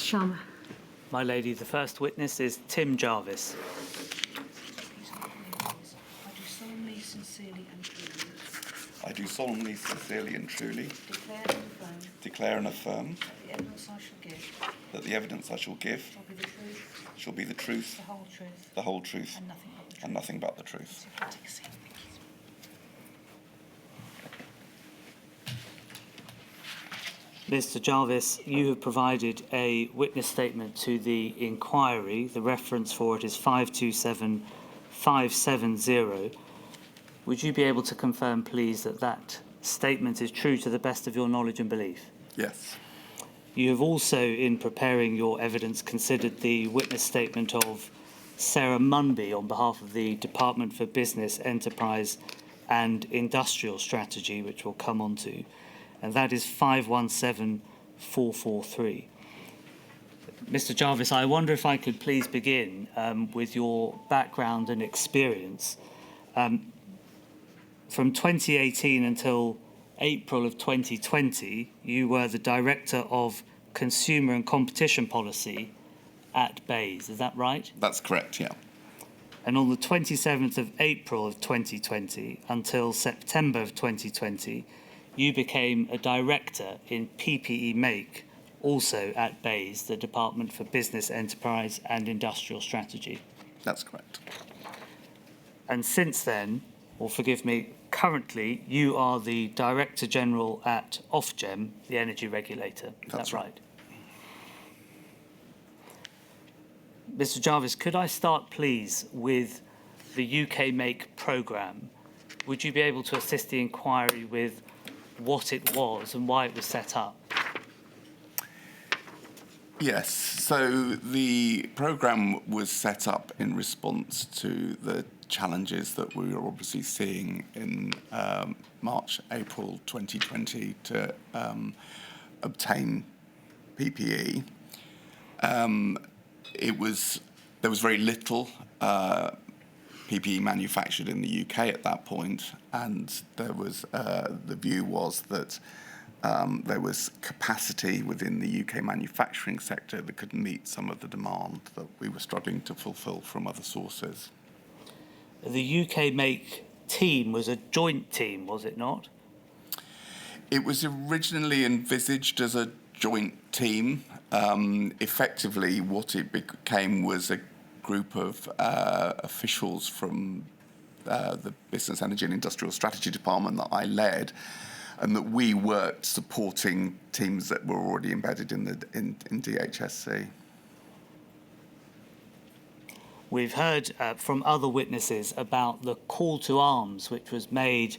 Sharma. My lady, the first witness is Tim Jarvis. I do solemnly, sincerely and truly declare and affirm that the evidence I shall give shall be the truth, the whole truth, and nothing but the truth. Mr. Jarvis, you have provided a witness statement to the inquiry. The reference for it is 527570. Would you be able to confirm, please, that that statement is true to the best of your knowledge and belief? Yes. You have also, in preparing your evidence, considered the witness statement of Sarah Munby on behalf of the Department for Business, Enterprise and Industrial Strategy, which we'll come on to, and that is 517443. Mr. Jarvis, I wonder if I could please begin with your background and experience. From 2018 until April of 2020, you were the Director of Consumer and Competition Policy at BEIS. Is that right? That's correct, yeah. And on the 27th of April of 2020 until September of 2020, you became a Director in PPE Make, also at BEIS, the Department for Business, Enterprise and Industrial Strategy. That's correct. And since then, or forgive me, currently you are the Director General at Ofgem, the energy regulator. Is that right? Mr. Jarvis, could I start, please, with the UK Make programme? Would you be able to assist the inquiry with what it was and why it was set up? Yes, so the programme was set up in response to the challenges that we were obviously seeing in March, April 2020 to obtain PPE. There was very little PPE manufactured in the UK at that point, and there was the view was that there was capacity within the UK manufacturing sector that could meet some of the demand that we were struggling to fulfil from other sources. The UK Make team was a joint team, was it not? It was originally envisaged as a joint team. Effectively, what it became was a group of officials from the Business, Energy and Industrial Strategy Department that I led, and that we worked supporting teams that were already embedded in DHSC. We've heard from other witnesses about the call to arms which was made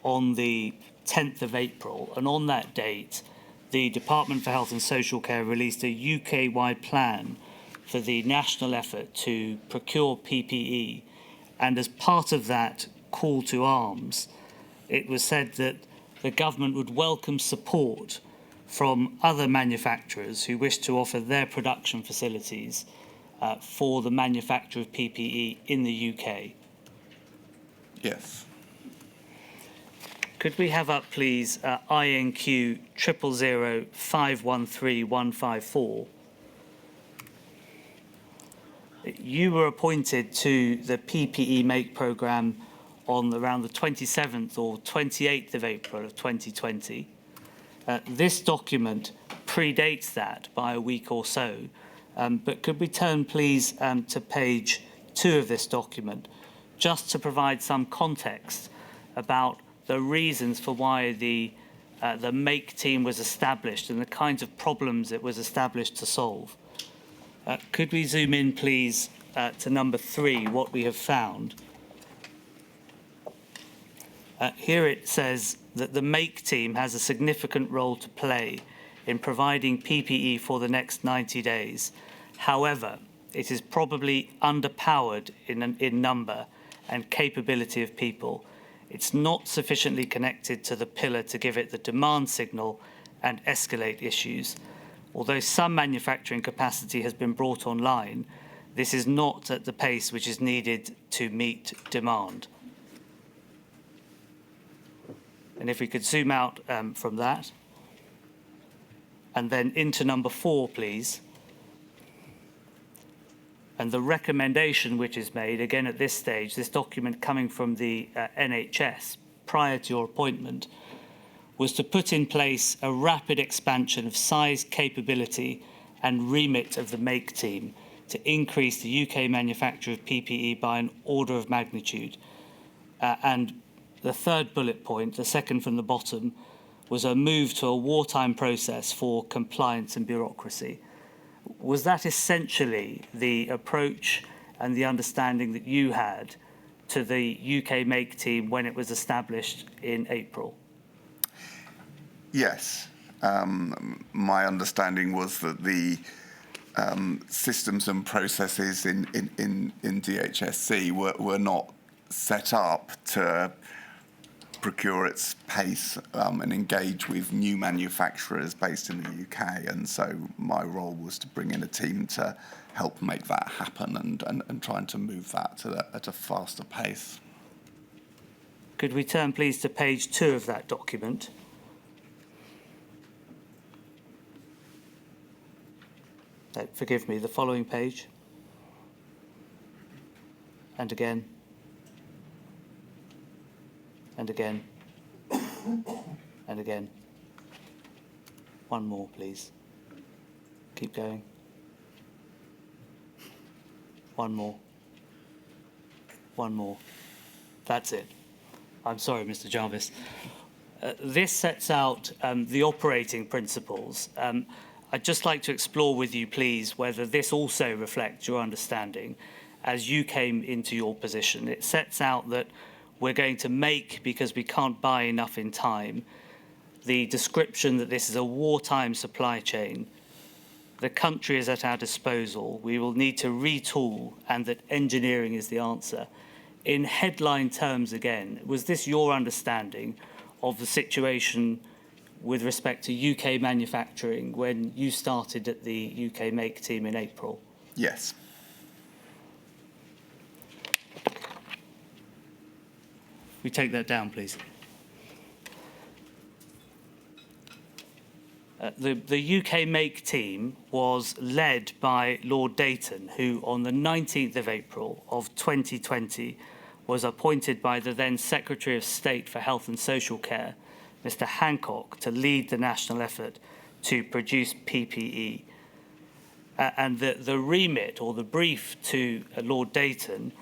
on the 10th of April, and on that date the Department for Health and Social Care released a UK-wide plan for the national effort to procure PPE, and as part of that call to arms it was said that the government would welcome support from other manufacturers who wish to offer their production facilities for the manufacture of PPE in the UK. Yes. Could we have up, please, INQ 000513 You were appointed to the PPE Make programme on around the 27th or 28th of April of 2020. This document predates that by a week or so, but could we turn, please, to page 2 of this document, just to provide some context about the reasons for why the Make team was established and the kinds of problems it was established to solve. Could we zoom in, please, to number 3, what we have found? Here it says that the Make team has a significant role to play in providing PPE for the next 90 days. However, it is probably underpowered in number and capability of people. It's not sufficiently connected to the pillar to give it the demand signal and escalate issues. Although some manufacturing capacity has been brought online, this is not at the pace which is needed to meet demand. And if we could zoom out from that, and then into number 4, please. And the recommendation which is made, again at this stage, this document coming from the NHS prior to your appointment, was to put in place a rapid expansion of size, capability and remit of the MAKE team to increase the UK manufacture of PPE by an order of magnitude. And the third bullet point, the second from the bottom, was a move to a wartime process for compliance and bureaucracy. Was that essentially the approach and the understanding that you had to the UK MAKE team when it was established in April? Yes. My understanding was that the systems and processes in DHSC were not set up to procure its pace and engage with new manufacturers based in the UK. And so my role was to bring in a team to help make that happen and trying to move that at a faster pace. Could we turn, please, to page 2 of that document? Forgive me, the following page. And again. And again. And again. One more, please. Keep going. One more. One more. That's it. I'm sorry, Mr. Jarvis. This sets out the operating principles. I'd just like to explore with you, please, whether this also reflects your understanding as you came into your position. It sets out that we're going to make, because we can't buy enough in time, the description that this is a wartime supply chain. The country is at our disposal. We will need to retool, and that engineering is the answer. In headline terms again, was this your understanding of the situation with respect to UK manufacturing when you started at the UK MAKE team in April? Yes. We take that down, please. The UK MAKE team was led by Lord Dayton, who on the 19th of April of 2020 was appointed by the then Secretary of State for Health and Social Care, Mr. Hancock, to lead the national effort to produce PPE. And the remit or the brief to Lord Dayton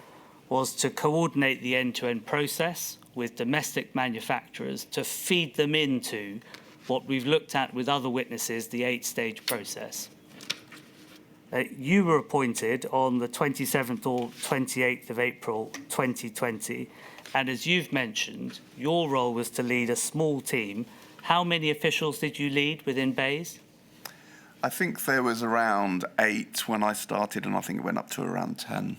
was to coordinate the end-to-end process with domestic manufacturers to feed them into what we've looked at with other witnesses, the 8-stage process. You were appointed on the 27th or 28th of April 2020, and as you've mentioned, your role was to lead a small team. How many officials did you lead within BEIS? I think there was around 8 when I started, and I think it went up to around 10.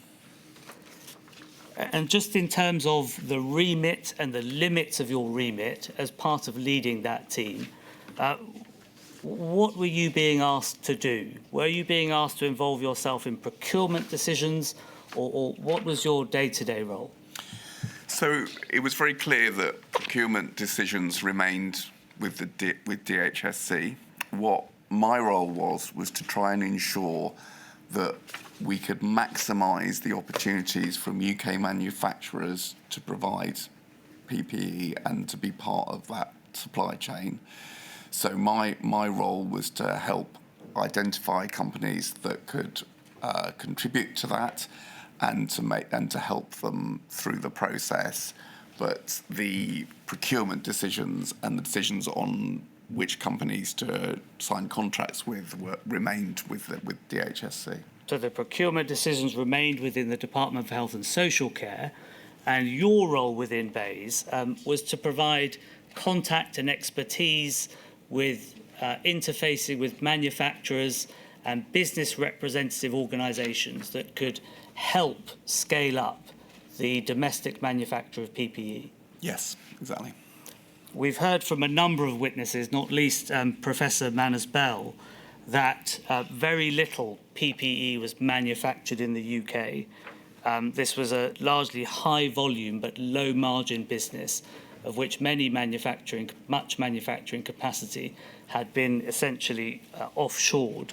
And just in terms of the remit and the limits of your remit as part of leading that team, what were you being asked to do? Were you being asked to involve yourself in procurement decisions, or what was your day-to-day role? So it was very clear that procurement decisions remained with DHSC. What my role was to try and ensure that we could maximise the opportunities from UK manufacturers to provide PPE and to be part of that supply chain. So my role was to help identify companies that could contribute to that and to help them through the process. But the procurement decisions and the decisions on which companies to sign contracts with remained with DHSC. So the procurement decisions remained within the Department for Health and Social Care, and your role within BEIS was to provide contact and expertise with interfacing with manufacturers and business representative organisations that could help scale up the domestic manufacture of PPE. Yes, exactly. We've heard from a number of witnesses, not least Professor Manners-Bell, that very little PPE was manufactured in the UK. This was a largely high volume but low margin business, of which much manufacturing capacity had been essentially offshored.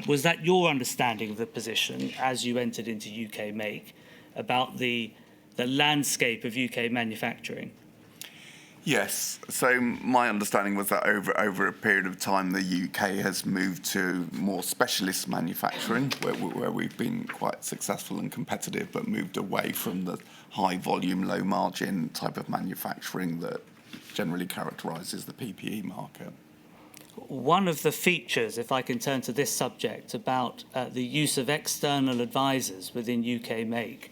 Was that your understanding of the position as you entered into UK Make about the landscape of UK manufacturing? Yes. So my understanding was that over a period of time, the UK has moved to more specialist manufacturing, where we've been quite successful and competitive, but moved away from the high volume, low margin type of manufacturing that generally characterises the PPE market. One of the features, if I can turn to this subject, about the use of external advisors within UK Make,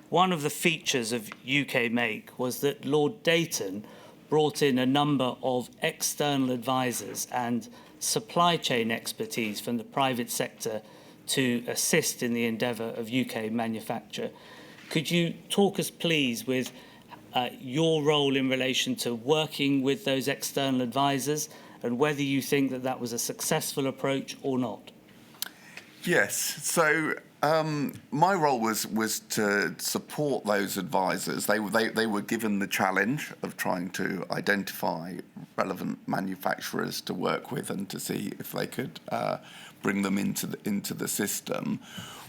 one of the features of UK Make was that Lord Dayton brought in a number of external advisors and supply chain expertise from the private sector to assist in the endeavour of UK manufacture. Could you talk us, please, with your role in relation to working with those external advisors and whether you think that that was a successful approach or not? Yes. So my role was to support those advisors. They were given the challenge of trying to identify relevant manufacturers to work with and to see if they could bring them into the system.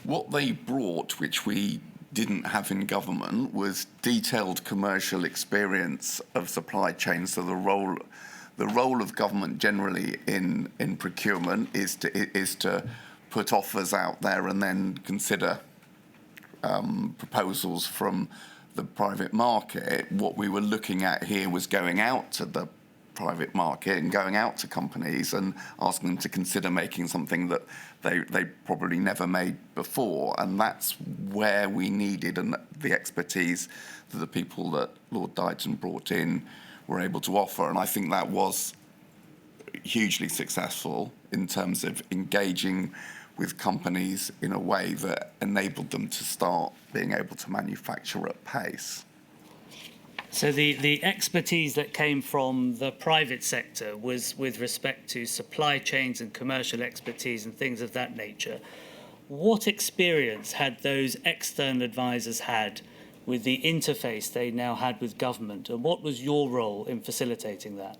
What they brought, which we didn't have in government, was detailed commercial experience of supply chain. So the role of government generally in procurement is to put offers out there and then consider proposals from the private market. What we were looking at here was going out to the private market and going out to companies and asking them to consider making something that they probably never made before. And that's where we needed the expertise that the people that Lord Dayton brought in were able to offer. And I think that was hugely successful in terms of engaging with companies in a way that enabled them to start being able to manufacture at pace. So the expertise that came from the private sector was with respect to supply chains and commercial expertise and things of that nature. What experience had those external advisors had with the interface they now had with government, and what was your role in facilitating that?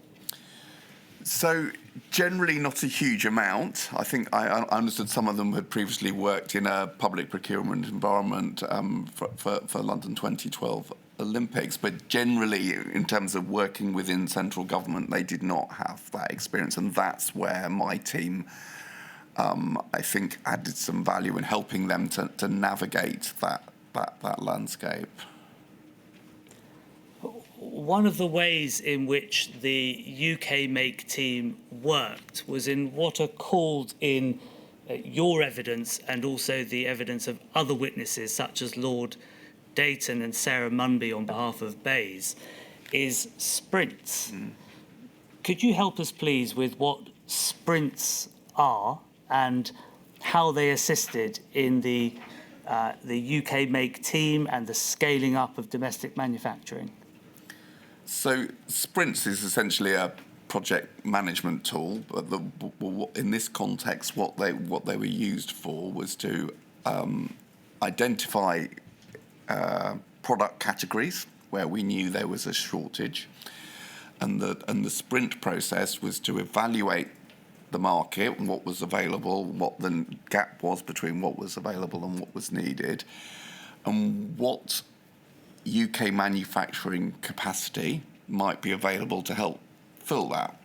So generally not a huge amount. I think I understood some of them had previously worked in a public procurement environment for London 2012 Olympics, but generally in terms of working within central government, they did not have that experience, and that's where my team I think added some value in helping them to navigate that landscape. One of the ways in which the UK Make team worked was in what are called in your evidence and also the evidence of other witnesses such as Lord Dayton and Sarah Munby on behalf of BEIS, is sprints. Could you help us please with what sprints are and how they assisted in the UK Make team and the scaling up of domestic manufacturing? So sprints is essentially a project management tool, but in this context, what they were used for was to identify product categories where we knew there was a shortage, and the sprint process was to evaluate the market, what was available, what the gap was between what was available and what was needed, and what UK manufacturing capacity might be available to help fill that.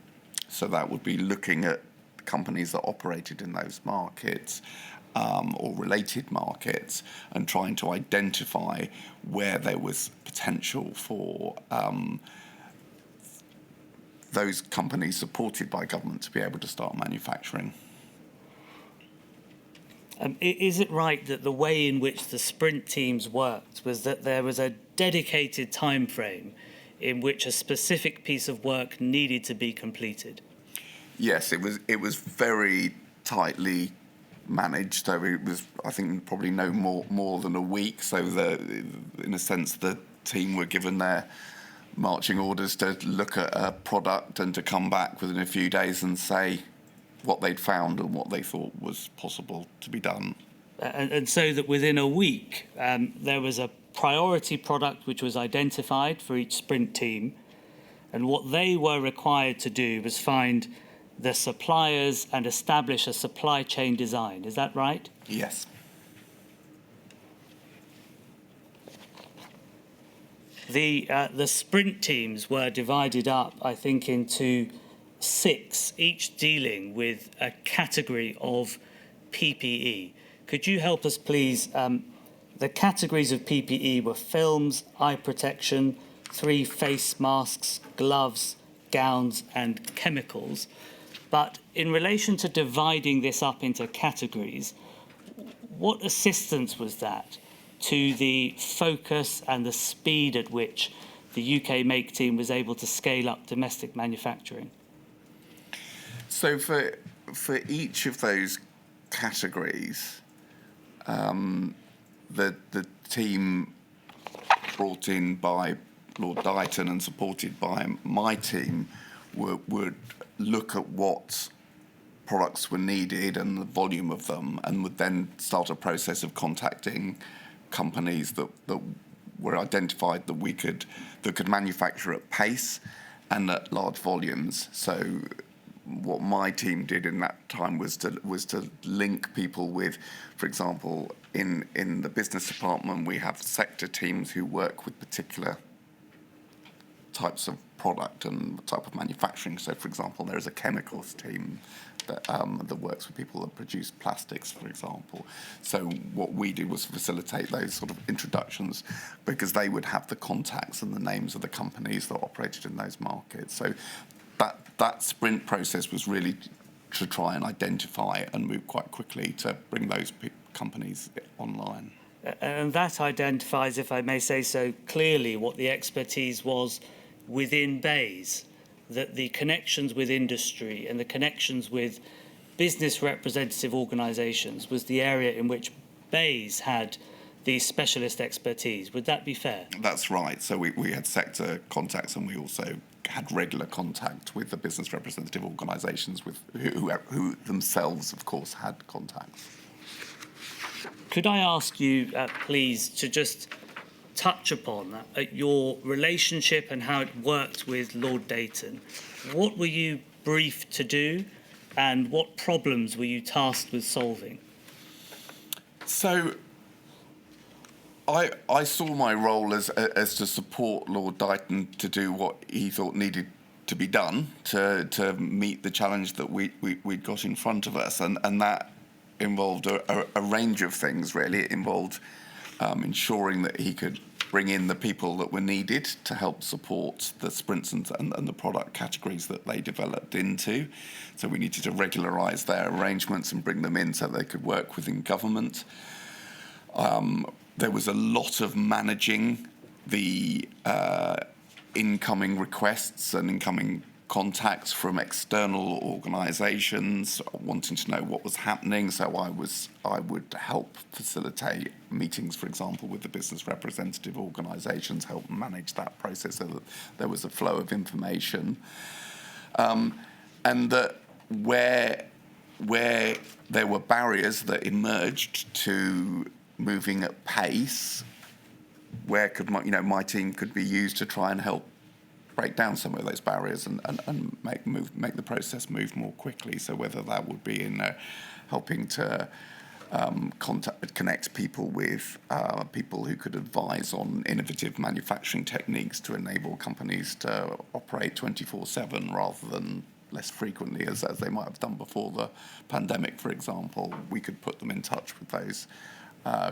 So that would be looking at companies that operated in those markets or related markets and trying to identify where there was potential for those companies supported by government to be able to start manufacturing. Is it right that the way in which the sprint teams worked was that there was a dedicated time frame in which a specific piece of work needed to be completed? Yes, it was very tightly managed. So it was, I think, probably no more than a week. So in a sense, the team were given their marching orders to look at a product and to come back within a few days and say what they'd found and what they thought was possible to be done. And so that within a week, there was a priority product which was identified for each sprint team, and what they were required to do was find the suppliers and establish a supply chain design. Is that right? Yes. The sprint teams were divided up, I think, into 6, each dealing with a category of PPE. Could you help us, please? The categories of PPE were films, eye protection, 3 face masks, gloves, gowns, and chemicals. But in relation to dividing this up into categories, what assistance was that to the focus and the speed at which the UK Make team was able to scale up domestic manufacturing? So for each of those categories, the team brought in by Lord Dighton and supported by my team would look at what products were needed and the volume of them, and would then start a process of contacting companies that were identified that could manufacture at pace and at large volumes. So what my team did in that time was to link people with, for example, in the business department, we have sector teams who work with particular types of product and type of manufacturing. So, for example, there is a chemicals team that works with people that produce plastics, for example. So what we did was facilitate those sort of introductions, because they would have the contacts and the names of the companies that operated in those markets. So that sprint process was really to try and identify and move quite quickly to bring those companies online. And that identifies, if I may say so clearly, what the expertise was within BEIS, that the connections with industry and the connections with business representative organisations was the area in which BEIS had the specialist expertise. Would that be fair? That's right. So we had sector contacts, and we also had regular contact with the business representative organisations who themselves, of course, had contacts. Could I ask you, please, to just touch upon your relationship and how it worked with Lord Dayton? What were you briefed to do, and what problems were you tasked with solving? So I saw my role as to support Lord Dighton to do what he thought needed to be done to meet the challenge that we'd got in front of us, and that involved a range of things, really. It involved ensuring that he could bring in the people that were needed to help support the sprints and the product categories that they developed into. So we needed to regularise their arrangements and bring them in so they could work within government. There was a lot of managing the incoming requests and incoming contacts from external organisations wanting to know what was happening. So I would help facilitate meetings, for example, with the business representative organisations, help manage that process so that there was a flow of information, and that where there were barriers that emerged to moving at pace, where could my team could be used to try and help break down some of those barriers and make the process move more quickly. So whether that would be in helping to connect people with people who could advise on innovative manufacturing techniques to enable companies to operate 24/7 rather than less frequently as they might have done before the pandemic, for example, we could put them in touch with those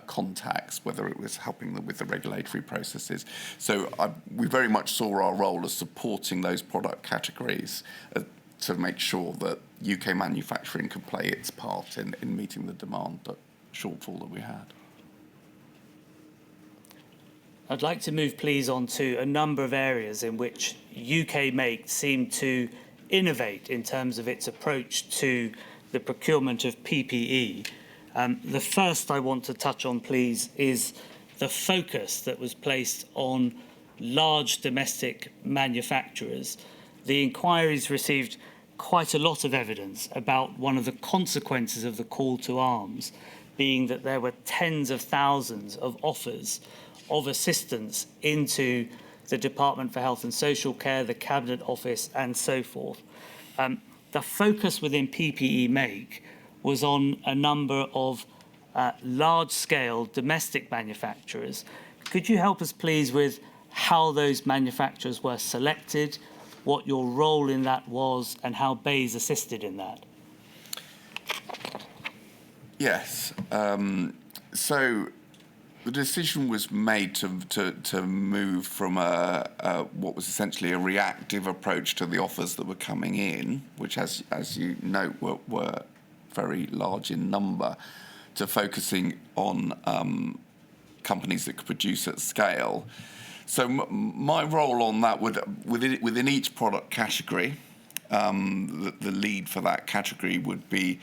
contacts, whether it was helping them with the regulatory processes. So we very much saw our role as supporting those product categories to make sure that UK manufacturing could play its part in meeting the demand shortfall that we had. I'd like to move, please, on to a number of areas in which UK Make seemed to innovate in terms of its approach to the procurement of PPE. The first I want to touch on, please, is the focus that was placed on large domestic manufacturers. The inquiries received quite a lot of evidence about one of the consequences of the call to arms being that there were tens of thousands of offers of assistance into the Department for Health and Social Care, the Cabinet Office, and so forth. the focus within PPE Make was on a number of large-scale domestic manufacturers. Could you help us, please, with how those manufacturers were selected, what your role in that was, and how Bayes assisted in that? Yes. So the decision was made to move from what was essentially a reactive approach to the offers that were coming in, which, as you note, were very large in number, to focusing on companies that could produce at scale. So my role on that would, within each product category, the lead for that category would be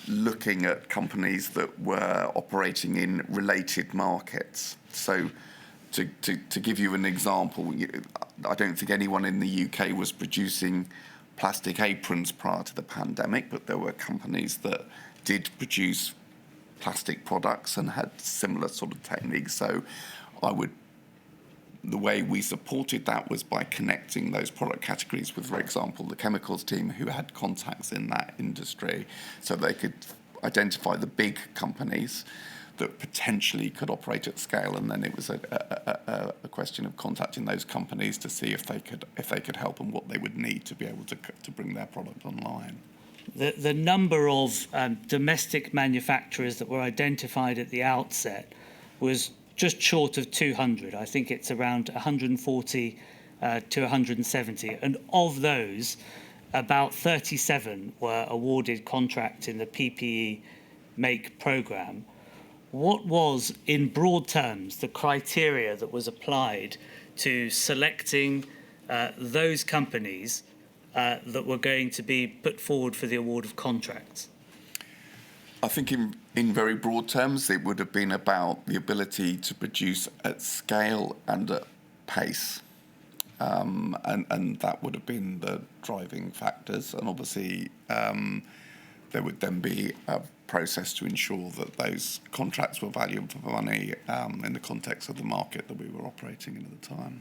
looking at companies that were operating in related markets. So to give you an example, I don't think anyone in the UK was producing plastic aprons prior to the pandemic, but there were companies that did produce plastic products and had similar sort of techniques. So the way we supported that was by connecting those product categories with, for example, the chemicals team who had contacts in that industry, so they could identify the big companies that potentially could operate at scale, and then it was a question of contacting those companies to see if they could help and what they would need to be able to bring their product online. The number of domestic manufacturers that were identified at the outset was just short of 200. I think it's around 140 to 170. And of those, about 37 were awarded contracts in the PPE Make programme. What was, in broad terms, the criteria that was applied to selecting those companies that were going to be put forward for the award of contracts? I think in very broad terms, it would have been about the ability to produce at scale and at pace. And that would have been the driving factors. And obviously, there would then be a process to ensure that those contracts were valuable for money in the context of the market that we were operating in at the time.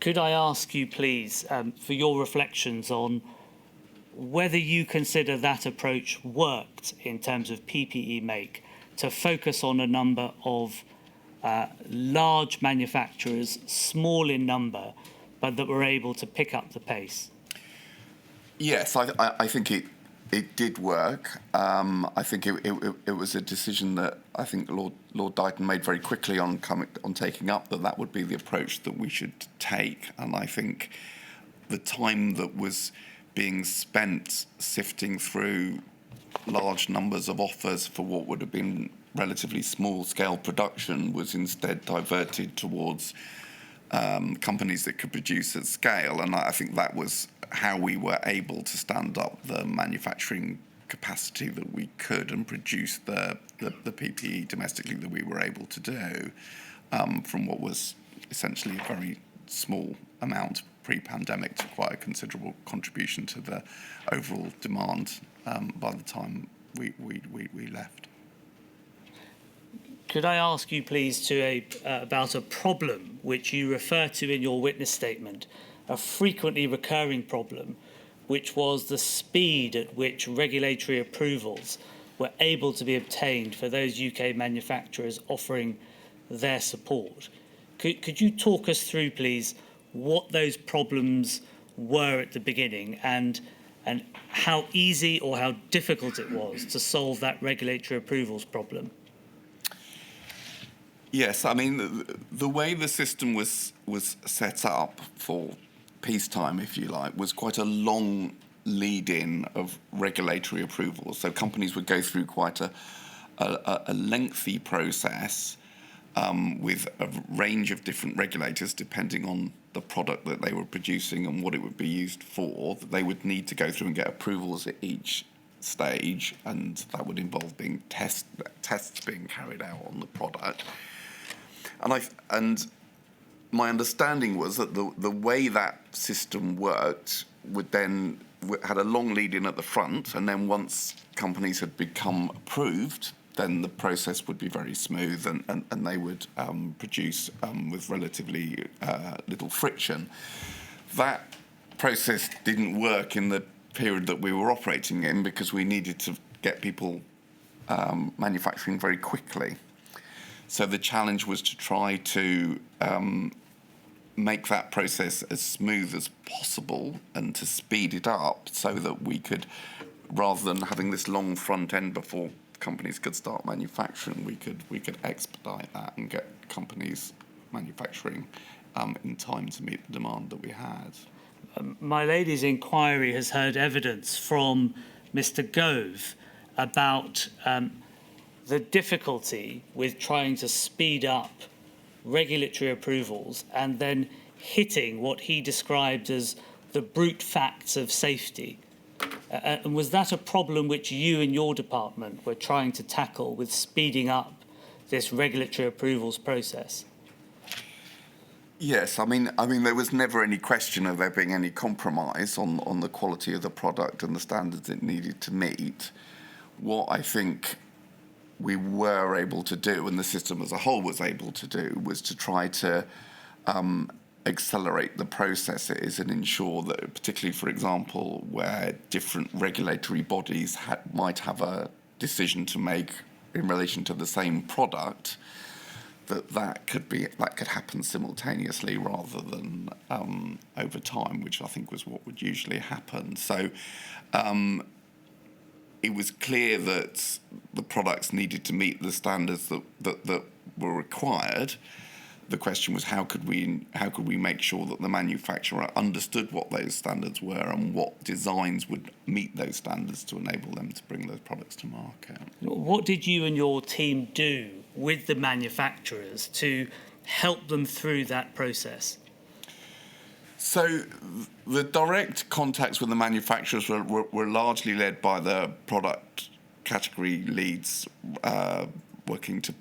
Could I ask you, please, for your reflections on whether you consider that approach worked in terms of PPE Make to focus on a number of large manufacturers, small in number, but that were able to pick up the pace? Yes, I think it did work. I think it was a decision that I think Lord Dighton made very quickly on taking up that would be the approach that we should take. And I think the time that was being spent sifting through large numbers of offers for what would have been relatively small-scale production was instead diverted towards companies that could produce at scale. And I think that was how we were able to stand up the manufacturing capacity that we could and produce the PPE domestically that we were able to do from what was essentially a very small amount pre-pandemic to quite a considerable contribution to the overall demand by the time we left. Could I ask you, please, about a problem which you refer to in your witness statement, a frequently recurring problem, which was the speed at which regulatory approvals were able to be obtained for those UK manufacturers offering their support. Could you talk us through, please, what those problems were at the beginning and how easy or how difficult it was to solve that regulatory approvals problem? Yes, I mean, the way the system was set up for peacetime, if you like, was quite a long lead-in of regulatory approvals. So companies would go through quite a lengthy process with a range of different regulators, depending on the product that they were producing and what it would be used for. They would need to go through and get approvals at each stage, and that would involve tests being carried out on the product. And my understanding was that the way that system worked had a long lead in at the front, and then once companies had become approved, then the process would be very smooth and they would produce with relatively little friction. That process didn't work in the period that we were operating in because we needed to get people manufacturing very quickly. So the challenge was to try to make that process as smooth as possible and to speed it up so that we could, rather than having this long front end before companies could start manufacturing, we could expedite that and get companies manufacturing in time to meet the demand that we had. My lady's inquiry has heard evidence from Mr. Gove about the difficulty with trying to speed up regulatory approvals and then hitting what he described as the brute facts of safety. And was that a problem which you and your department were trying to tackle with speeding up this regulatory approvals process? Yes, I mean, there was never any question of there being any compromise on the quality of the product and the standards it needed to meet. What I think we were able to do, and the system as a whole was able to do, was to try to accelerate the processes and ensure that, particularly, for example, where different regulatory bodies might have a decision to make in relation to the same product, that could happen simultaneously rather than over time, which I think was what would usually happen. So it was clear that the products needed to meet the standards that were required. The question was how could we make sure that the manufacturer understood what those standards were and what designs would meet those standards to enable them to bring those products to market. What did you and your team do with the manufacturers to help them through that process? So the direct contacts with the manufacturers were largely led by the product category leads working to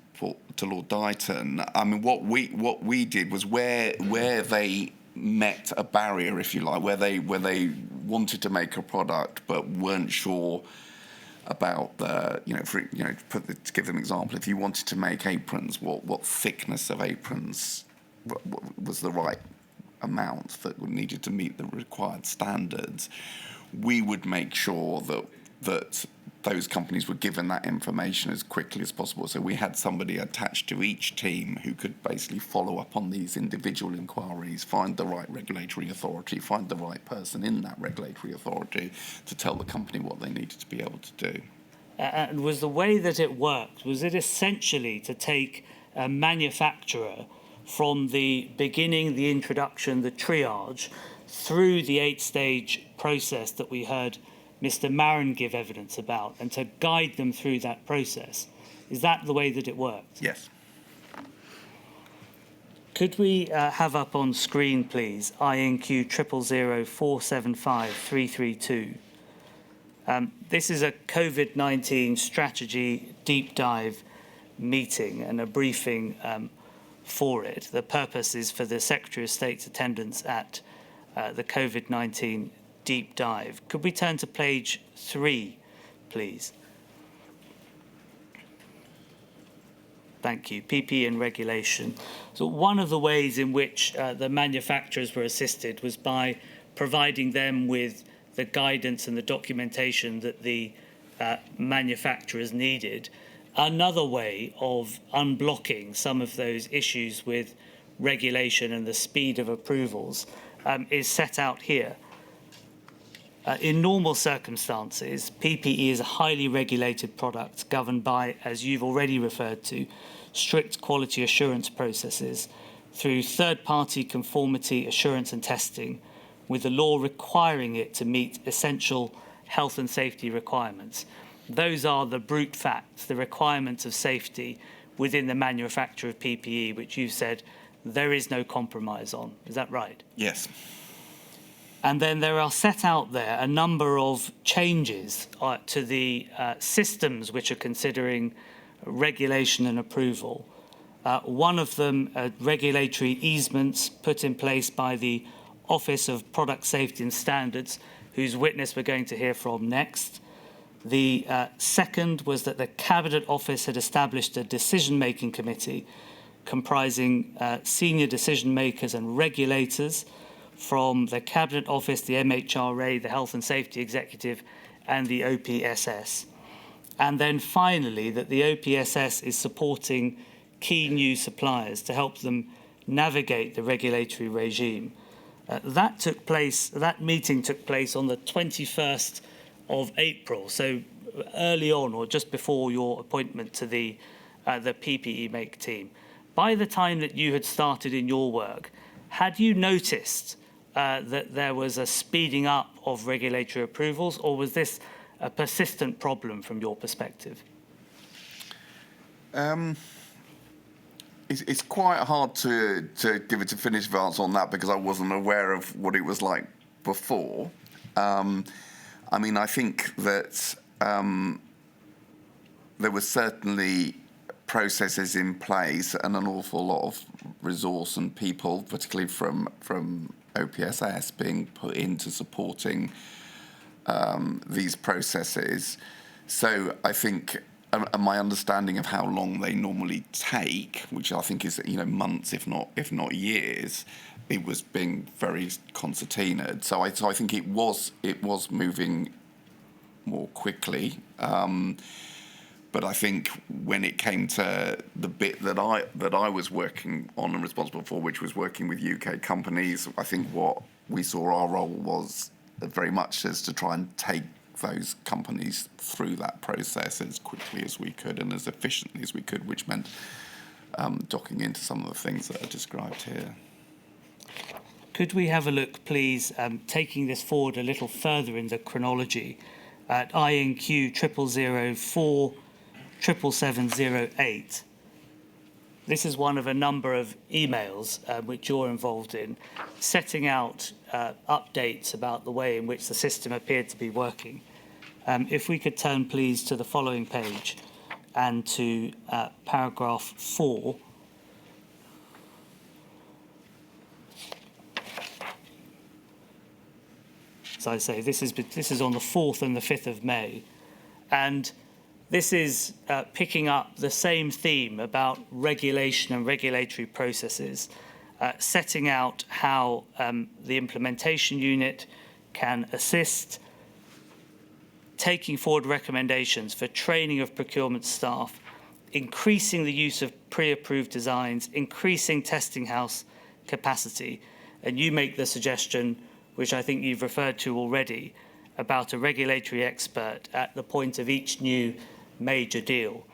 Lord Dighton. I mean, what we did was where they met a barrier, if you like, where they wanted to make a product but weren't sure about the, to give them an example, if you wanted to make aprons, what thickness of aprons was the right amount that needed to meet the required standards, we would make sure that those companies were given that information as quickly as possible. So we had somebody attached to each team who could basically follow up on these individual inquiries, find the right regulatory authority, find the right person in that regulatory authority to tell the company what they needed to be able to do. And was the way that it worked, was it essentially to take a manufacturer from the beginning, the introduction, the triage, through the 8-stage process that we heard Mr. Marin give evidence about, and to guide them through that process? Is that the way that it worked? Yes. Could we have up on screen, please, INQ 000475332? This is a COVID-19 strategy deep dive meeting and a briefing for it. The purpose is for the Secretary of State's attendance at the COVID-19 deep dive. Could we turn to page 3, please? Thank you. PPE and regulation. So one of the ways in which the manufacturers were assisted was by providing them with the guidance and the documentation that the manufacturers needed. Another way of unblocking some of those issues with regulation and the speed of approvals is set out here. In normal circumstances, PPE is a highly regulated product governed by, as you've already referred to, strict quality assurance processes through third-party conformity assurance and testing, with the law requiring it to meet essential health and safety requirements. Those are the brute facts, the requirements of safety within the manufacture of PPE, which you've said there is no compromise on. Is that right? Yes. And then there are set out there a number of changes to the systems which are considering regulation and approval. One of them, regulatory easements put in place by the Office of Product Safety and Standards, whose witness we're going to hear from next. The second was that the Cabinet Office had established a decision-making committee comprising senior decision makers and regulators from the Cabinet Office, the MHRA, the Health and Safety Executive, and the OPSS. And then finally, that the OPSS is supporting key new suppliers to help them navigate the regulatory regime. That meeting took place on the 21st of April, so early on or just before your appointment to the PPE Make team. By the time that you had started in your work, had you noticed that there was a speeding up of regulatory approvals, or was this a persistent problem from your perspective? It's quite hard to give a definitive answer on that because I wasn't aware of what it was like before. I mean, I think that there were certainly processes in place and an awful lot of resource and people, particularly from OPSS, being put into supporting these processes. So I think my understanding of how long they normally take, which I think is months, if not years, it was being very concertinaed. So I think it was moving more quickly. But I think when it came to the bit that I was working on and responsible for, which was working with UK companies, I think what we saw our role was very much as to try and take those companies through that process as quickly as we could and as efficiently as we could, which meant docking into some of the things that are described here. Could we have a look, please, taking this forward a little further in the chronology, at INQ 0004 77708. This is one of a number of emails which you're involved in, setting out updates about the way in which the system appeared to be working. If we could turn, please, to the following page and to paragraph 4. As I say, this is on the 4th and the 5th of May. And this is picking up the same theme about regulation and regulatory processes, setting out how the implementation unit can assist, taking forward recommendations for training of procurement staff, increasing the use of pre-approved designs, increasing testing house capacity. And you make the suggestion, which I think you've referred to already, about a regulatory expert at the point of each new major deal.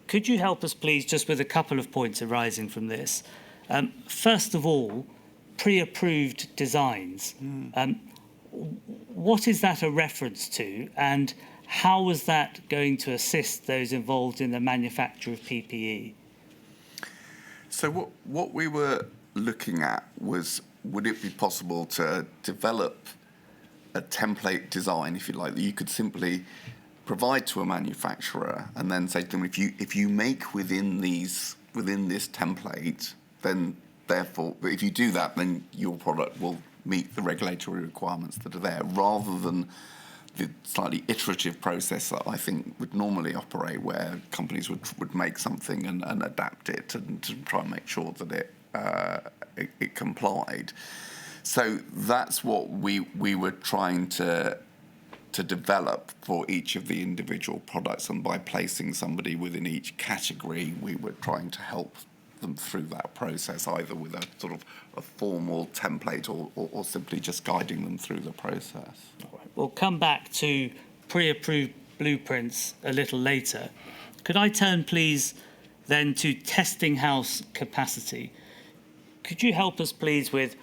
Could you help us, please, just with a couple of points arising from this? First of all, pre-approved designs. What is that a reference to, and how is that going to assist those involved in the manufacture of PPE? So what we were looking at was, would it be possible to develop a template design, if you like, that you could simply provide to a manufacturer and then say to them, if you make within this template, then therefore, if you do that, then your product will meet the regulatory requirements that are there, rather than the slightly iterative process that I think would normally operate, where companies would make something and adapt it and to try and make sure that it complied. So that's what we were trying to develop for each of the individual products, and by placing somebody within each category, we were trying to help them through that process, either with a sort of a formal template or simply just guiding them through the process. All right. We'll come back to pre-approved blueprints a little later. Could I turn, please, then to testing house capacity? Could you help us, please, with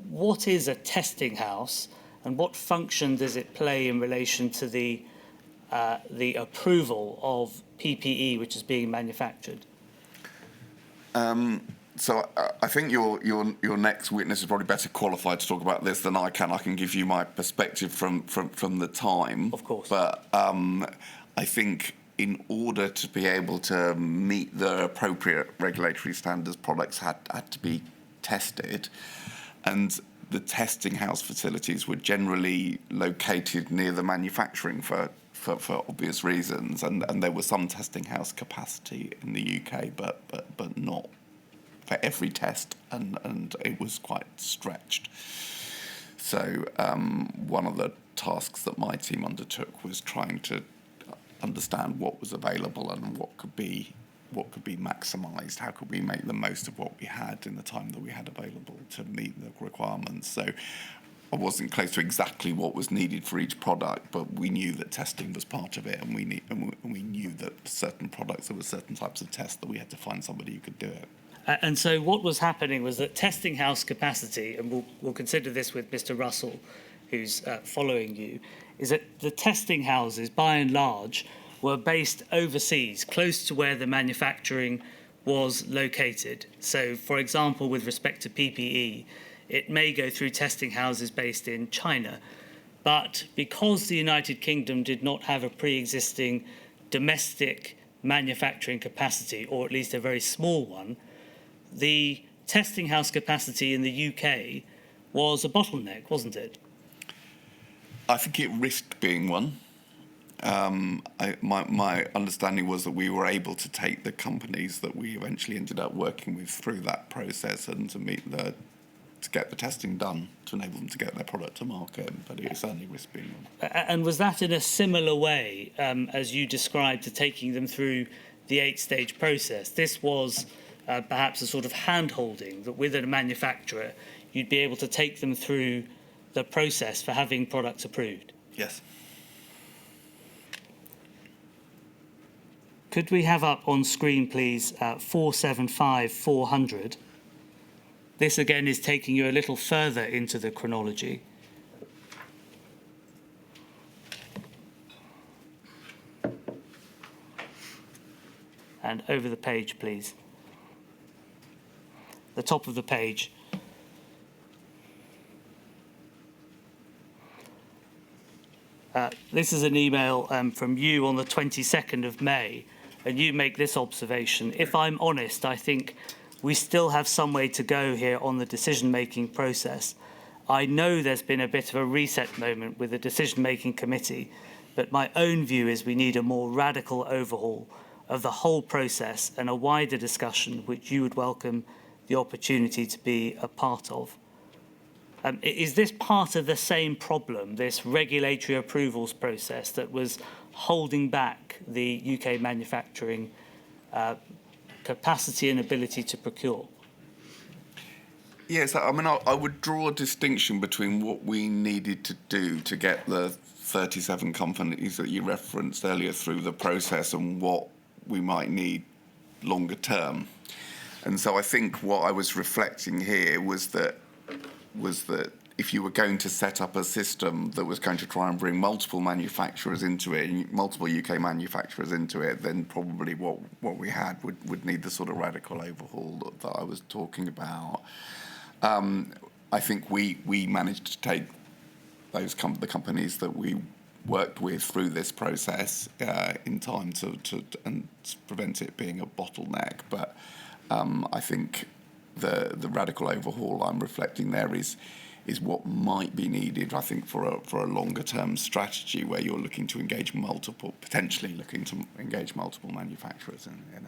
what is a testing house and what function does it play in relation to the approval of PPE which is being manufactured? So I think your next witness is probably better qualified to talk about this than I can. I can give you my perspective from the time. Of course. But I think in order to be able to meet the appropriate regulatory standards, products had to be tested. And the testing house facilities were generally located near the manufacturing for obvious reasons, and there was some testing house capacity in the UK, but not every test, and it was quite stretched. So one of the tasks that my team undertook was trying to understand what was available and what could be maximised. How could we make the most of what we had in the time that we had available to meet the requirements? So I wasn't close to exactly what was needed for each product, but we knew that testing was part of it, and we knew that certain products, there were certain types of tests that we had to find somebody who could do it. And so what was happening was that testing house capacity, and we'll consider this with Mr. Russell, who's following you, is that the testing houses, by and large, were based overseas, close to where the manufacturing was located. So, for example, with respect to PPE, it may go through testing houses based in China. But because the United Kingdom did not have a pre-existing domestic manufacturing capacity, or at least a very small one, the testing house capacity in the UK was a bottleneck, wasn't it? I think it risked being one. My understanding was that we were able to take the companies that we eventually ended up working with through that process and to get the testing done to enable them to get their product to market, but it certainly risked being one. And was that in a similar way as you described to taking them through the 8-stage process? This was perhaps a sort of hand-holding that with a manufacturer you'd be able to take them through the process for having products approved? Yes. Could we have up on screen, please, 475-400? This again is taking you a little further into the chronology. And over the page, please. The top of the page. This is an email from you on the 22nd of May, and you make this observation. If I'm honest, I think we still have some way to go here on the decision-making process. I know there's been a bit of a reset moment with the decision-making committee, but my own view is we need a more radical overhaul of the whole process and a wider discussion which you would welcome the opportunity to be a part of. Is this part of the same problem, this regulatory approvals process that was holding back the UK manufacturing capacity and ability to procure? Yes, I mean, I would draw a distinction between what we needed to do to get the 37 companies that you referenced earlier through the process and what we might need longer term. And so I think what I was reflecting here was that if you were going to set up a system that was going to try and bring multiple manufacturers into it, multiple UK manufacturers into it, then probably what we had would need the sort of radical overhaul that I was talking about. I think we managed to take those the companies that we worked with through this process in time to prevent it being a bottleneck. But I think the radical overhaul I'm reflecting there is what might be needed, I think, for a longer term strategy where you're looking to engage potentially looking to engage multiple manufacturers in it.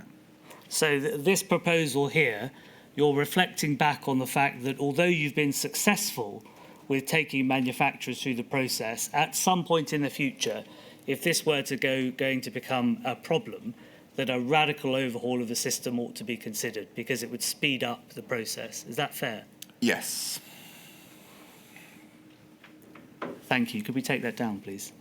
So this proposal here, you're reflecting back on the fact that although you've been successful with taking manufacturers through the process, at some point in the future, if this were to going to become a problem, that a radical overhaul of the system ought to be considered because it would speed up the process. Is that fair? Yes. Thank you. Could we take that down, please?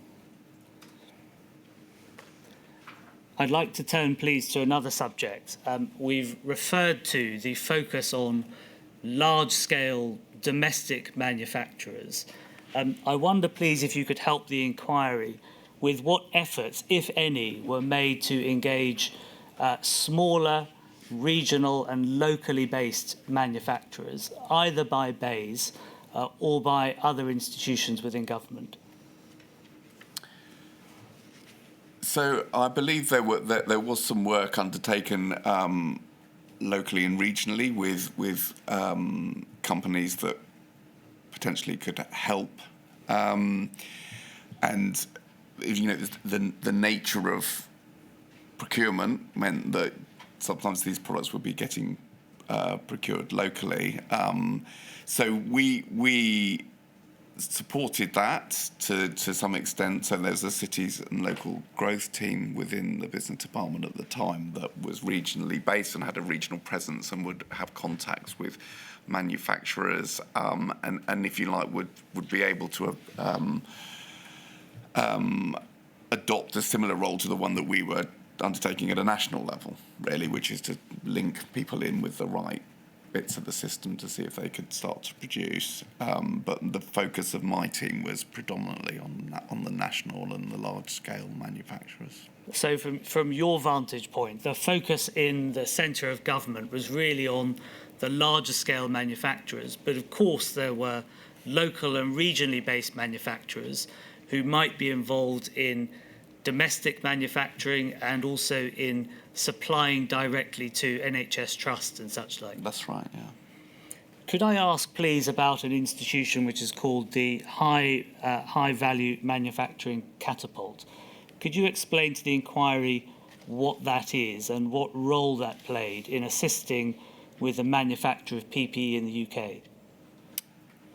I'd like to turn, please, to another subject. We've referred to the focus on large-scale domestic manufacturers. I wonder, please, if you could help the inquiry with what efforts, if any, were made to engage smaller, regional and locally based manufacturers, either by BEIS or by other institutions within government. So I believe there was some work undertaken locally and regionally with companies that potentially could help, and you know the nature of procurement meant that sometimes these products would be getting procured locally. So we supported that to some extent. So there's a cities and local growth team within the business department at the time that was regionally based and had a regional presence and would have contacts with manufacturers and if you like would be able to adopt a similar role to the one that we were undertaking at a national level, really, which is to link people in with the right bits of the system to see if they could start to produce. But the focus of my team was predominantly on the national and the large-scale manufacturers. So from your vantage point, the focus in the centre of government was really on the larger scale manufacturers, but of course there were local and regionally based manufacturers who might be involved in domestic manufacturing and also in supplying directly to NHS trusts and such like. That's right, yeah. Could I ask, please, about an institution which is called the High Value Manufacturing Catapult? Could you explain to the inquiry what that is and what role that played in assisting with the manufacture of PPE in the UK?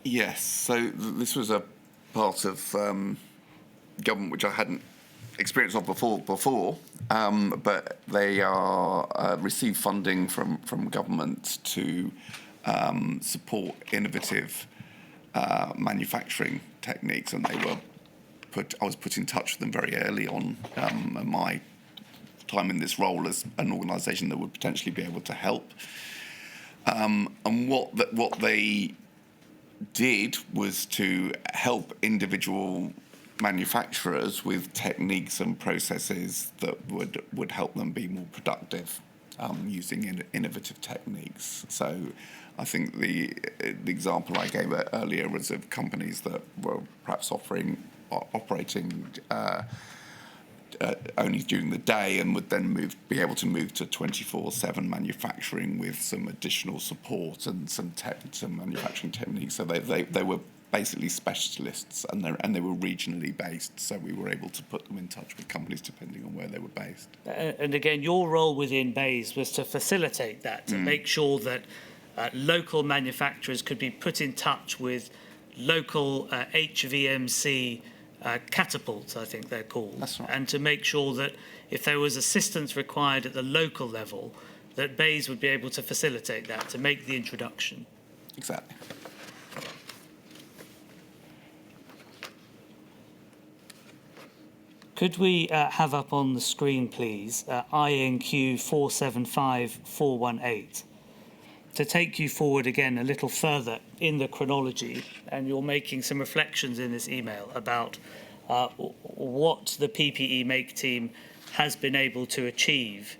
Yes, so this was a part of government which I hadn't experience of before, but they are receive funding from government to support innovative manufacturing techniques, and I was put in touch with them very early on in my time in this role as an organisation that would potentially be able to help. And what they did was to help individual manufacturers with techniques and processes that would help them be more productive using innovative techniques. So I think the example I gave earlier was of companies that were perhaps operating only during the day and would then be able to move to 24/7 manufacturing with some additional support and some manufacturing techniques. So they were basically specialists, and they were regionally based, so we were able to put them in touch with companies depending on where they were based. And again, your role within BEIS was to facilitate that, to make sure that local manufacturers could be put in touch with local HVMC catapults, I think they're called. That's right. And to make sure that if there was assistance required at the local level, that BEIS would be able to facilitate that, to make the introduction. Exactly. Could we have up on the screen, please, INQ 475418, to take you forward again a little further in the chronology, and you're making some reflections in this email about what the PPE Make team has been able to achieve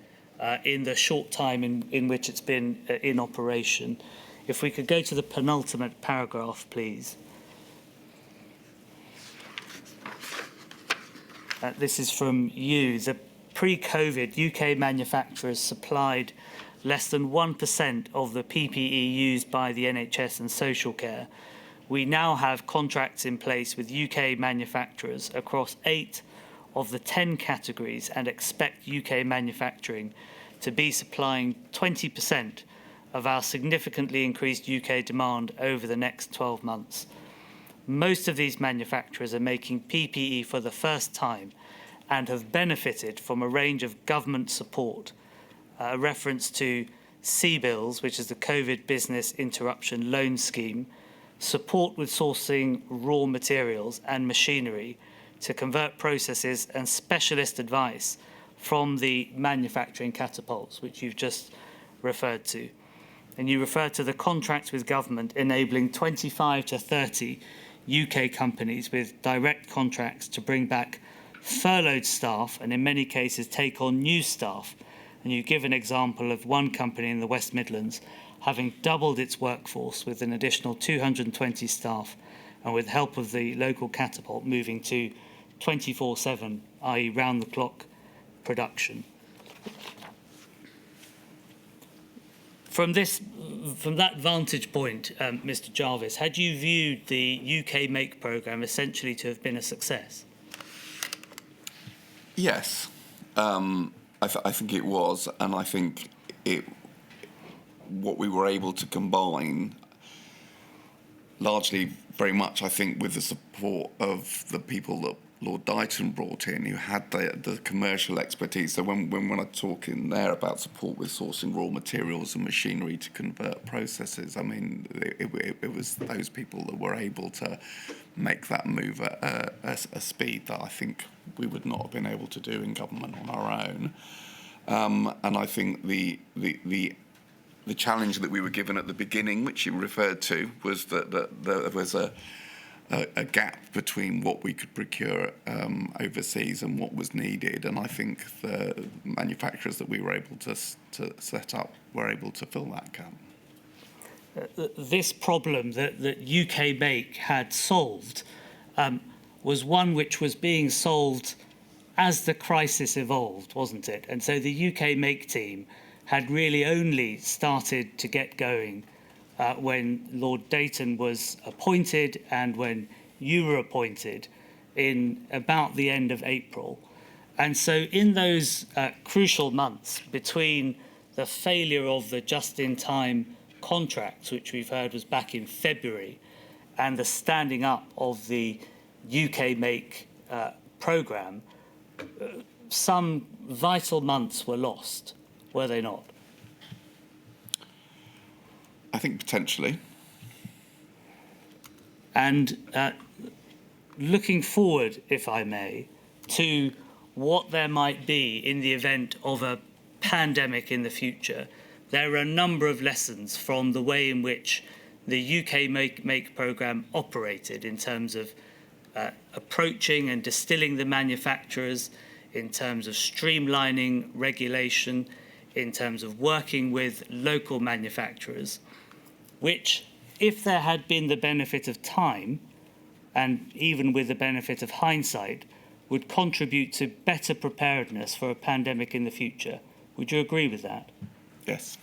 in the short time in which it's been in operation. If we could go to the penultimate paragraph, please. This is from you. The pre-COVID UK manufacturers supplied less than 1% of the PPE used by the NHS and social care. We now have contracts in place with UK manufacturers across 8 of the 10 categories and expect UK manufacturing to be supplying 20% of our significantly increased UK demand over the next 12 months. Most of these manufacturers are making PPE for the first time and have benefited from a range of government support. A reference to CBILS, which is the COVID Business Interruption Loan Scheme, support with sourcing raw materials and machinery to convert processes, and specialist advice from the manufacturing catapults, which you've just referred to. And you refer to the contracts with government enabling 25 to 30 UK companies with direct contracts to bring back furloughed staff and in many cases take on new staff. And you give an example of one company in the West Midlands having doubled its workforce with an additional 220 staff, and with help of the local catapult moving to 24/7, i.e. round-the-clock production. From that vantage point, Mr. Jarvis, had you viewed the UK Make programme essentially to have been a success? Yes, I think it was, and I think it what we were able to combine, largely very much, I think, with the support of the people that Lord Dighton brought in, who had the commercial expertise. So when I talk in there about support with sourcing raw materials and machinery to convert processes, I mean, it was those people that were able to make that move at a speed that I think we would not have been able to do in government on our own. And I think the challenge that we were given at the beginning, which you referred to, was that there was a gap between what we could procure overseas and what was needed. And I think the manufacturers that we were able to set up were able to fill that gap. This problem that UK Make had solved was one which was being solved as the crisis evolved, wasn't it? And so the UK Make team had really only started to get going when Lord Dayton was appointed and when you were appointed in about the end of April. And so in those crucial months between the failure of the just-in-time contracts, which we've heard was back in February, and the standing up of the UK Make programme, some vital months were lost, were they not? I think potentially. And looking forward, if I may, to what there might be in the event of a pandemic in the future, there are a number of lessons from the way in which the UK Make programme operated in terms of approaching and distilling the manufacturers, in terms of streamlining regulation, in terms of working with local manufacturers, which, if there had been the benefit of time, and even with the benefit of hindsight, would contribute to better preparedness for a pandemic in the future. Would you agree with that? Yes.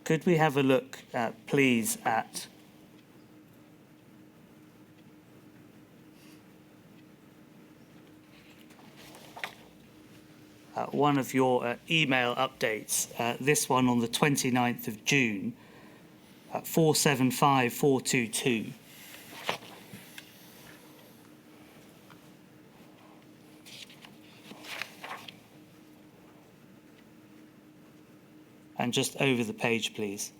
Could we have a look, please, at one of your email updates, this one on the 29th of June, 475422. And just over the page, please.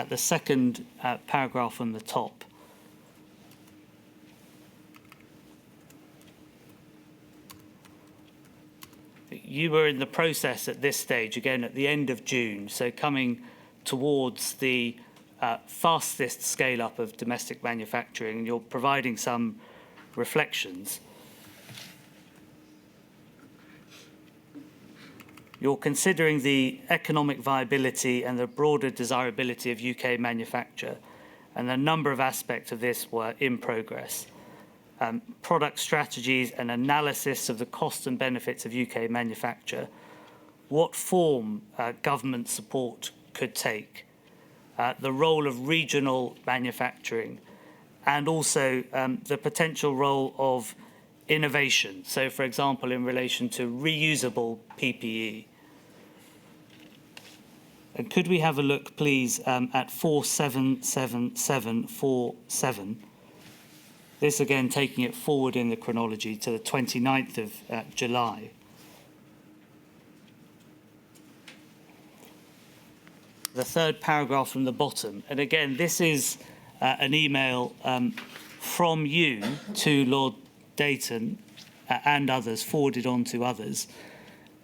The second paragraph from the top. You were in the process at this stage, again at the end of June, so coming towards the fastest scale-up of domestic manufacturing, and you're providing some reflections. You're considering the economic viability and the broader desirability of UK manufacture, and a number of aspects of this were in progress. Product strategies and analysis of the costs and benefits of UK manufacture, what form government support could take, the role of regional manufacturing, and also the potential role of innovation. So, for example, in relation to reusable PPE. And could we have a look, please, at 477747? This, again, taking it forward in the chronology to the 29th of July. The third paragraph from the bottom. And again, this is an email from you to Lord Dayton and others, forwarded on to others.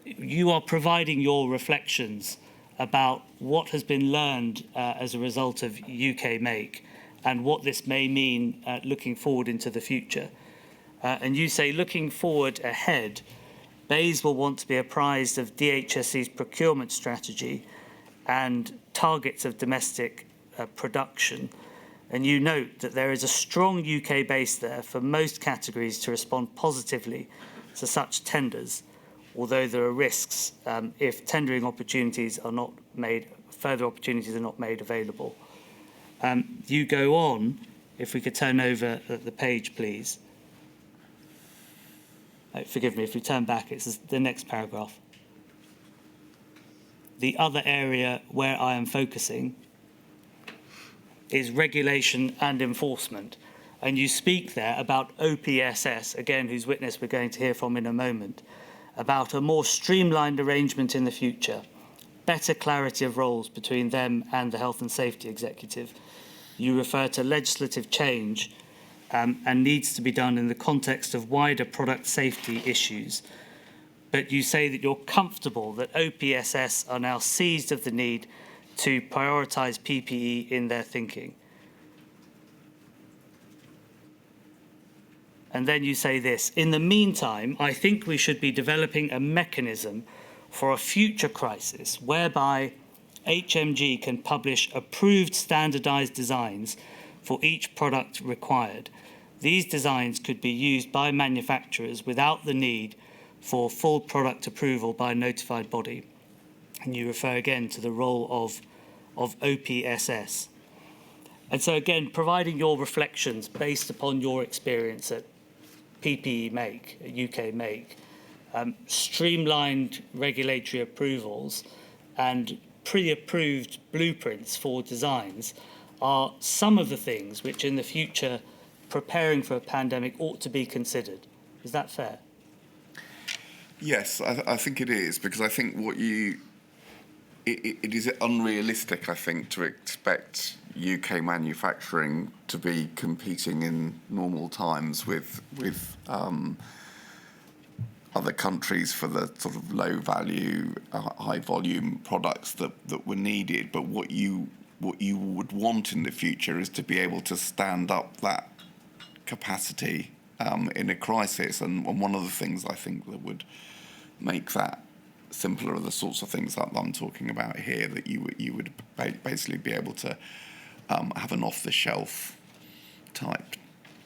You are providing your reflections about what has been learned as a result of UK Make and what this may mean looking forward into the future. And you say, looking forward ahead, BEIS will want to be apprised of DHSC's procurement strategy and targets of domestic production. And you note that there is a strong UK base there for most categories to respond positively to such tenders. although there are risks if tendering opportunities are not made, further opportunities are not made available. You go on, if we could turn over the page, please. Forgive me, if we turn back, it's the next paragraph. The other area where I am focusing is regulation and enforcement. And you speak there about OPSS, again, whose witness we're going to hear from in a moment, about a more streamlined arrangement in the future, better clarity of roles between them and the Health and Safety Executive. You refer to legislative change and needs to be done in the context of wider product safety issues. But you say that you're comfortable that OPSS are now seized of the need to prioritise PPE in their thinking. And then you say this: in the meantime, I think we should be developing a mechanism for a future crisis whereby HMG can publish approved standardised designs for each product required. These designs could be used by manufacturers without the need for full product approval by a notified body. And you refer again to the role of OPSS. And so again, providing your reflections based upon your experience at PPE Make, UK Make, streamlined regulatory approvals and pre-approved blueprints for designs are some of the things which in the future, preparing for a pandemic, ought to be considered. Is that fair? Yes, I think it is, because I think it is unrealistic, I think, to expect UK manufacturing to be competing in normal times with other countries for the sort of low value, high volume products that were needed. But what you would want in the future is to be able to stand up that capacity in a crisis. And one of the things I think that would make that simpler are the sorts of things that I'm talking about here, that you would basically be able to have an off-the-shelf type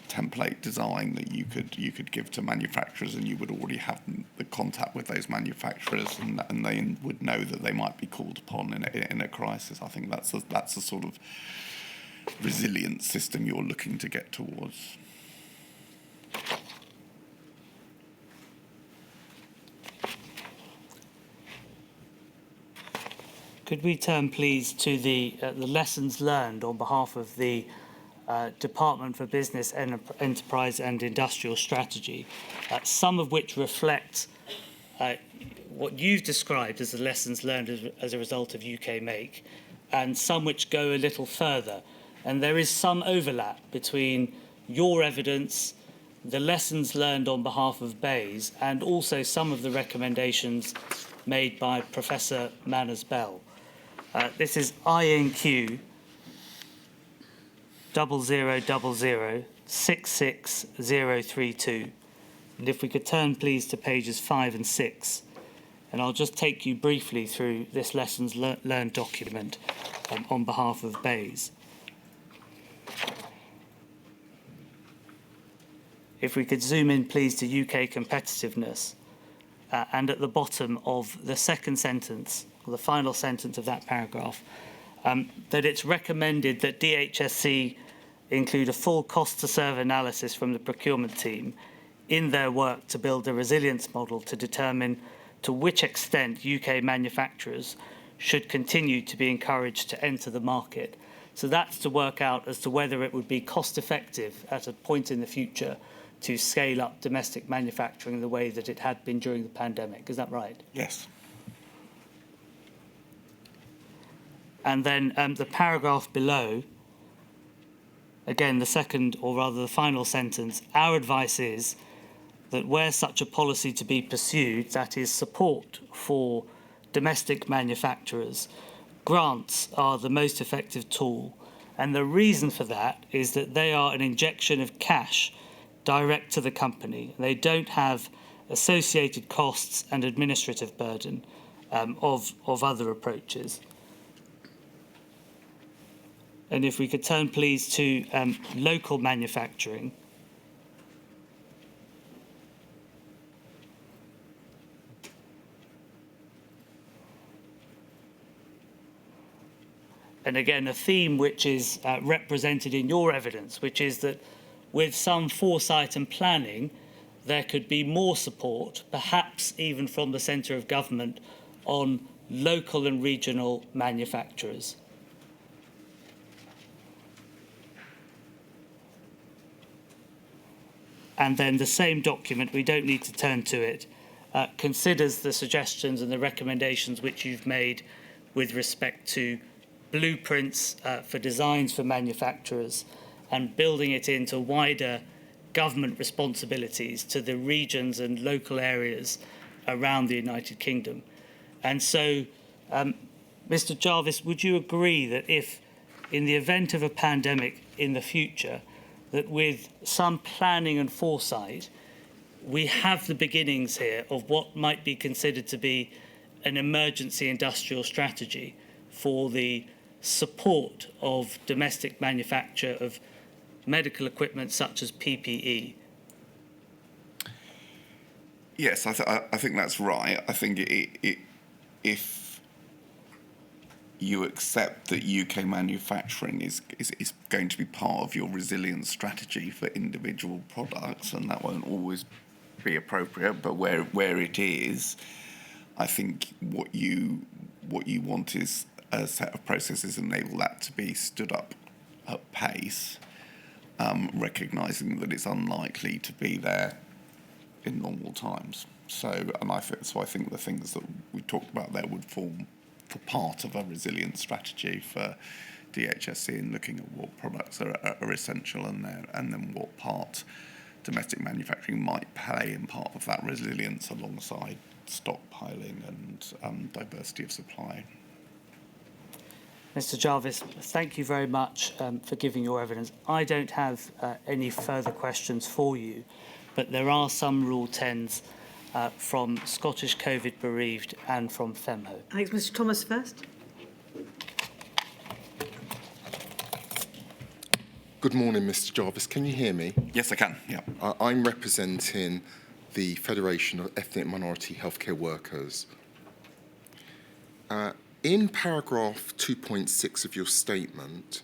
template design that you could give to manufacturers, and you would already have the contact with those manufacturers, and they would know that they might be called upon in a crisis. I think that's the sort of resilient system you're looking to get towards. Could we turn, please, to the lessons learned on behalf of the Department for Business, Enterprise and Industrial Strategy, some of which reflect what you've described as the lessons learned as a result of UK Make, and some which go a little further. And there is some overlap between your evidence, the lessons learned on behalf of BEIS, and also some of the recommendations made by Professor Manners-Bell. This is INQ 0000-66032. And if we could turn, please, to pages 5 and 6, and I'll just take you briefly through this lessons learned document on behalf of BEIS. If we could zoom in, please, to UK competitiveness, and at the bottom of the second sentence, or the final sentence of that paragraph, that it's recommended that DHSC include a full cost to serve analysis from the procurement team in their work to build a resilience model to determine to which extent UK manufacturers should continue to be encouraged to enter the market. So that's to work out as to whether it would be cost effective at a point in the future to scale up domestic manufacturing the way that it had been during the pandemic. Is that right? Yes. And then the paragraph below, again, the second, or rather the final sentence, our advice is that where such a policy to be pursued, that is support for domestic manufacturers, grants are the most effective tool. And the reason for that is that they are an injection of cash direct to the company. They don't have associated costs and administrative burden of other approaches. And if we could turn, please, to local manufacturing. and again, a theme which is represented in your evidence, which is that with some foresight and planning, there could be more support, perhaps even from the centre of government, on local and regional manufacturers. And then the same document, we don't need to turn to it, considers the suggestions and the recommendations which you've made with respect to blueprints for designs for manufacturers and building it into wider government responsibilities to the regions and local areas around the United Kingdom. And so, Mr. Jarvis, would you agree that if, in the event of a pandemic in the future, that with some planning and foresight, we have the beginnings here of what might be considered to be an emergency industrial strategy for the support of domestic manufacture of medical equipment such as PPE? Yes, I think that's right. I think if you accept that UK manufacturing is going to be part of your resilience strategy for individual products, and that won't always be appropriate, but where it is, I think what you want is a set of processes that enable that to be stood up at pace, recognising that it's unlikely to be there in normal times. So I think the things that we talked about there would form for part of a resilience strategy for DHSC in looking at what products are essential and then what part domestic manufacturing might play in part of that resilience alongside stockpiling and diversity of supply. Mr. Jarvis, thank you very much for giving your evidence. I don't have any further questions for you, but there are some Rule 10s from Scottish COVID Bereaved and from FEMHO. Thanks. Mr. Thomas first. Good morning, Mr. Jarvis. Can you hear me? Yes, I can. Yeah. I'm representing the Federation of Ethnic Minority Healthcare Workers. In paragraph 2.6 of your statement,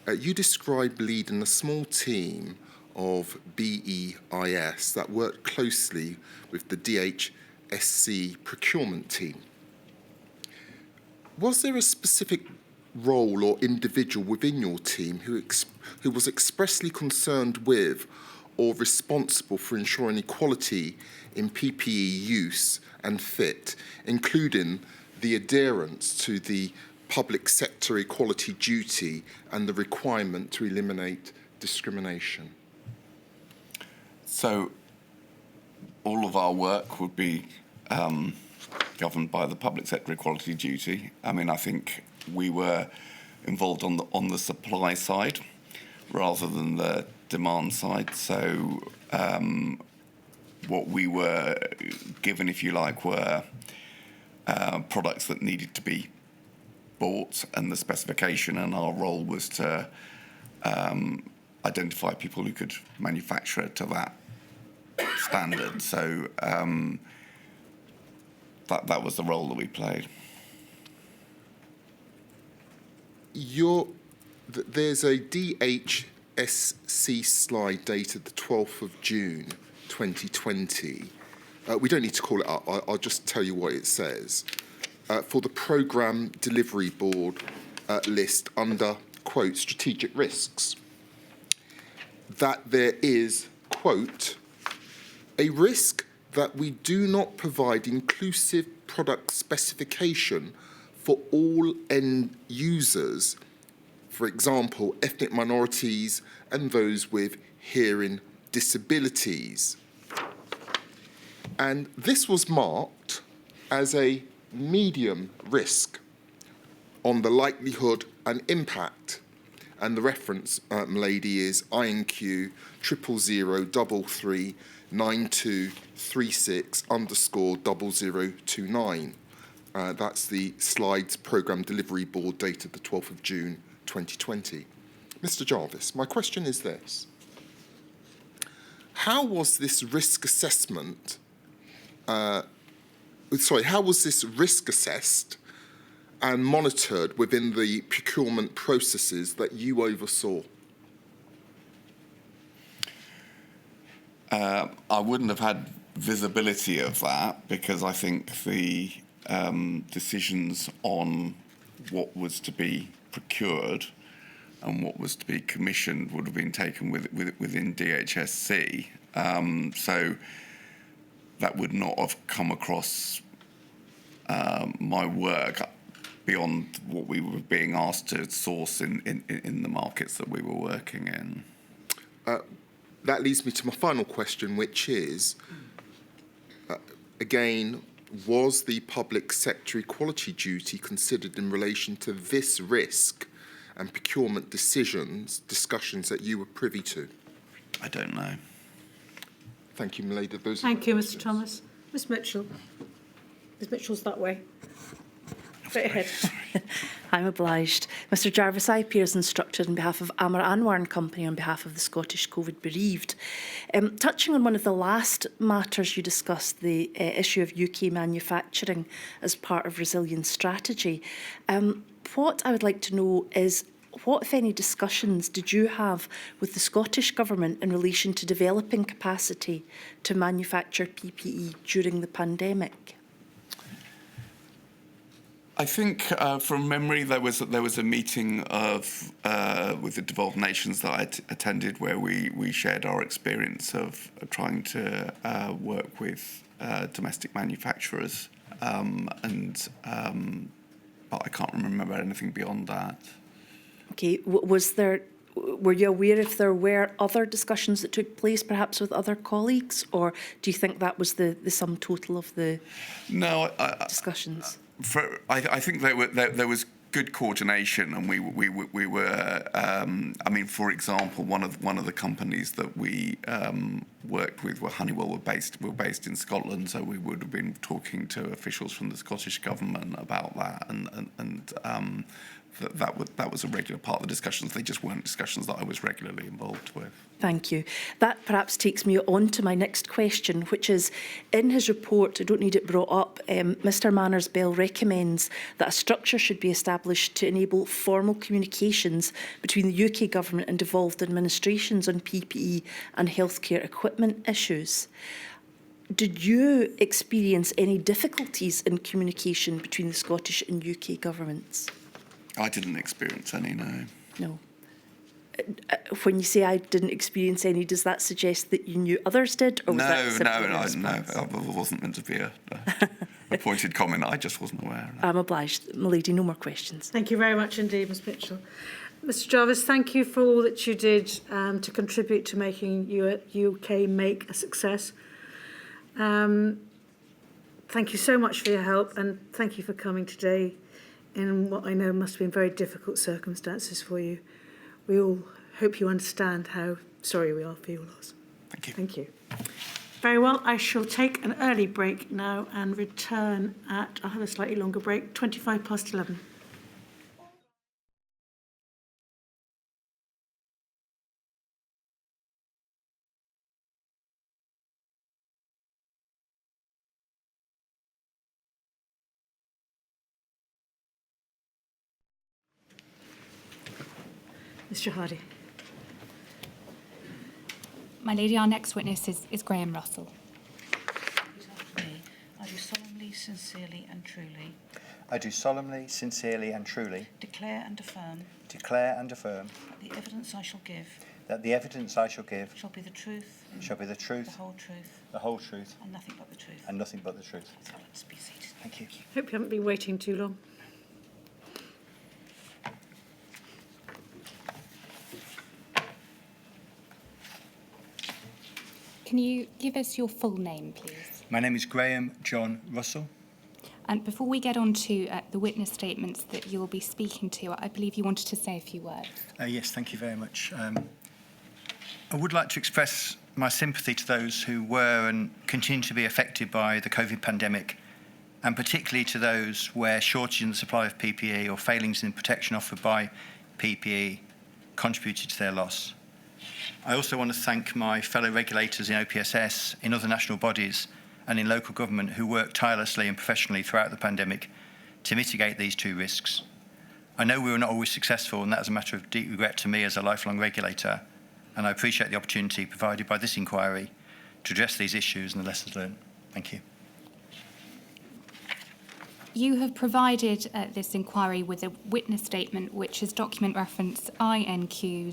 you describe leading a small team of BEIS that worked closely with the DHSC procurement team. Was there a specific role or individual within your team who was expressly concerned with or responsible for ensuring equality in PPE use and fit, including the adherence to the public sector equality duty and the requirement to eliminate discrimination? So all of our work would be governed by the public sector equality duty. I mean, I think we were involved on the supply side rather than the demand side. So what we were given, if you like, were products that needed to be bought and the specification, and our role was to identify people who could manufacture to that standard. So that was the role that we played. There's a DHSC slide dated the 12th of June 2020. We don't need to call it up. I'll just tell you what it says. For the Programme Delivery Board list under, quote, strategic risks, that there is, quote, a risk that we do not provide inclusive product specification for all end users, for example, ethnic minorities and those with hearing disabilities. And this was marked as a medium risk on the likelihood and impact. And the reference, lady, is INQ 0003336_0029. That's the Slides Programme Delivery Board dated the 12th of June 2020. Mr. Jarvis, my question is this. How was this risk assessment, how was this risk assessed, and monitored within the procurement processes that you oversaw? I wouldn't have had visibility of that because I think the decisions on what was to be procured and what was to be commissioned would have been taken within DHSC. So that would not have come across my work beyond what we were being asked to source in the markets that we were working in. That leads me to my final question, which is, again, was the public sector equality duty considered in relation to this risk and procurement discussions that you were privy to? I don't know. Thank you, Milady. Thank you, Mr Thomas. Ms Mitchell. Ms Mitchell's that way. Straight ahead. I'm obliged. Mr Jarvis, I appear as instructed on behalf of Amar Anwar and Company on behalf of the Scottish COVID bereaved. Touching on one of the last matters you discussed, the issue of UK manufacturing as part of resilience strategy, what I would like to know is what, if any, discussions did you have with the Scottish Government in relation to developing capacity to manufacture PPE during the pandemic? I think, from memory, there was a meeting with the devolved nations that I attended where we shared our experience of trying to work with domestic manufacturers, but I can't remember anything beyond that. Okay, were you aware if there were other discussions that took place, perhaps with other colleagues, or do you think that was the sum total of the discussions? I think there was good coordination, and we were. I mean, for example, one of the companies that we worked with were Honeywell were based in Scotland, so we would have been talking to officials from the Scottish Government about that, and that was a regular part of the discussions. They just weren't discussions that I was regularly involved with. Thank you. That perhaps takes me on to my next question, which is, in his report, I don't need it brought up, Mr Manners-Bell recommends that a structure should be established to enable formal communications between the UK Government and devolved administrations on PPE and healthcare equipment issues. Did you experience any difficulties in communication between the Scottish and UK governments? I didn't experience any, no. No. When you say I didn't experience any, does that suggest that you knew others did? Or was that No. It wasn't meant to be a pointed comment. I just wasn't aware. No. I'm obliged. Milady, no more questions. Thank you very much indeed, Ms Mitchell. Mr Jarvis, thank you for all that you did to contribute to making UK Make a success. Thank you so much for your help, and thank you for coming today in what I know must have been very difficult circumstances for you. We all hope you understand how sorry we are for your loss. Thank you. Thank you. Very well, I shall take an early break now and return at, I'll have a slightly longer break, 11:25. Mr Hardy. My lady, our next witness is Graham Russell. I do solemnly, sincerely and truly I do solemnly, sincerely and truly declare and affirm that the evidence I shall give shall be the truth, the whole truth, and nothing but the truth. and nothing but the truth. So let's be seated. Thank you. Hope you haven't been waiting too long. Can you give us your full name, please? My name is Graham John Russell. And before we get on to the witness statements that you'll be speaking to, I believe you wanted to say a few words. Yes, thank you very much. I would like to express my sympathy to those who were and continue to be affected by the COVID pandemic, and particularly to those where shortage in the supply of PPE or failings in protection offered by PPE contributed to their loss. I also want to thank my fellow regulators in OPSS, in other national bodies and in local government who worked tirelessly and professionally throughout the pandemic to mitigate these two risks. I know we were not always successful, and that is a matter of deep regret to me as a lifelong regulator, and I appreciate the opportunity provided by this inquiry to address these issues and the lessons learned. Thank you. You have provided this inquiry with a witness statement, which is document reference INQ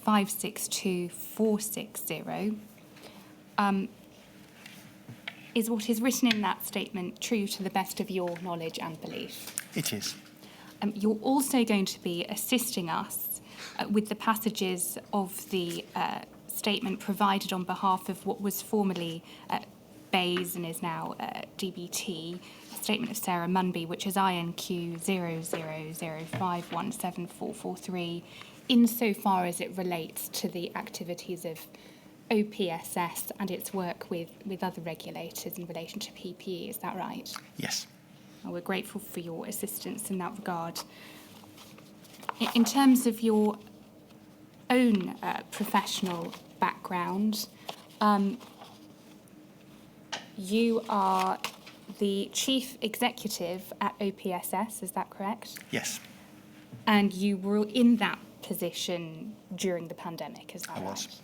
000562460. Is what is written in that statement true to the best of your knowledge and belief? It is. You're also going to be assisting us with the passages of the statement provided on behalf of what was formerly BEIS and is now DBT, a statement of Sarah Munby, which is INQ 000517443, insofar as it relates to the activities of OPSS and its work with other regulators in relation to PPE. Is that right? Yes. Well, we're grateful for your assistance in that regard. In terms of your own professional background, you are the Chief Executive at OPSS, is that correct? Yes, And you were in that position during the pandemic, is that I right? was.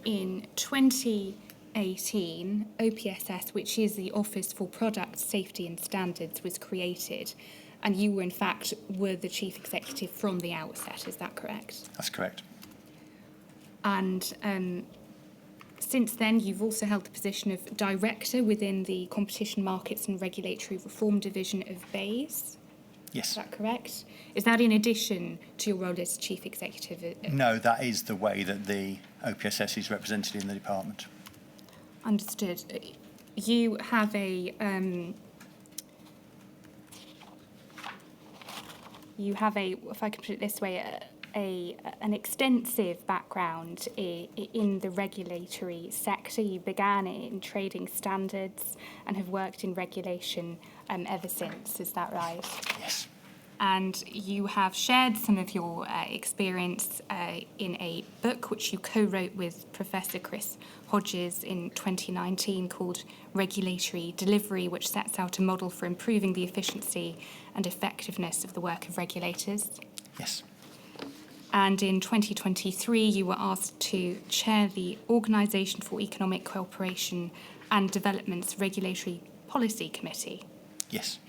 In 2018, OPSS, which is the Office for Product Safety and Standards, was created, and you were, in fact, the chief executive from the outset. Is that correct? That's correct. And since then, you've also held the position of director within the Competition Markets and Regulatory Reform Division of BEIS. Is Yes. that correct? Is that in addition to your role as chief executive? No, that is the way that the OPSS is represented in the department. Understood. You have if I can put it this way, an extensive background in the regulatory sector. You began in trading standards and have worked in regulation ever since. Is that right? Yes. And you have shared some of your experience in a book which you co-wrote with Professor Chris Hodges in 2019 called Regulatory Delivery, which sets out a model for improving the efficiency and effectiveness of the work of regulators. Yes. And in 2023, you were asked to chair the Organisation for Economic Cooperation and Development's Regulatory Policy Committee. Yes.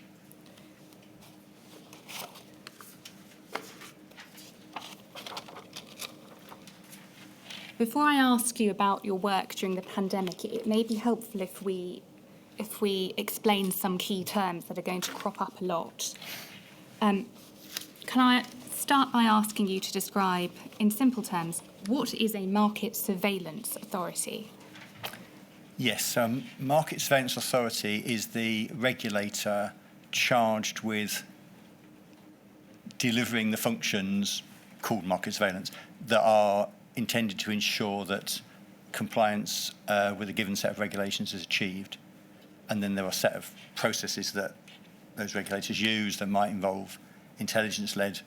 Before I ask you about your work during the pandemic, it may be helpful if we explain some key terms that are going to crop up a lot. Can I start by asking you to describe, in simple terms, what is a market surveillance authority? Yes, Market Surveillance Authority is the regulator charged with delivering the functions called market surveillance that are intended to ensure that compliance with a given set of regulations is achieved. And then there are a set of processes that those regulators use that might involve intelligence-led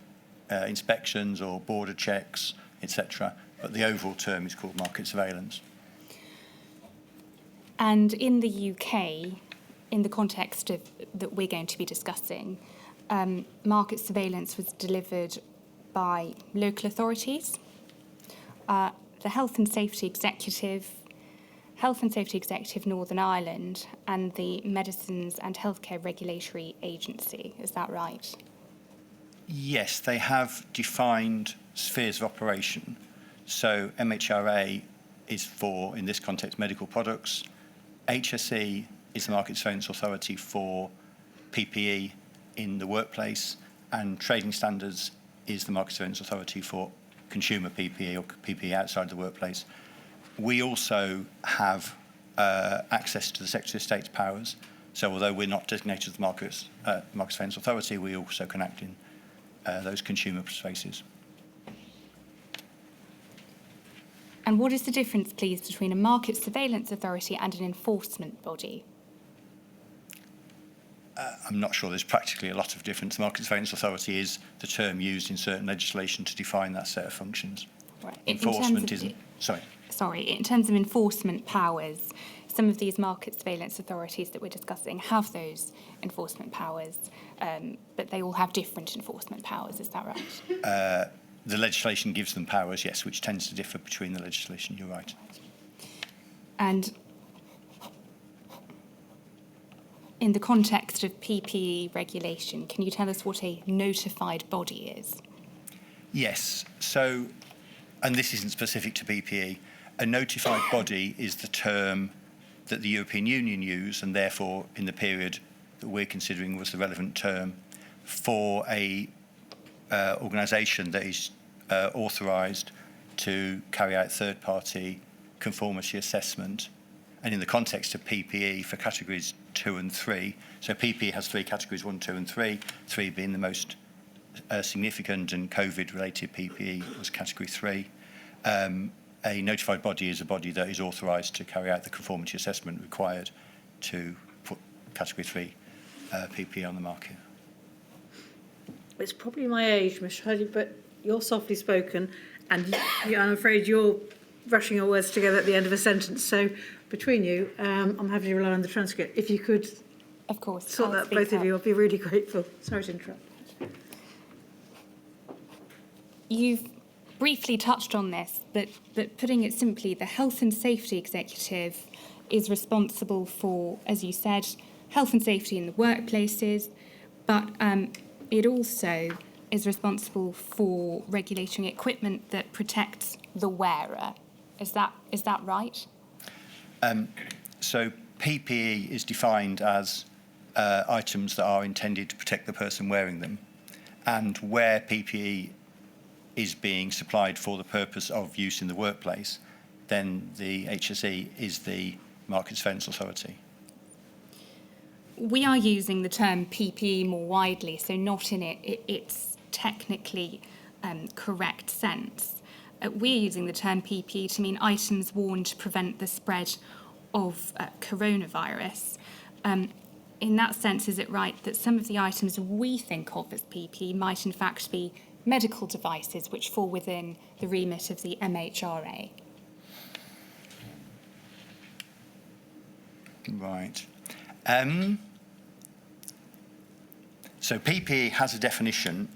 inspections or border checks, etc. But the overall term is called market surveillance. And in the UK, in the context of that we're going to be discussing, market surveillance was delivered by local authorities, the Health and Safety Executive Northern Ireland, and the Medicines and Healthcare Regulatory Agency. Is that right? Yes, they have defined spheres of operation. So MHRA is for, in this context, medical products. HSE is the Market Surveillance Authority for PPE in the workplace, and Trading Standards is the Market Surveillance Authority for consumer PPE or PPE outside the workplace. We also have access to the Secretary of State's powers. So although we're not designated as the Market Surveillance Authority, we also can act in those consumer spaces. And what is the difference, please, between a market surveillance authority and an enforcement body? I'm not sure there's practically a lot of difference. The Market Surveillance Authority is the term used in certain legislation to define that set of functions. Right. Enforcement isn't. Sorry. Sorry, in terms of enforcement powers, some of these market surveillance authorities that we're discussing have those enforcement powers, but they all have different enforcement powers. Is that right? The legislation gives them powers, yes, which tends to differ between the legislation. You're right. And in the context of PPE regulation, can you tell us what a notified body is? Yes. So, and this isn't specific to PPE, a notified body is the term that the European Union used, and therefore in the period that we're considering was the relevant term for a organisation that is authorised to carry out third-party conformity assessment. And in the context of PPE for categories 2 and 3, so PPE has 3 categories, 1, 2 and 3, 3 being the most significant, and COVID-related PPE was category 3. A notified body is a body that is authorised to carry out the conformity assessment required to put category 3 PPE on the market. It's probably my age, Ms. Huddy, but you're softly spoken, and I'm afraid you're rushing your words together at the end of a sentence. So between you, I'm happy to rely on the transcript. If you could Of course. sort that, both of you, I'd be really grateful. Sorry to interrupt. You've briefly touched on this, but putting it simply, the Health and Safety Executive is responsible for, as you said, health and safety in the workplaces, but it also is responsible for regulating equipment that protects the wearer. Is that right? So PPE is defined as items that are intended to protect the person wearing them, and where PPE is being supplied for the purpose of use in the workplace, then the HSE is the Market Surveillance Authority. We are using the term PPE more widely, so not in its technically correct sense. We're using the term PPE to mean items worn to prevent the spread of coronavirus. In that sense, is it right that some of the items we think of as PPE might in fact be medical devices which fall within the remit of the MHRA? Right. So PPE has a definition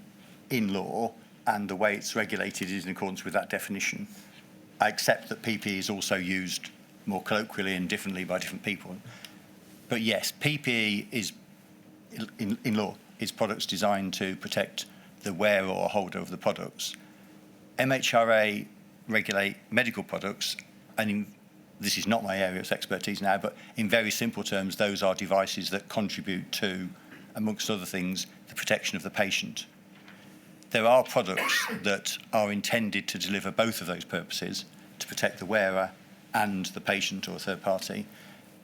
in law, and the way it's regulated is in accordance with that definition. I accept that PPE is also used more colloquially and differently by different people. But yes, PPE is, in law, is products designed to protect the wearer or holder of the products. MHRA regulate medical products, and this is not my area of expertise now, but in very simple terms, those are devices that contribute to, amongst other things, the protection of the patient. There are products that are intended to deliver both of those purposes, to protect the wearer and the patient or a third party,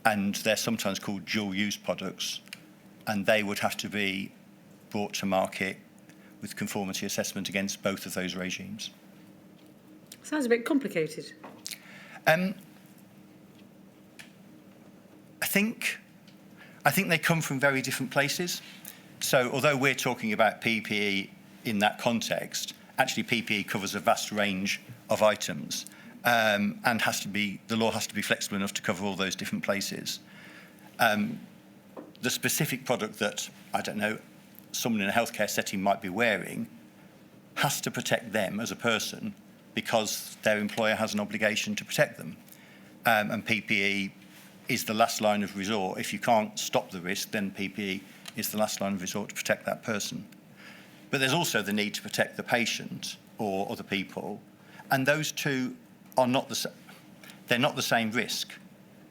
and they're sometimes called dual-use products, and they would have to be brought to market with conformity assessment against both of those regimes. Sounds a bit complicated. I think they come from very different places. So although we're talking about PPE in that context, actually PPE covers a vast range of items, and the law has to be flexible enough to cover all those different places. The specific product that, I don't know, someone in a healthcare setting might be wearing has to protect them as a person because their employer has an obligation to protect them. And PPE is the last line of resort. If you can't stop the risk, then PPE is the last line of resort to protect that person. But there's also the need to protect the patient or other people, and those two are not they're not the same risk.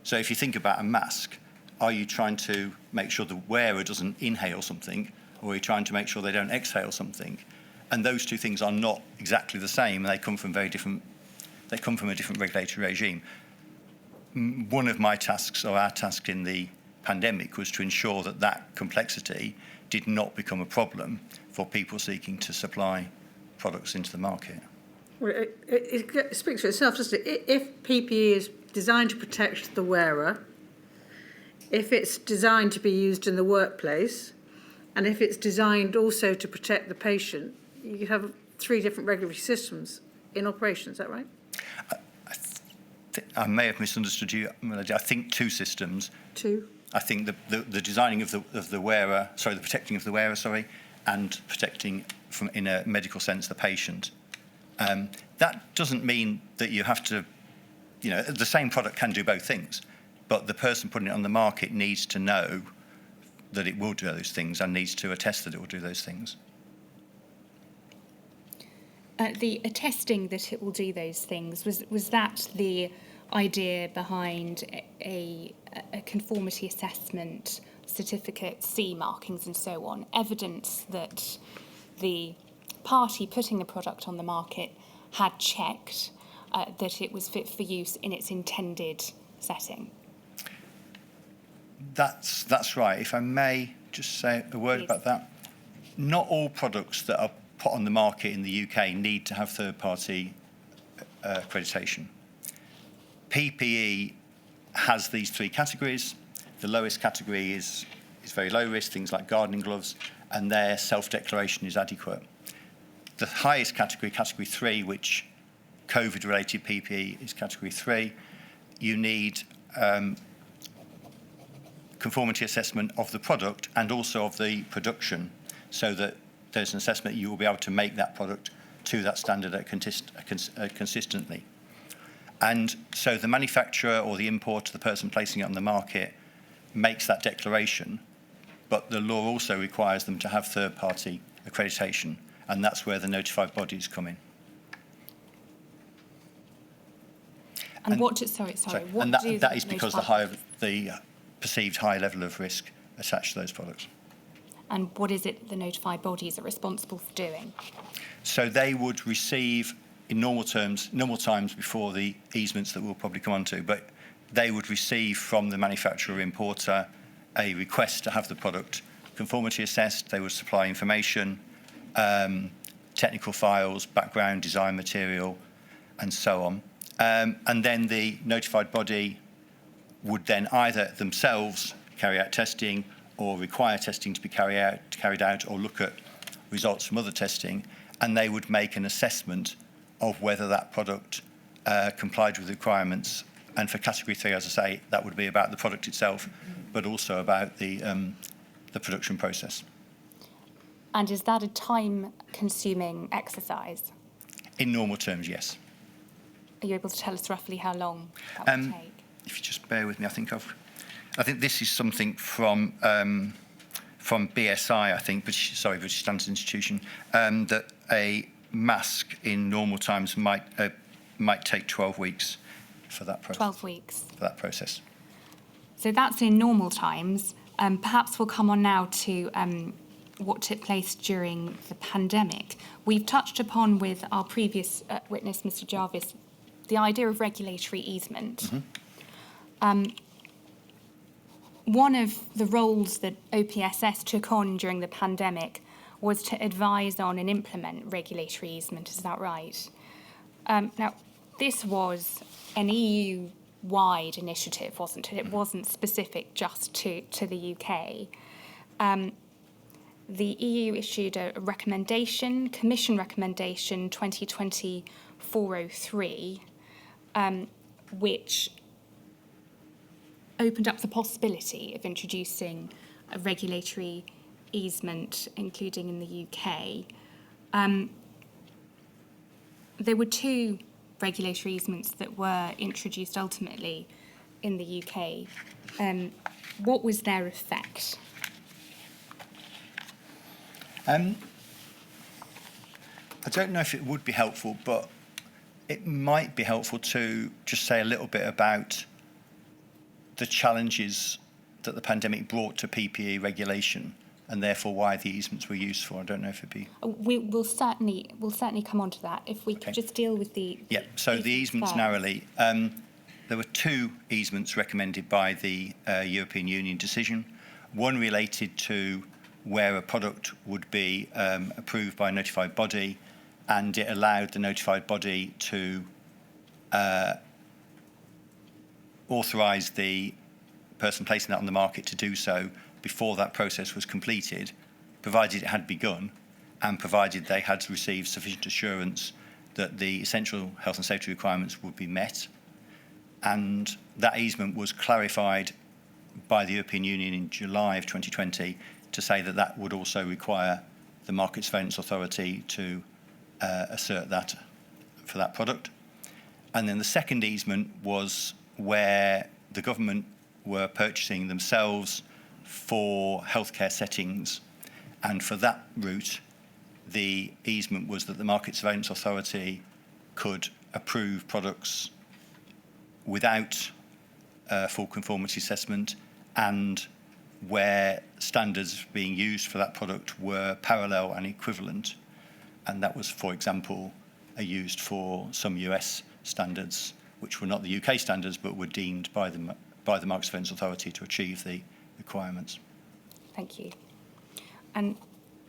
So if you think about a mask, are you trying to make sure the wearer doesn't inhale something, or are you trying to make sure they don't exhale something? And those two things are not exactly the same, and they come from a different regulatory regime. One of my tasks, or our task in the pandemic, was to ensure that that complexity did not become a problem for people seeking to supply products into the market. Well, it speaks for itself, doesn't it? If PPE is designed to protect the wearer, if it's designed to be used in the workplace, and if it's designed also to protect the patient, you have 3 different regulatory systems in operation, is that right? I may have misunderstood you, Melody. I think 2 systems. 2. I think the designing of the wearer, the protecting of the wearer, and protecting from, in a medical sense, the patient. That doesn't mean that you have to, the same product can do both things, but the person putting it on the market needs to know that it will do those things and needs to attest that it will do those things. The attesting that it will do those things, was that the idea behind a conformity assessment, certificate, CE markings and so on, evidence that the party putting the product on the market had checked that it was fit for use in its intended setting? That's right. If I may just say a word about that. Not all products that are put on the market in the UK need to have third-party accreditation. PPE has these 3 categories. The lowest category is very low risk, things like gardening gloves, and their self-declaration is adequate. The highest category, category 3, which COVID-related PPE is category 3, you need conformity assessment of the product and also of the production, so that there's an assessment you will be able to make that product to that standard consistently. And so the manufacturer or the importer, the person placing it on the market, makes that declaration, but the law also requires them to have third-party accreditation, and that's where the notified bodies come in. And what do, sorry, what and do that is because notified the perceived high level of risk attached to those products. And what is it the notified bodies are responsible for doing? So they would receive, in normal times before the easements that we'll probably come on to, but they would receive from the manufacturer importer a request to have the product conformity assessed. They would supply information, technical files, background, design material, and so on. And then the notified body would then either themselves carry out testing or require testing to be carried out or look at results from other testing, and they would make an assessment of whether that product complied with the requirements. And for category 3, as I say, that would be about the product itself, but also about the production process. And is that a time-consuming exercise? In normal terms, yes. Are you able to tell us roughly how long that would take? If you just bear with me, I think this is something from BSI, I think, British Standards Institution, that a mask in normal times might take 12 weeks for that process. 12 weeks. For that process. So that's in normal times. Perhaps we'll come on now to what took place during the pandemic. We've touched upon with our previous witness, Mr. Jarvis, the idea of regulatory easement. Mm-hmm. One of the roles that OPSS took on during the pandemic was to advise on and implement regulatory easement. Is that right? Now, this was an EU-wide initiative, wasn't it? It wasn't specific just to the UK. The EU issued a recommendation, Commission Recommendation 2020-403, which opened up the possibility of introducing a regulatory easement, including in the UK. There were 2 regulatory easements that were introduced ultimately in the UK. What was their effect? I don't know if it would be helpful, but it might be helpful to just say a little bit about the challenges that the pandemic brought to PPE regulation, and therefore why the easements were useful. I don't know if it'd be. We'll certainly come on to that. If we could just deal with the So the easements first. narrowly. There were 2 easements recommended by the European Union decision. One related to where a product would be approved by a notified body, and it allowed the notified body to authorise the person placing that on the market to do so before that process was completed, provided it had begun and provided they had received sufficient assurance that the essential health and safety requirements would be met. and that easement was clarified by the European Union in July of 2020 to say that that would also require the Market Surveillance Authority to assert that for that product. And then the second easement was where the government were purchasing themselves for healthcare settings. And for that route, the easement was that the Market Surveillance Authority could approve products without full conformity assessment, and where standards being used for that product were parallel and equivalent. And that was, for example, used for some US standards, which were not the UK standards, but were deemed by the Market Surveillance Authority to achieve the requirements. Thank you. And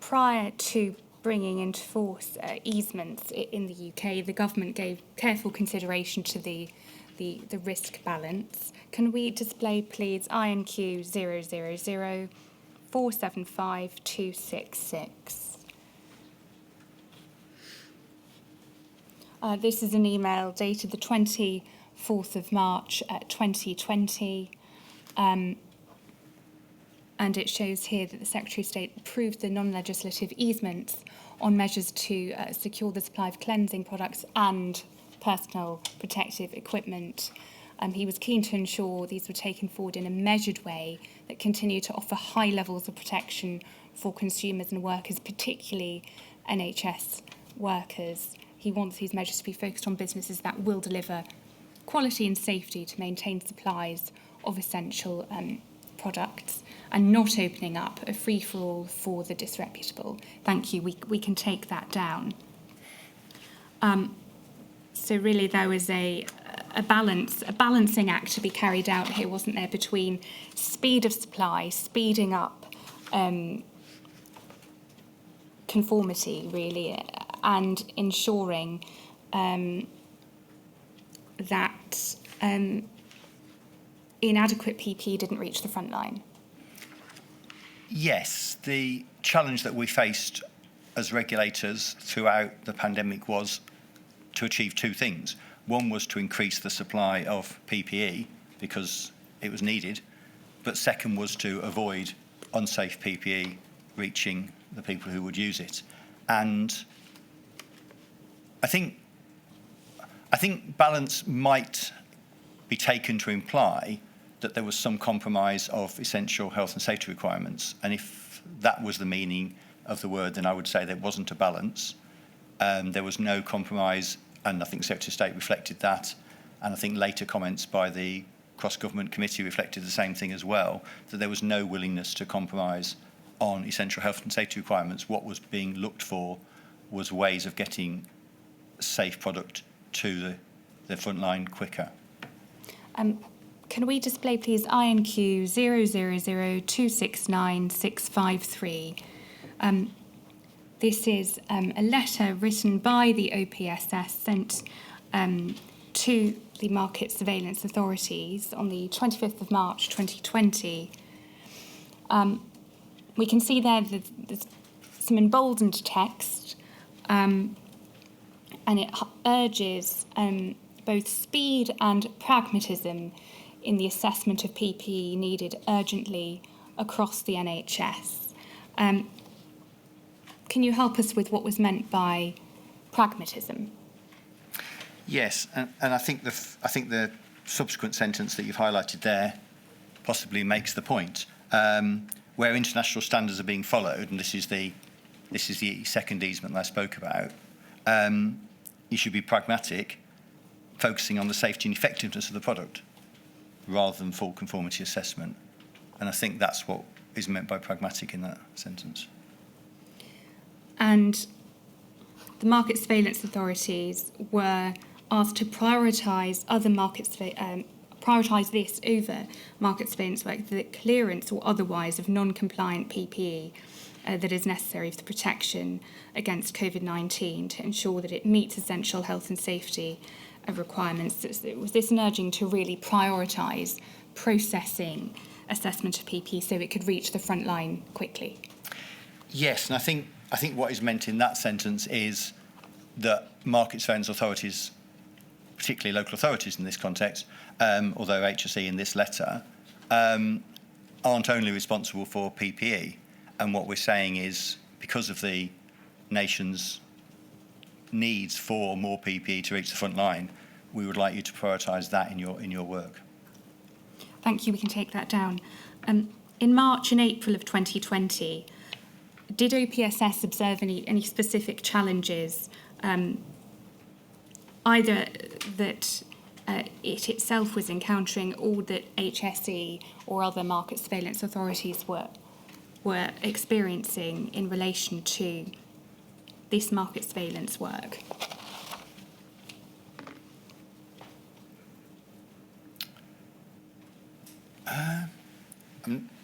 prior to bringing into force easements in the UK, the government gave careful consideration to the risk balance. Can we display, please, INQ 000 475 266? This is an email dated the 24th of March 2020. And it shows here that the Secretary of State approved the non-legislative easements on measures to secure the supply of cleansing products and personal protective equipment. He was keen to ensure these were taken forward in a measured way that continue to offer high levels of protection for consumers and workers, particularly NHS workers. He wants these measures to be focused on businesses that will deliver quality and safety to maintain supplies of essential products, and not opening up a free-for-all for the disreputable. Thank you. We can take that down. So really there was a balancing act to be carried out here, wasn't there, between speed of supply, speeding up conformity, really, and ensuring that inadequate PPE didn't reach the front line. Yes, the challenge that we faced as regulators throughout the pandemic was to achieve two things. One was to increase the supply of PPE because it was needed, but second was to avoid unsafe PPE reaching the people who would use it. And I think balance might be taken to imply that there was some compromise of essential health and safety requirements. And if that was the meaning of the word, then I would say there wasn't a balance. There was no compromise, and I think Secretary of State reflected that. And I think later comments by the cross-government committee reflected the same thing as well, that there was no willingness to compromise on essential health and safety requirements. What was being looked for was ways of getting safe product to the front line quicker. Can we display, please, INQ 000 269 653? This is a letter written by the OPSS sent to the Market Surveillance Authorities on the 25th of March 2020. We can see there that there's some emboldened text, and it urges both speed and pragmatism in the assessment of PPE needed urgently across the NHS. Can you help us with what was meant by pragmatism? Yes, and I think the subsequent sentence that you've highlighted there possibly makes the point. Where international standards are being followed, and this is the second easement that I spoke about, you should be pragmatic, focusing on the safety and effectiveness of the product rather than full conformity assessment. And I think that's what is meant by pragmatic in that sentence. And the market surveillance authorities were asked to prioritise prioritise this over market surveillance work, the clearance or otherwise of non-compliant PPE that is necessary for the protection against COVID-19 to ensure that it meets essential health and safety requirements. Was this an urging to really prioritise processing assessment of PPE so it could reach the front line quickly? Yes, and I think what is meant in that sentence is that market surveillance authorities particularly local authorities in this context, although HSE in this letter, aren't only responsible for PPE. And what we're saying is, because of the nation's needs for more PPE to reach the front line, we would like you to prioritise that in your work. Thank you, we can take that down. In March and April of 2020, did OPSS observe any specific challenges, either that it itself was encountering or that HSE or other market surveillance authorities were experiencing in relation to this market surveillance work?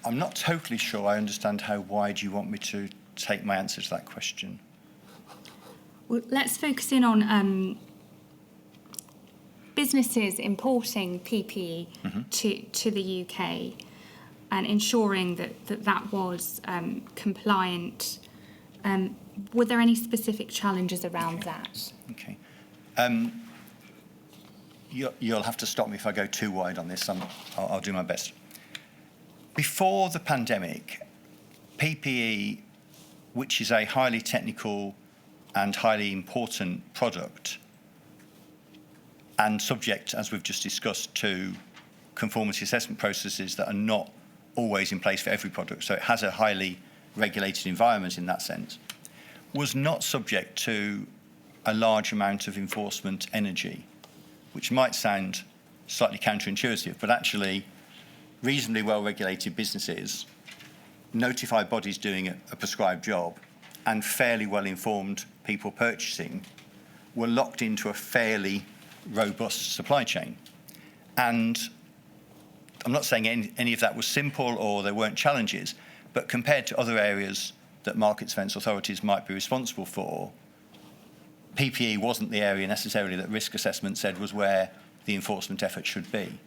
I'm not totally sure I understand how wide you want me to take my answer to that question. Well, let's focus in on businesses importing PPE to the UK and ensuring that was compliant. Were there any specific challenges around that? Okay. You'll have to stop me if I go too wide on this. I'll do my best. Before the pandemic, PPE, which is a highly technical and highly important product, and subject, as we've just discussed, to conformity assessment processes that are not always in place for every product, so it has a highly regulated environment in that sense, was not subject to a large amount of enforcement energy, which might sound slightly counterintuitive, but actually reasonably well-regulated businesses, notified bodies doing a prescribed job, and fairly well-informed people purchasing were locked into a fairly robust supply chain. And I'm not saying any of that was simple or there weren't challenges, but compared to other areas that market surveillance authorities might be responsible for, PPE wasn't the area necessarily that risk assessment said was where the enforcement effort should be.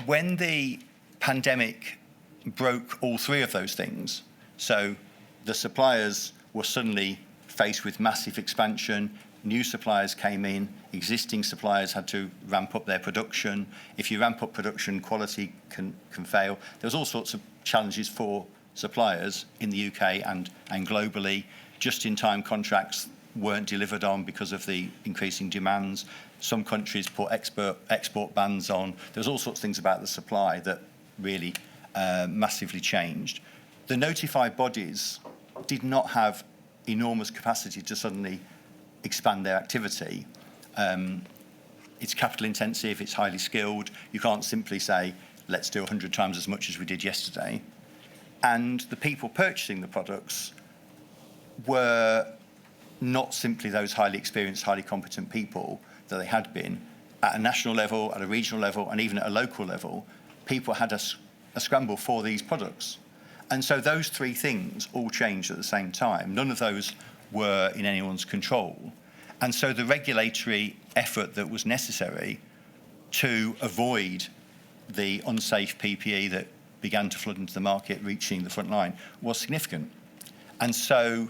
When the pandemic broke all three of those things, so the suppliers were suddenly faced with massive expansion, new suppliers came in, existing suppliers had to ramp up their production. If you ramp up production, quality can fail. There's all sorts of challenges for suppliers in the UK and globally. Just-in-time contracts weren't delivered on because of the increasing demands. Some countries put export bans on. There's all sorts of things about the supply that really massively changed. The notified bodies did not have enormous capacity to suddenly expand their activity. It's capital intensive, it's highly skilled. You can't simply say, let's do 100 times as much as we did yesterday. And the people purchasing the products were not simply those highly experienced, highly competent people that they had been. At a national level, at a regional level, and even at a local level, people had a scramble for these products. And so those three things all changed at the same time. None of those were in anyone's control. And so the regulatory effort that was necessary to avoid the unsafe PPE that began to flood into the market, reaching the front line, was significant. And so,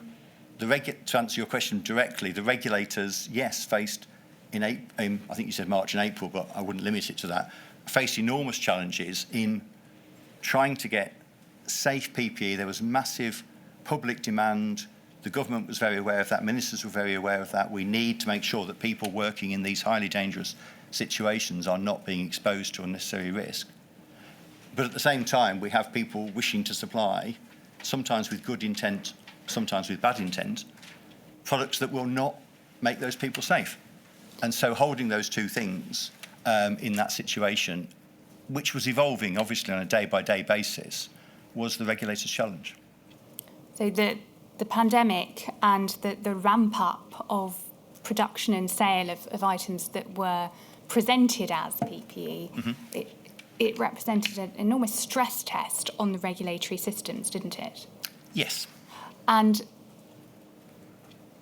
to answer your question directly, the regulators, yes, faced in I think you said March and April, but I wouldn't limit it to that, faced enormous challenges in trying to get safe PPE. There was massive public demand. The government was very aware of that. Ministers were very aware of that. We need to make sure that people working in these highly dangerous situations are not being exposed to unnecessary risk. But at the same time, we have people wishing to supply, sometimes with good intent, sometimes with bad intent, products that will not make those people safe. And so holding those two things in that situation, which was evolving obviously on a day-by-day basis, was the regulator's challenge. So the pandemic and the ramp-up of production and sale of items that were presented as PPE, it represented an enormous stress test on the regulatory systems, didn't it? Yes. And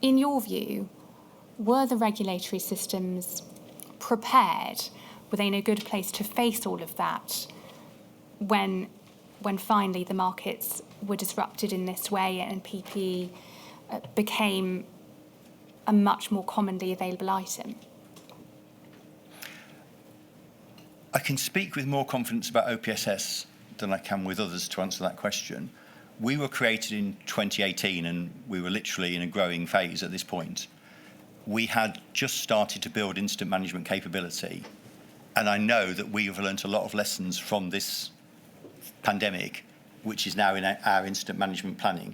in your view, were the regulatory systems prepared? Were they in a good place to face all of that when finally the markets were disrupted in this way and PPE became a much more commonly available item? I can speak with more confidence about OPSS than I can with others to answer that question. We were created in 2018 and we were literally in a growing phase at this point. We had just started to build incident management capability, and I know that we have learnt a lot of lessons from this pandemic, which is now in our incident management planning.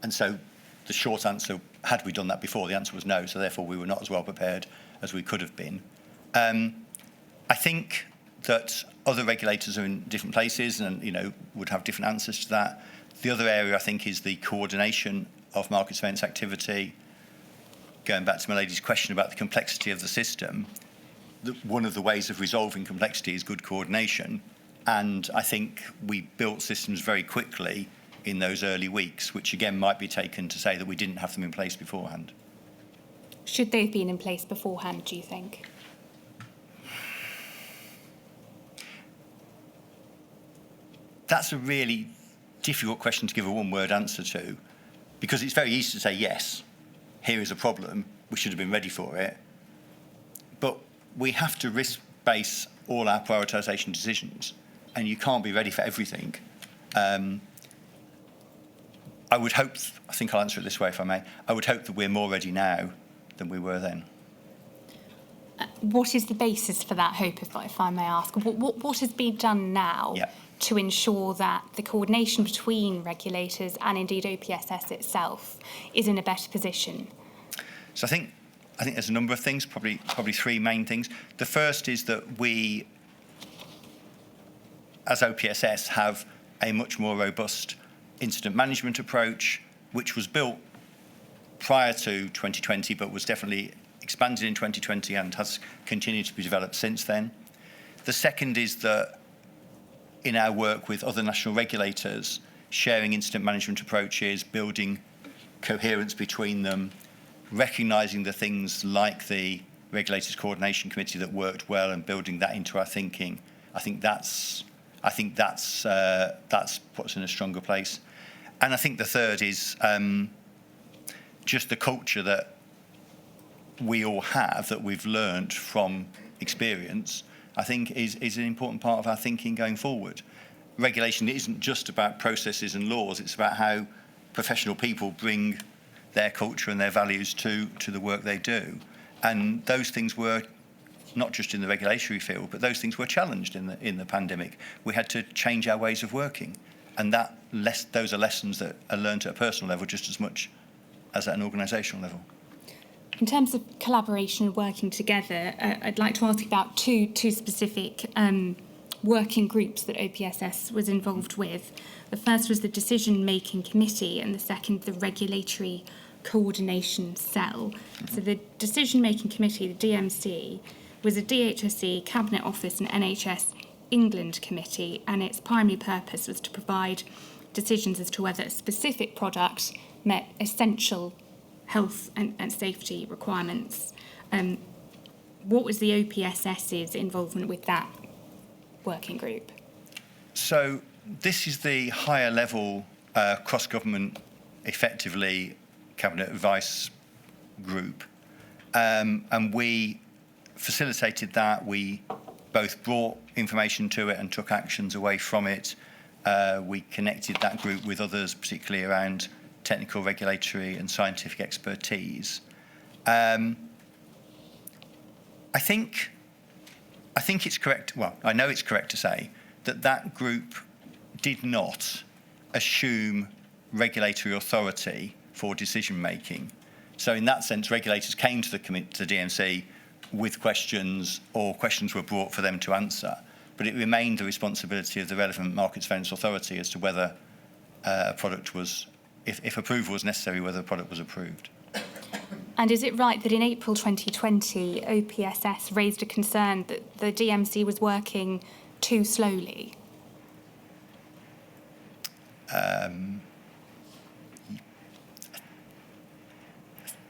And so the short answer, had we done that before, the answer was no, so therefore we were not as well prepared as we could have been. I think that other regulators are in different places and, you know, would have different answers to that. The other area, I think, is the coordination of market surveillance activity. Going back to my lady's question about the complexity of the system, one of the ways of resolving complexity is good coordination. And I think we built systems very quickly in those early weeks, which again might be taken to say that we didn't have them in place beforehand. Should they have been in place beforehand, do you think? That's a really difficult question to give a one-word answer to, because it's very easy to say, yes, here is a problem, we should have been ready for it. But we have to risk-base all our prioritisation decisions, and you can't be ready for everything. I would hope, I think I'll answer it this way if I may, I would hope that we're more ready now than we were then. What is the basis for that hope, if I may ask? What has been done now to ensure that the coordination between regulators and indeed OPSS itself is in a better position? So I think there's a number of things, probably three main things. The first is that we, as OPSS, have a much more robust incident management approach, which was built prior to 2020, but was definitely expanded in 2020 and has continued to be developed since then. The second is that in our work with other national regulators, sharing incident management approaches, building coherence between them, recognising the things like the Regulators Coordination Committee that worked well and building that into our thinking, I think that's put us in a stronger place. And I think the third is just the culture that we all have, that we've learned from experience, I think is an important part of our thinking going forward. Regulation isn't just about processes and laws, it's about how professional people bring their culture and their values to the work they do. And those things were not just in the regulatory field, but those things were challenged in the pandemic. We had to change our ways of working. And those are lessons that are learned at a personal level just as much as at an organisational level. In terms of collaboration and working together, I'd like to ask about two specific working groups that OPSS was involved with. The first was the Decision-Making Committee and the second, the Regulatory Coordination Cell. So the Decision-Making Committee, the DMC, was a DHSC, Cabinet Office and NHS England committee, and its primary purpose was to provide decisions as to whether a specific product met essential health and safety requirements. What was the OPSS's involvement with that working group? So this is the higher level cross-government, effectively, Cabinet Advice group. And we facilitated that. We both brought information to it and took actions away from it. We connected that group with others, particularly around technical, regulatory and scientific expertise. I think it's correct, well, I know it's correct to say that that group did not assume regulatory authority for decision making. So in that sense, regulators came to the DMC with questions, or questions were brought for them to answer. But it remained the responsibility of the relevant market surveillance authority as to whether a product was, if approval was necessary, whether the product was approved. And is it right that in April 2020, OPSS raised a concern that the DMC was working too slowly?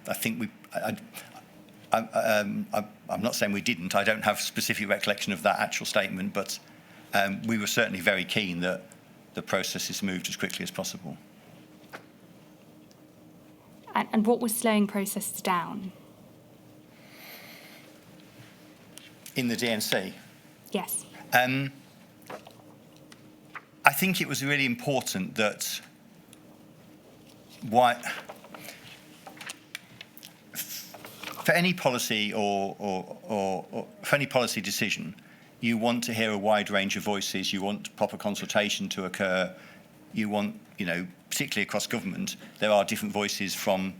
I think I'm not saying we didn't. I don't have specific recollection of that actual statement, but we were certainly very keen that the processes moved as quickly as possible. And what was slowing processes down? In the DMC? Yes. I think it was really important that for any policy or for any policy decision, you want to hear a wide range of voices. You want proper consultation to occur. You want, particularly across government, there are different voices from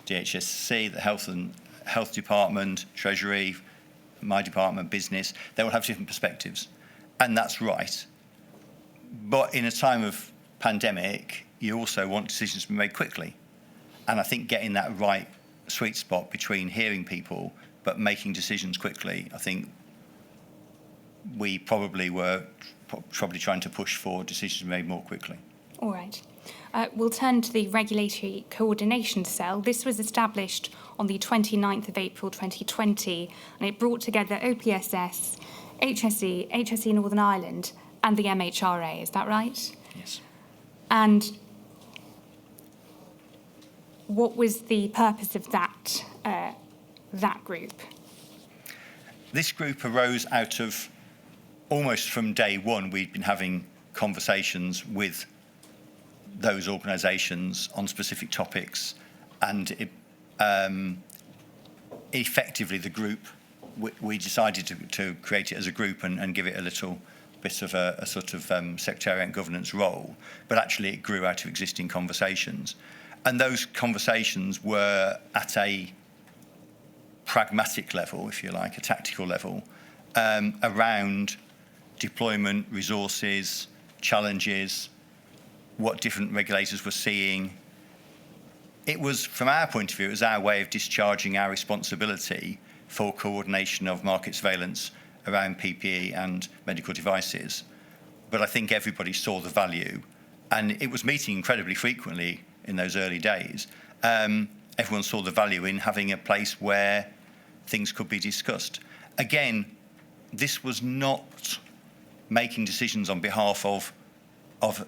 DHSC, the Health Department, Treasury, my department, business. They will have different perspectives, and that's right. But in a time of pandemic, you also want decisions to be made quickly. And I think getting that right sweet spot between hearing people but making decisions quickly, I think we probably were trying to push for decisions made more quickly. All right. We'll turn to the Regulatory Coordination Cell. This was established on the 29th of April 2020, and it brought together OPSS, HSE Northern Ireland, and the MHRA. Is that right? Yes. And what was the purpose of that group? This group arose out of, almost from day one, we'd been having conversations with those organisations on specific topics, and effectively the group, we decided to create it as a group and give it a little bit of a sort of secretariat governance role, but actually it grew out of existing conversations. And those conversations were at a pragmatic level, if you like, a tactical level, around deployment, resources, challenges, what different regulators were seeing. It was, from our point of view, it was our way of discharging our responsibility for coordination of market surveillance around PPE and medical devices. But I think everybody saw the value, and it was meeting incredibly frequently in those early days. Everyone saw the value in having a place where things could be discussed. Again, this was not making decisions on behalf of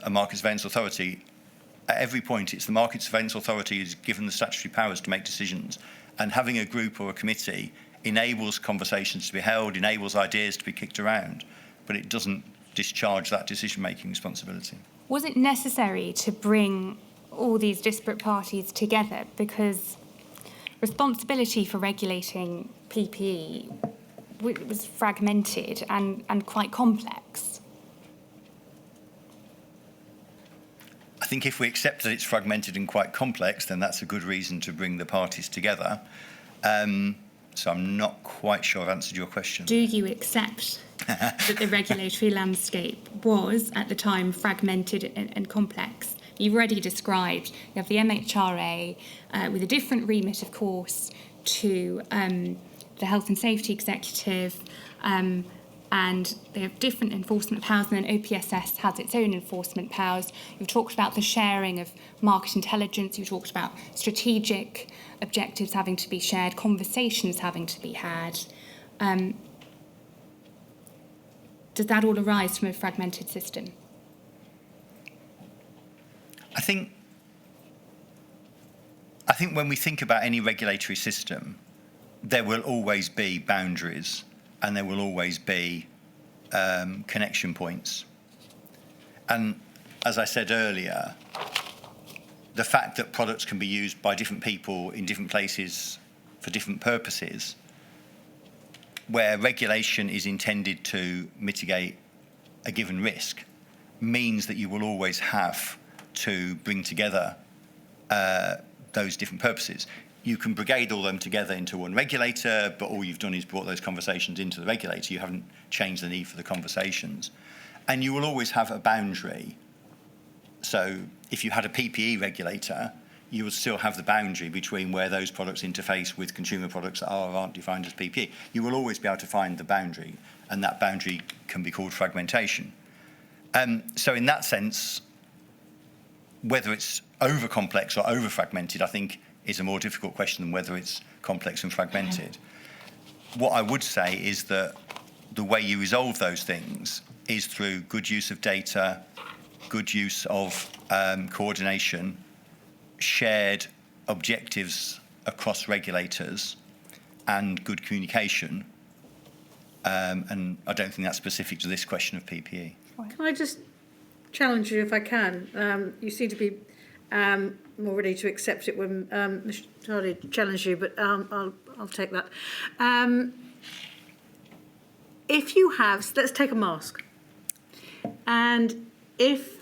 a market surveillance authority. At every point, it's the market surveillance authority who's given the statutory powers to make decisions, and having a group or a committee enables conversations to be held, enables ideas to be kicked around, but it doesn't discharge that decision-making responsibility. Was it necessary to bring all these disparate parties together, because responsibility for regulating PPE was fragmented and quite complex? I think if we accept that it's fragmented and quite complex, then that's a good reason to bring the parties together. So I'm not quite sure I've answered your question. Do you accept that the regulatory landscape was, at the time, fragmented and complex? You've already described, you have the MHRA with a different remit, of course, to the Health and Safety Executive, and they have different enforcement powers, and then OPSS has its own enforcement powers. You've talked about the sharing of market intelligence, you've talked about strategic objectives having to be shared, conversations having to be had. Does that all arise from a fragmented system? I think when we think about any regulatory system, there will always be boundaries and there will always be connection points. And as I said earlier, the fact that products can be used by different people in different places for different purposes, where regulation is intended to mitigate a given risk, means that you will always have to bring together those different purposes. You can brigade all them together into one regulator, but all you've done is brought those conversations into the regulator. You haven't changed the need for the conversations. And you will always have a boundary. So if you had a PPE regulator, you would still have the boundary between where those products interface with consumer products that are or aren't defined as PPE. You will always be able to find the boundary, and that boundary can be called fragmentation. So in that sense, whether it's over-complex or over-fragmented, I think, is a more difficult question than whether it's complex and fragmented. What I would say is that the way you resolve those things is through good use of data, good use of coordination, shared objectives across regulators, and good communication. And I don't think that's specific to this question of PPE. Can I just challenge you if I can? You seem to be more ready to accept it when Mr. Charlie challenged you, but I'll take that. If you have, let's take a mask, and if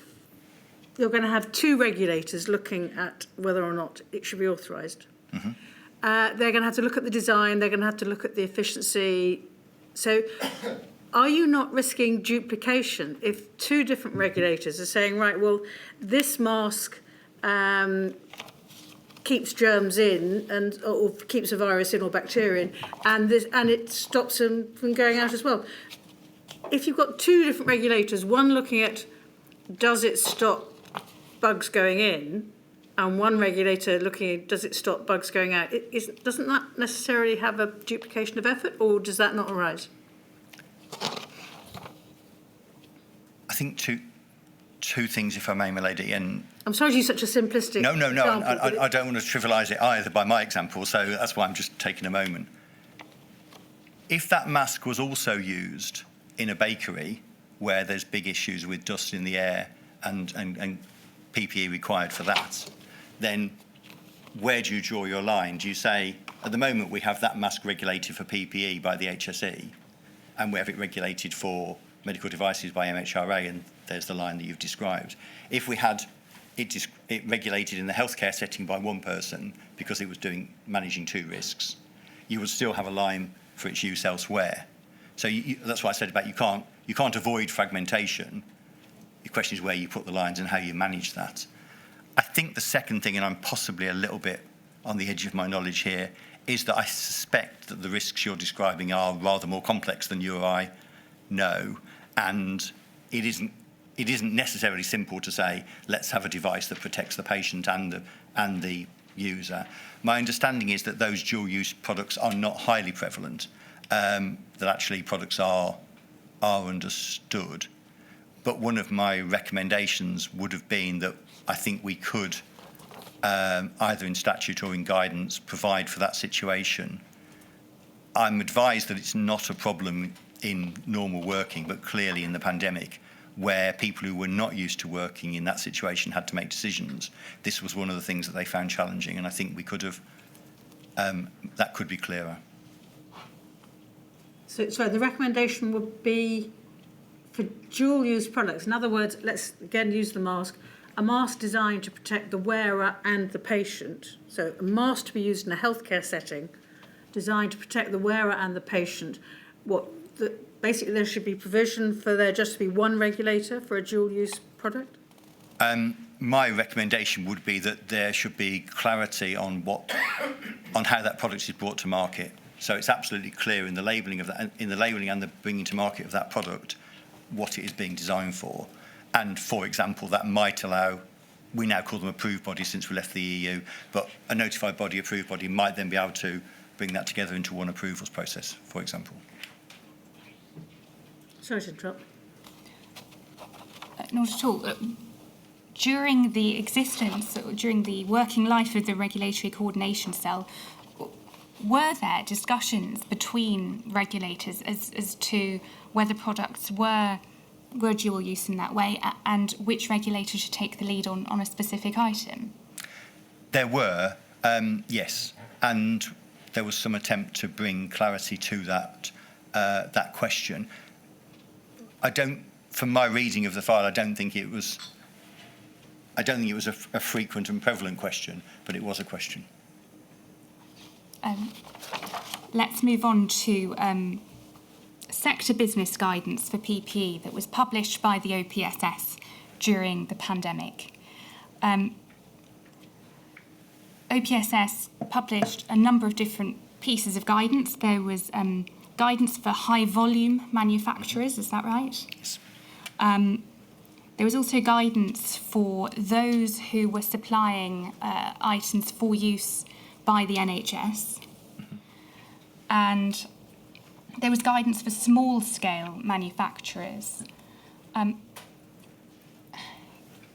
you're going to have two regulators looking at whether or not it should be authorised, they're going to have to look at the design, they're going to have to look at the efficiency. So are you not risking duplication if two different regulators are saying, right, well, this mask keeps germs in and or keeps a virus in or bacteria in, and it stops them from going out as well? If you've got two different regulators, one looking at does it stop bugs going in, and one regulator looking at does it stop bugs going out, doesn't that necessarily have a duplication of effort, or does that not arise? I think two things, if I may, my lady. And I'm sorry to use such a simplistic no. example, I don't want to trivialise it either by my example, so that's why I'm just taking a moment. If that mask was also used in a bakery where there's big issues with dust in the air and PPE required for that, then where do you draw your line? Do you say, at the moment we have that mask regulated for PPE by the HSE, and we have it regulated for medical devices by MHRA, and there's the line that you've described. If we had it regulated in the healthcare setting by one person because it was managing two risks, you would still have a line for its use elsewhere. So that's what I said about you can't avoid fragmentation. The question is where you put the lines and how you manage that. I think the second thing, and I'm possibly a little bit on the edge of my knowledge here, is that I suspect that the risks you're describing are rather more complex than you or I know, and it isn't necessarily simple to say let's have a device that protects the patient and the user. My understanding is that those dual-use products are not highly prevalent, that actually products are understood. But one of my recommendations would have been that I think we could, either in statute or in guidance, provide for that situation. I'm advised that it's not a problem in normal working, but clearly in the pandemic, where people who were not used to working in that situation had to make decisions. This was one of the things that they found challenging, and I think we could have, that could be clearer. So the recommendation would be for dual-use products. In other words, let's again use the mask. A mask designed to protect the wearer and the patient. So a mask to be used in a healthcare setting, designed to protect the wearer and the patient. Basically, there should be provision for there just to be one regulator for a dual-use product? My recommendation would be that there should be clarity on how that product is brought to market. So it's absolutely clear in the labelling of that, in the labelling and the bringing to market of that product, what it is being designed for. And for example, that might allow, we now call them approved bodies since we left the EU, but a notified body, approved body might then be able to bring that together into one approvals process, for example. Sorry to interrupt. Not at all. During the existence, during the working life of the Regulatory Coordination Cell, were there discussions between regulators as to whether products were dual use in that way, and which regulator should take the lead on a specific item? There were, yes, and there was some attempt to bring clarity to that question. From my reading of the file, I don't think it was a frequent and prevalent question, but it was a question. Let's move on to sector business guidance for PPE that was published by the OPSS during the pandemic. OPSS published a number of different pieces of guidance. There was guidance for high volume manufacturers, is that right? Yes. There was also guidance for those who were supplying items for use by the NHS. And there was guidance for small-scale manufacturers.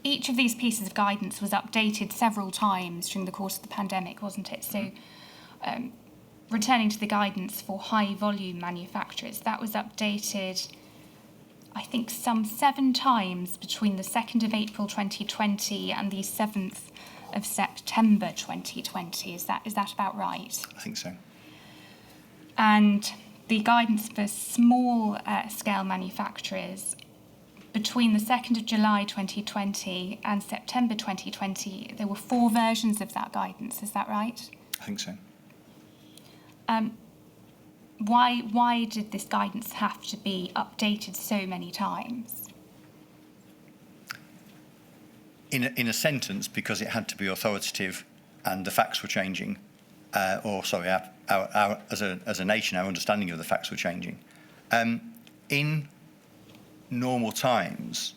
Each of these pieces of guidance was updated several times during the course of the pandemic, wasn't it? So returning to the guidance for high volume manufacturers, that was updated, I think, some 7 times between the 2nd of April 2020 and the 7th of September 2020. Is that about right? I think so. And the guidance for small scale manufacturers between the 2nd of July 2020 and September 2020, there were 4 versions of that guidance. Is that right? I think so. Why did this guidance have to be updated so many times? In a sentence, because it had to be authoritative and the facts were changing, as a nation, our understanding of the facts were changing. In normal times,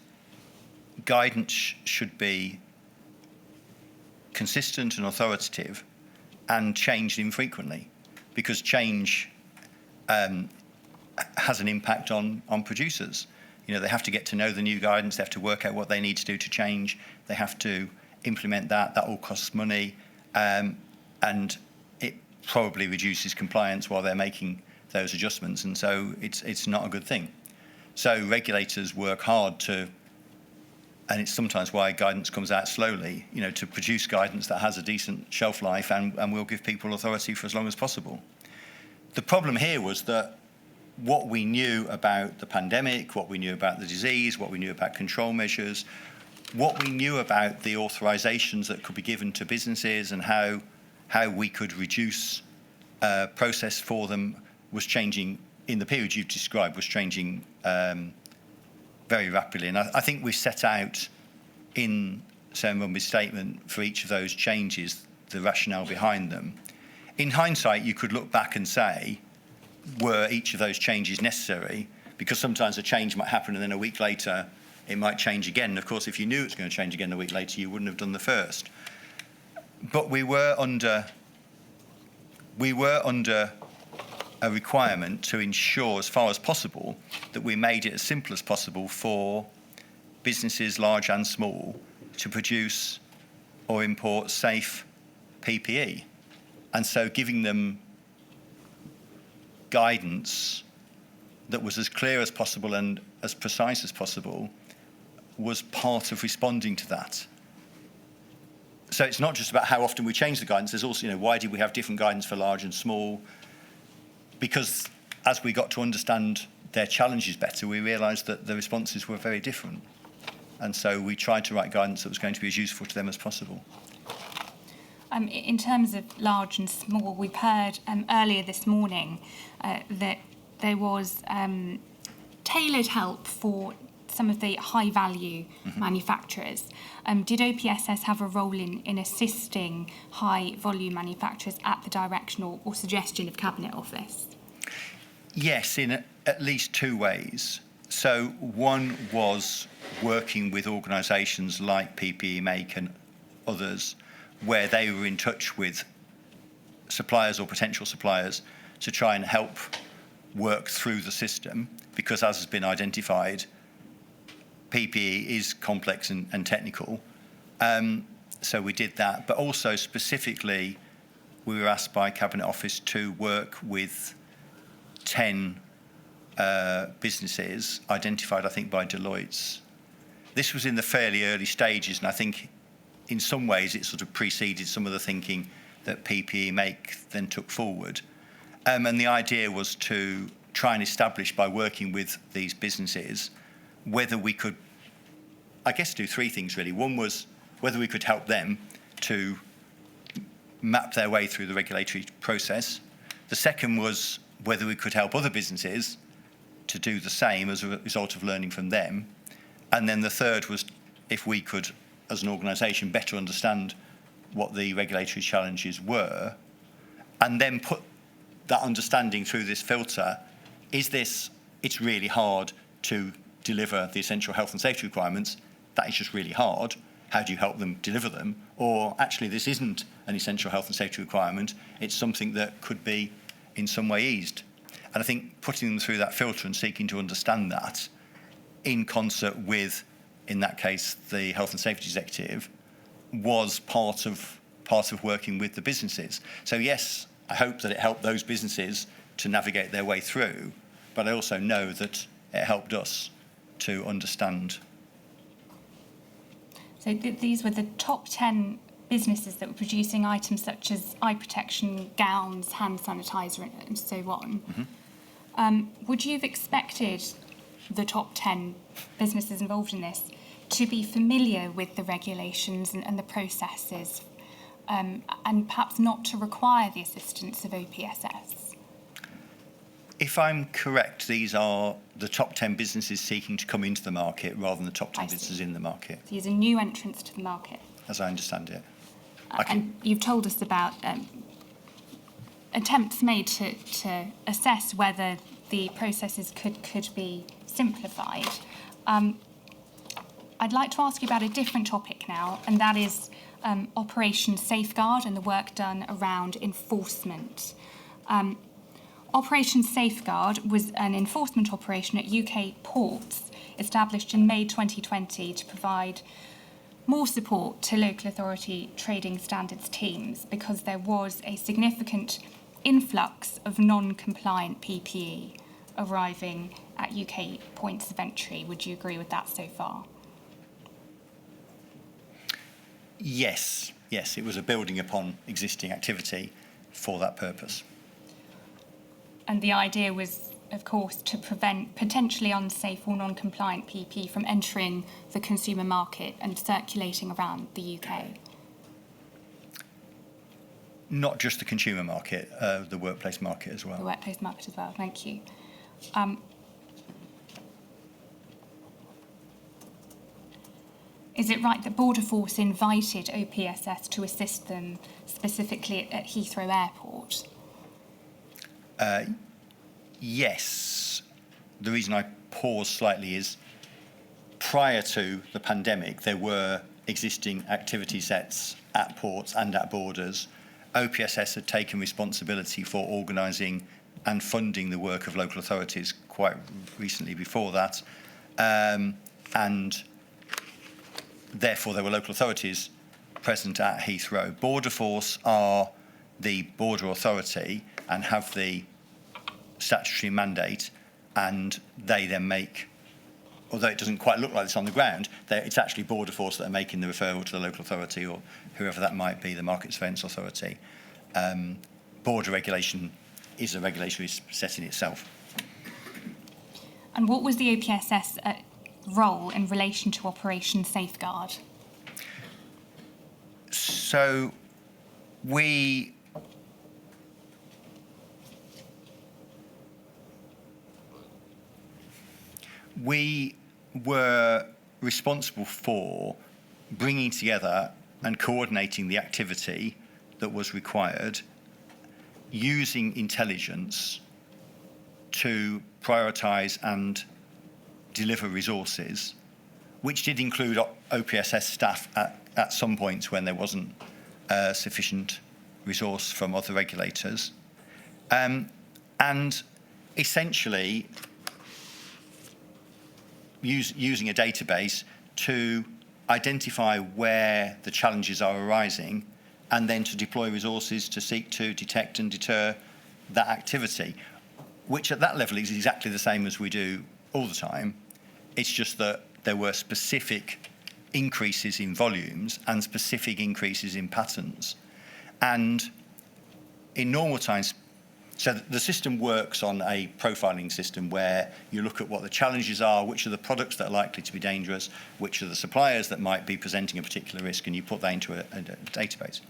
guidance should be consistent and authoritative and changed infrequently, because change has an impact on producers. You know, they have to get to know the new guidance, they have to work out what they need to do to change, they have to implement that all costs money, and it probably reduces compliance while they're making those adjustments, and so it's not a good thing. So regulators work hard to, and it's sometimes why guidance comes out slowly, you know, to produce guidance that has a decent shelf life and will give people authority for as long as possible. The problem here was that what we knew about the pandemic, what we knew about the disease, what we knew about control measures, what we knew about the authorisations that could be given to businesses and how we could reduce process for them was changing, in the period you've described, was changing very rapidly. And I think we set out in Sarah Mumby's statement for each of those changes the rationale behind them. In hindsight, you could look back and say, were each of those changes necessary? Because sometimes a change might happen and then a week later it might change again. And of course, if you knew it was going to change again a week later, you wouldn't have done the first. But we were under a requirement to ensure, as far as possible, that we made it as simple as possible for businesses, large and small, to produce or import safe PPE. And so giving them guidance that was as clear as possible and as precise as possible was part of responding to that. So it's not just about how often we change the guidance, there's also, you know, why did we have different guidance for large and small? Because as we got to understand their challenges better, we realised that the responses were very different. And so we tried to write guidance that was going to be as useful to them as possible. In terms of large and small, we've heard earlier this morning that there was tailored help for some of the high-value manufacturers. Did OPSS have a role in assisting high-volume manufacturers at the direction or suggestion of Cabinet Office? Yes, in at least 2 ways. So one was working with organisations like PPE Make and others, where they were in touch with suppliers or potential suppliers to try and help work through the system, because as has been identified, PPE is complex and technical. So we did that, but also specifically we were asked by Cabinet Office to work with 10 businesses identified, I think, by Deloitte's. This was in the fairly early stages, and I think in some ways it sort of preceded some of the thinking that PPE Make then took forward. And the idea was to try and establish, by working with these businesses, whether we could, I guess, do 3 things really. One was whether we could help them to map their way through the regulatory process. The second was whether we could help other businesses to do the same as a result of learning from them. And then the third was if we could, as an organisation, better understand what the regulatory challenges were, and then put that understanding through this filter. It's really hard to deliver the essential health and safety requirements. That is just really hard. How do you help them deliver them? Or actually, this isn't an essential health and safety requirement. It's something that could be in some way eased. And I think putting them through that filter and seeking to understand that in concert with, in that case, the Health and Safety Executive, was part of working with the businesses. So yes, I hope that it helped those businesses to navigate their way through, but I also know that it helped us to understand. So these were the top 10 businesses that were producing items such as eye protection, gowns, hand sanitizer, and so on. Would you have expected the top 10 businesses involved in this to be familiar with the regulations and the processes, and perhaps not to require the assistance of OPSS? If I'm correct, these are the top 10 businesses seeking to come into the market rather than the top 10 businesses in the market, So these are new entrants to the market. as I understand it. And you've told us about attempts made to assess whether the processes could be simplified. I'd like to ask you about a different topic now, and that is Operation Safeguard and the work done around enforcement. Operation Safeguard was an enforcement operation at UK ports established in May 2020 to provide more support to local authority trading standards teams because there was a significant influx of non-compliant PPE arriving at UK points of entry. Would you agree with that so far? Yes, it was a building upon existing activity for that purpose. And the idea was, of course, to prevent potentially unsafe or non-compliant PP from entering the consumer market and circulating around the UK. Not just the consumer market, the workplace market as well. The workplace market as well, thank you. Is it right that Border Force invited OPSS to assist them specifically at Heathrow Airport? Yes. The reason I pause slightly is prior to the pandemic, there were existing activity sets at ports and at borders. OPSS had taken responsibility for organising and funding the work of local authorities quite recently before that. And therefore, there were local authorities present at Heathrow. Border Force are the border authority and have the statutory mandate, and they then make, although it doesn't quite look like this on the ground, it's actually Border Force that are making the referral to the local authority or whoever that might be, the Market Surveillance Authority. Border regulation is a regulatory set in itself. And what was the OPSS role in relation to Operation Safeguard? So we were responsible for bringing together and coordinating the activity that was required, using intelligence to prioritise and deliver resources, which did include OPSS staff at some points when there wasn't sufficient resource from other regulators. And essentially using a database to identify where the challenges are arising and then to deploy resources to seek to detect and deter that activity, which at that level is exactly the same as we do all the time. It's just that there were specific increases in volumes and specific increases in patterns. And in normal times, so the system works on a profiling system where you look at what the challenges are, which are the products that are likely to be dangerous, which are the suppliers that might be presenting a particular risk, and you put that into a database.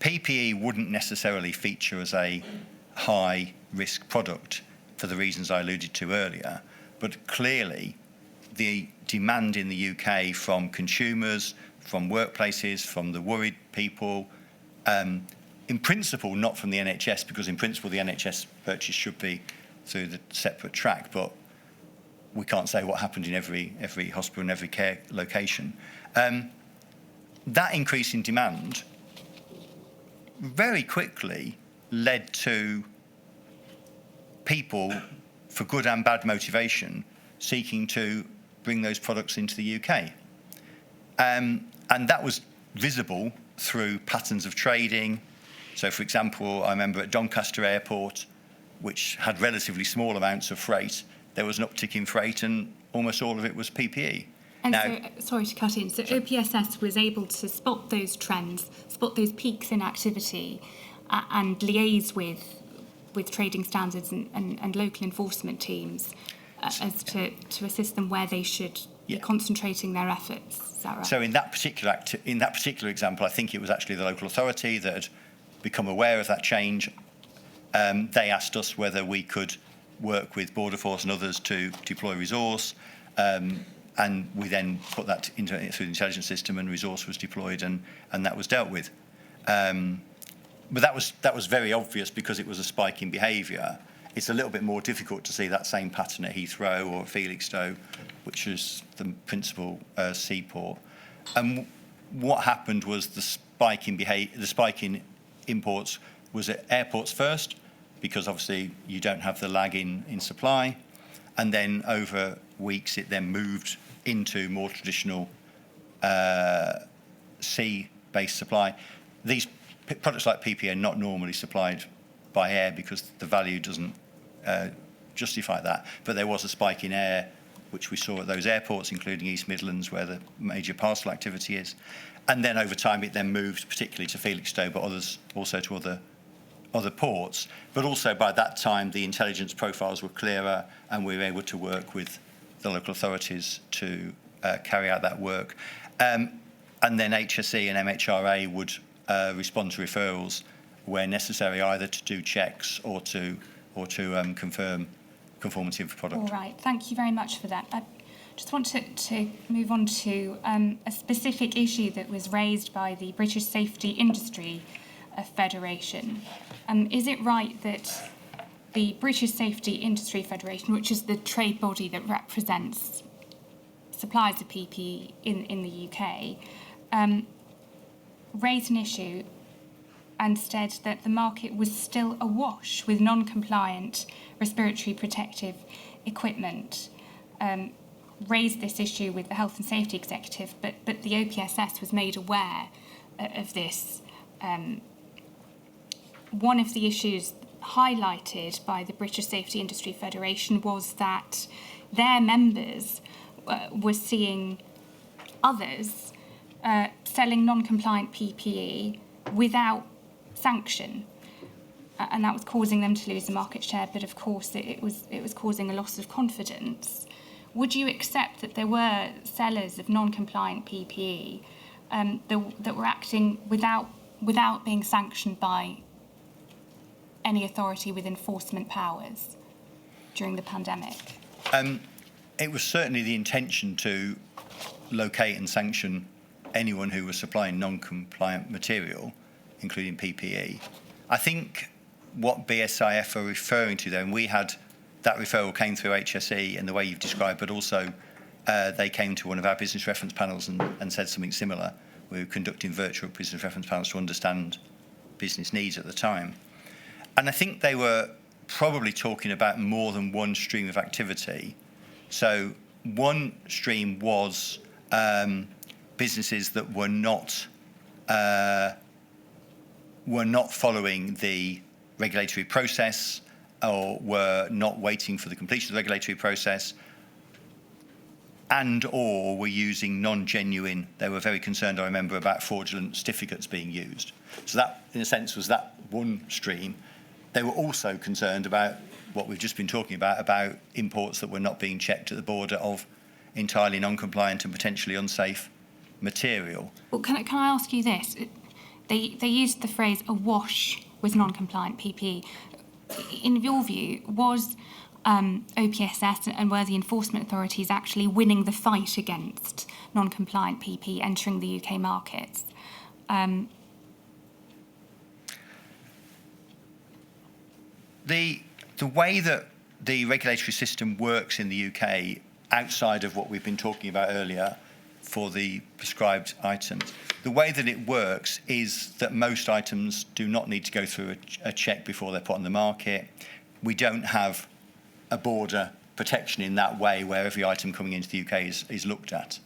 PPE wouldn't necessarily feature as a high-risk product for the reasons I alluded to earlier, but clearly the demand in the UK from consumers, from workplaces, from the worried people, in principle, not from the NHS, because in principle the NHS purchase should be through the separate track, but we can't say what happened in every hospital and every care location. That increase in demand very quickly led to people, for good and bad motivation, seeking to bring those products into the UK. And that was visible through patterns of trading, So, for example, I remember at Doncaster Airport, which had relatively small amounts of freight, there was an uptick in freight and almost all of it was PPE. And Now, so, sorry to cut in, so OPSS was able to spot those trends, spot those peaks in activity and liaise with trading standards and local enforcement teams as to assist them where they should be concentrating their efforts. Is that right? So in that particular example, I think it was actually the local authority that had become aware of that change. They asked us whether we could work with Border Force and others to deploy resource, and we then put that through the intelligence system, and resource was deployed, and that was dealt with. But that was very obvious because it was a spike in behaviour. It's a little bit more difficult to see that same pattern at Heathrow or Felixstowe, which is the principal seaport. And what happened was the spike in imports was at airports first, because obviously you don't have the lag in supply, and then over weeks it then moved into more traditional sea-based supply. These products like PPE are not normally supplied by air because the value doesn't justify that. But there was a spike in air, which we saw at those airports, including East Midlands, where the major parcel activity is. And then over time, it then moved particularly to Felixstowe, but others also to other ports. But also by that time, the intelligence profiles were clearer, and we were able to work with the local authorities to carry out that work. And then HSE and MHRA would respond to referrals where necessary, either to do checks or to confirm conformity of the product. All right, thank you very much for that. I just want to move on to a specific issue that was raised by the British Safety Industry Federation. Is it right that the British Safety Industry Federation, which is the trade body that represents suppliers of PPE in the UK, raised an issue and said that the market was still awash with non-compliant respiratory protective equipment, raised this issue with the Health and Safety Executive, but the OPSS was made aware of this. One of the issues highlighted by the British Safety Industry Federation was that their members were seeing others selling non-compliant PPE without sanction, and that was causing them to lose the market share. But of course, it was causing a loss of confidence. Would you accept that there were sellers of non-compliant PPE that were acting without being sanctioned by any authority with enforcement powers during the pandemic? It was certainly the intention to locate and sanction anyone who was supplying non-compliant material, including PPE. I think what BSIF are referring to there, and we had that referral came through HSE in the way you've described, but also they came to one of our business reference panels and said something similar. We were conducting virtual business reference panels to understand business needs at the time. And I think they were probably talking about more than one stream of activity. So one stream was businesses that were not following the regulatory process, or were not waiting for the completion of the regulatory process, and or were using non-genuine. They were very concerned, I remember, about fraudulent certificates being used. So that, in a sense, was that one stream. They were also concerned about what we've just been talking about imports that were not being checked at the border of entirely non-compliant and potentially unsafe material. Well, can I ask you this? They used the phrase awash with non-compliant PPE. In your view, was OPSS and were the enforcement authorities actually winning the fight against non-compliant PPE entering the UK markets? The way that the regulatory system works in the UK, outside of what we've been talking about earlier for the prescribed items, the way that it works is that most items do not need to go through a check before they're put on the market. We don't have a border protection in that way where every item coming into the UK is looked at.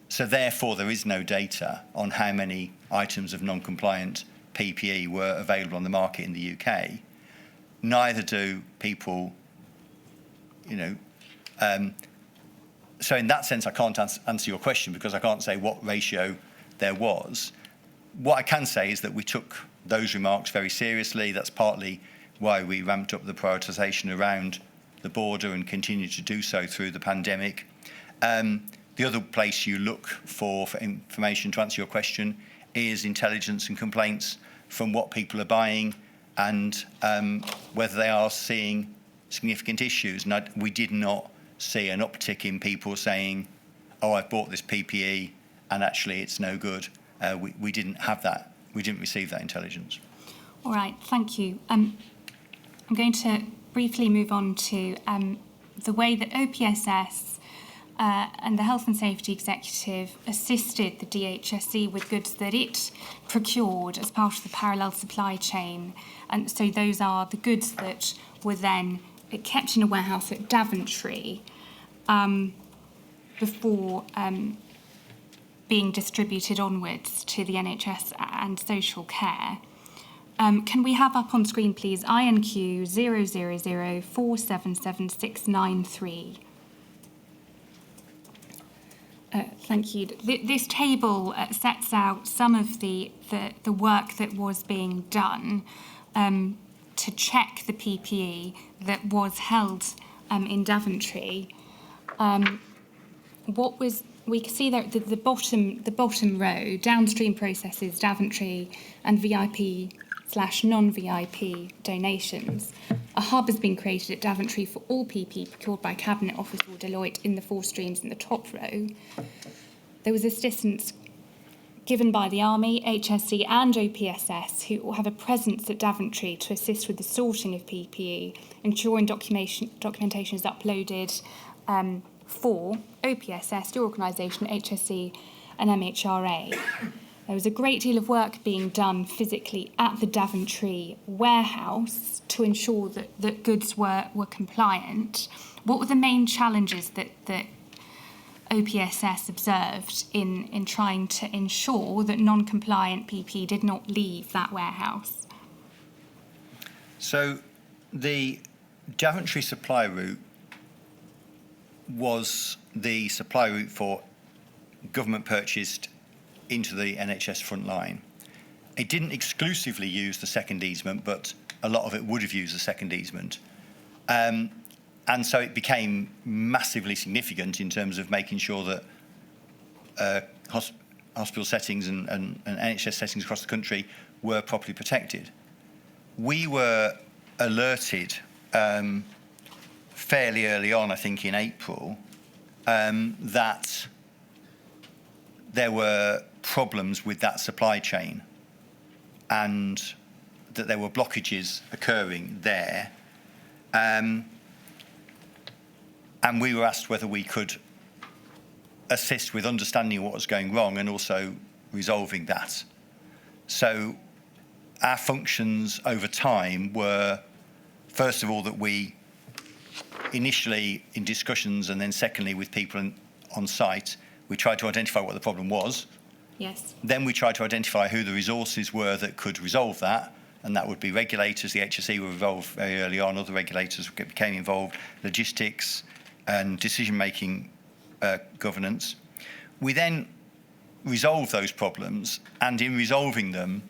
So therefore, there is no data on how many items of non-compliant PPE were available on the market in the UK. Neither do people, so in that sense, I can't answer your question because I can't say what ratio there was. What I can say is that we took those remarks very seriously. That's partly why we ramped up the prioritisation around the border and continue to do so through the pandemic. The other place you look for information, to answer your question, is intelligence and complaints from what people are buying and whether they are seeing significant issues. And we did not see an uptick in people saying, oh, I've bought this PPE and actually it's no good. We didn't have that. We didn't receive that intelligence. All right, thank you. I'm going to briefly move on to the way that OPSS and the Health and Safety Executive assisted the DHSE with goods that it procured as part of the parallel supply chain. And so those are the goods that were then kept in a warehouse at Daventry before being distributed onwards to the NHS and social care. Can we have up on screen, please, INQ 000477693? Thank you. This table sets out some of the work that was being done to check the PPE that was held in Daventry. We can see there at the bottom row, downstream processes, Daventry, and VIP/non-VIP donations. A hub has been created at Daventry for all PP procured by Cabinet Office or Deloitte in the 4 streams in the top row. There was assistance given by the Army, HSE and OPSS, who have a presence at Daventry to assist with the sorting of PPE, ensuring documentation is uploaded for OPSS, your organisation, HSE and MHRA. There was a great deal of work being done physically at the Daventry warehouse to ensure that goods were compliant. What were the main challenges that OPSS observed in trying to ensure that non-compliant PP did not leave that warehouse? So the Daventry supply route was the supply route for government purchased into the NHS front line. It didn't exclusively use the second easement, but a lot of it would have used the second easement. And so it became massively significant in terms of making sure that hospital settings and NHS settings across the country were properly protected. We were alerted fairly early on, I think in April, that there were problems with that supply chain and that there were blockages occurring there. And we were asked whether we could assist with understanding what was going wrong and also resolving that. So our functions over time were, first of all, that we initially in discussions and then secondly with people on site, we tried to identify what the problem was. Yes. Then we tried to identify who the resources were that could resolve that, and that would be regulators. The HSE were involved very early on, other regulators became involved, logistics and decision-making governance. We then resolved those problems, and in resolving them,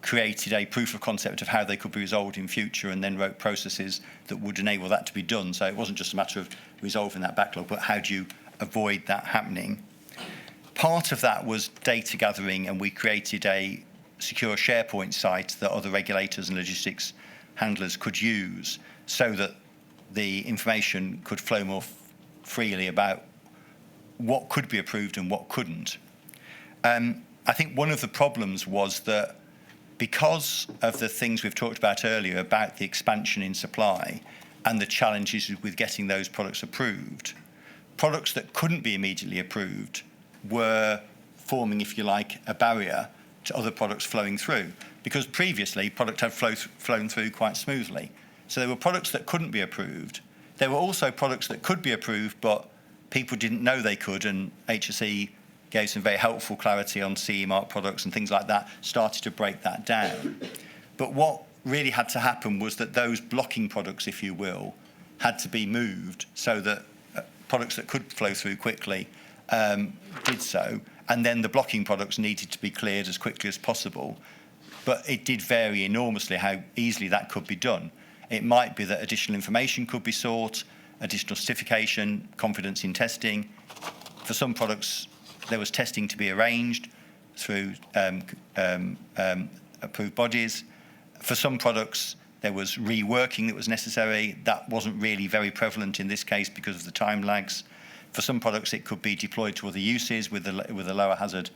created a proof of concept of how they could be resolved in future, and then wrote processes that would enable that to be done. So it wasn't just a matter of resolving that backlog, but how do you avoid that happening? Part of that was data gathering, and we created a secure SharePoint site that other regulators and logistics handlers could use so that the information could flow more freely about what could be approved and what couldn't. I think one of the problems was that because of the things we've talked about earlier about the expansion in supply and the challenges with getting those products approved, products that couldn't be immediately approved were forming, if you like, a barrier to other products flowing through, because previously product had flown through quite smoothly. So there were products that couldn't be approved. There were also products that could be approved, but people didn't know they could, and HSE gave some very helpful clarity on CE mark products and things like that, started to break that down. But what really had to happen was that those blocking products, if you will, had to be moved so that products that could flow through quickly did so, and then the blocking products needed to be cleared as quickly as possible. But it did vary enormously how easily that could be done. It might be that additional information could be sought, additional certification, confidence in testing. For some products, there was testing to be arranged through approved bodies. For some products, there was reworking that was necessary. That wasn't really very prevalent in this case because of the time lags. For some products, it could be deployed to other uses with a lower hazard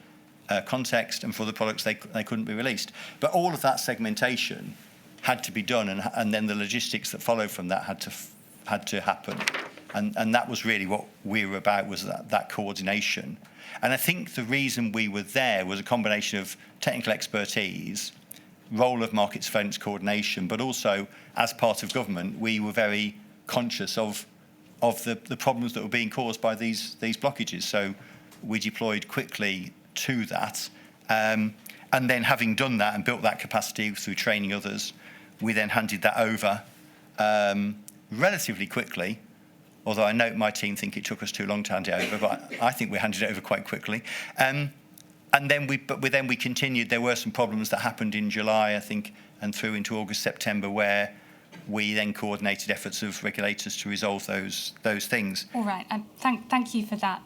context, and for other products, they couldn't be released. But all of that segmentation had to be done, and then the logistics that followed from that had to happen. And that was really what we were about, was that coordination. And I think the reason we were there was a combination of technical expertise, role of market surveillance coordination, but also as part of government, we were very conscious of the problems that were being caused by these blockages. So we deployed quickly to that. And then having done that and built that capacity through training others, we then handed that over relatively quickly, although I know my team think it took us too long to hand it over, but I think we handed it over quite quickly. And then we continued. There were some problems that happened in July, I think, and through into August, September, where we then coordinated efforts of regulators to resolve those things. All right, and thank you for that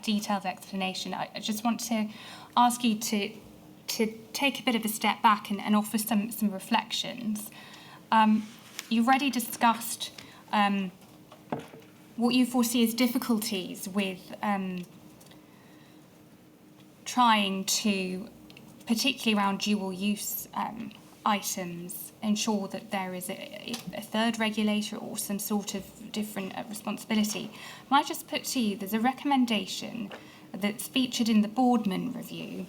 detailed explanation. I just want to ask you to take a bit of a step back and offer some reflections. You've already discussed what you foresee as difficulties with trying to, particularly around dual use items, ensure that there is a third regulator or some sort of different responsibility. Can I just put to you, there's a recommendation that's featured in the Boardman review,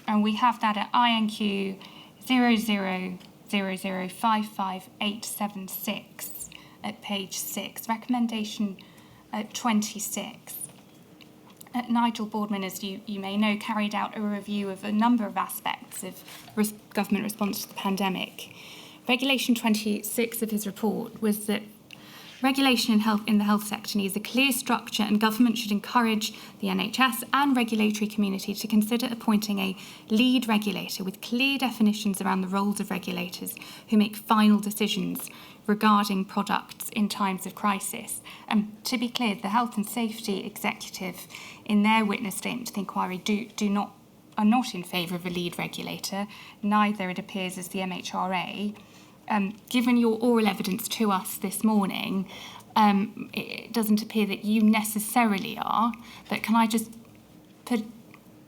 and we have that at INQ 0000555876 at page 6, recommendation 26. Nigel Boardman, as you may know, carried out a review of a number of aspects of government response to the pandemic. Regulation 26 of his report was that regulation in the health sector needs a clear structure, and government should encourage the NHS and regulatory community to consider appointing a lead regulator with clear definitions around the roles of regulators who make final decisions regarding products in times of crisis. And to be clear, the Health and Safety Executive, in their witness statement to the inquiry, are not in favour of a lead regulator. Neither, it appears, is the MHRA. Given your oral evidence to us this morning, it doesn't appear that you necessarily are. But can I just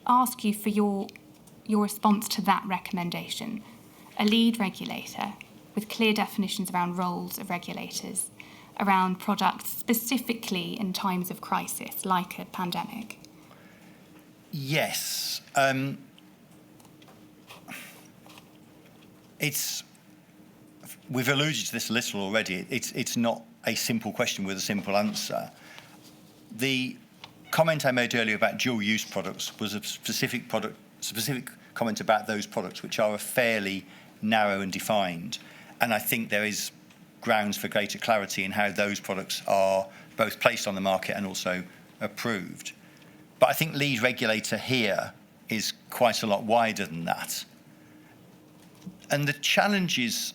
ask you for your response to that recommendation? A lead regulator with clear definitions around roles of regulators, around products specifically in times of crisis, like a pandemic? Yes. We've alluded to this a little already. It's not a simple question with a simple answer. The comment I made earlier about dual-use products was a specific comment about those products, which are fairly narrow and defined. And I think there is grounds for greater clarity in how those products are both placed on the market and also approved. But I think lead regulator here is quite a lot wider than that. And the challenge is,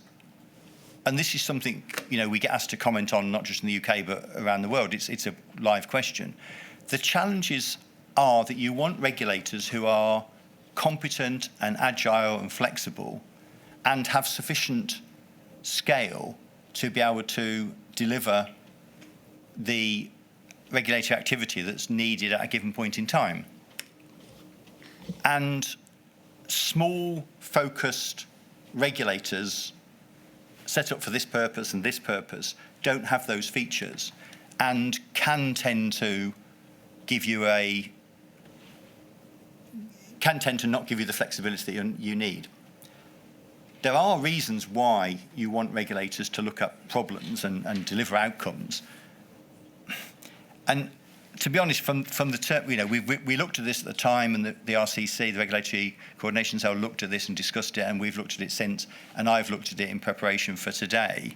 and this is something we get asked to comment on, not just in the UK but around the world. It's a live question. The challenges are that you want regulators who are competent and agile and flexible and have sufficient scale to be able to deliver the regulatory activity that's needed at a given point in time. And small, focused regulators set up for this purpose and this purpose don't have those features and can tend to not give you the flexibility that you need. There are reasons why you want regulators to look at problems and deliver outcomes. And to be honest, from the term, we looked at this at the time, and the RCC, the Regulatory Coordination Cell, looked at this and discussed it, and we've looked at it since, and I've looked at it in preparation for today.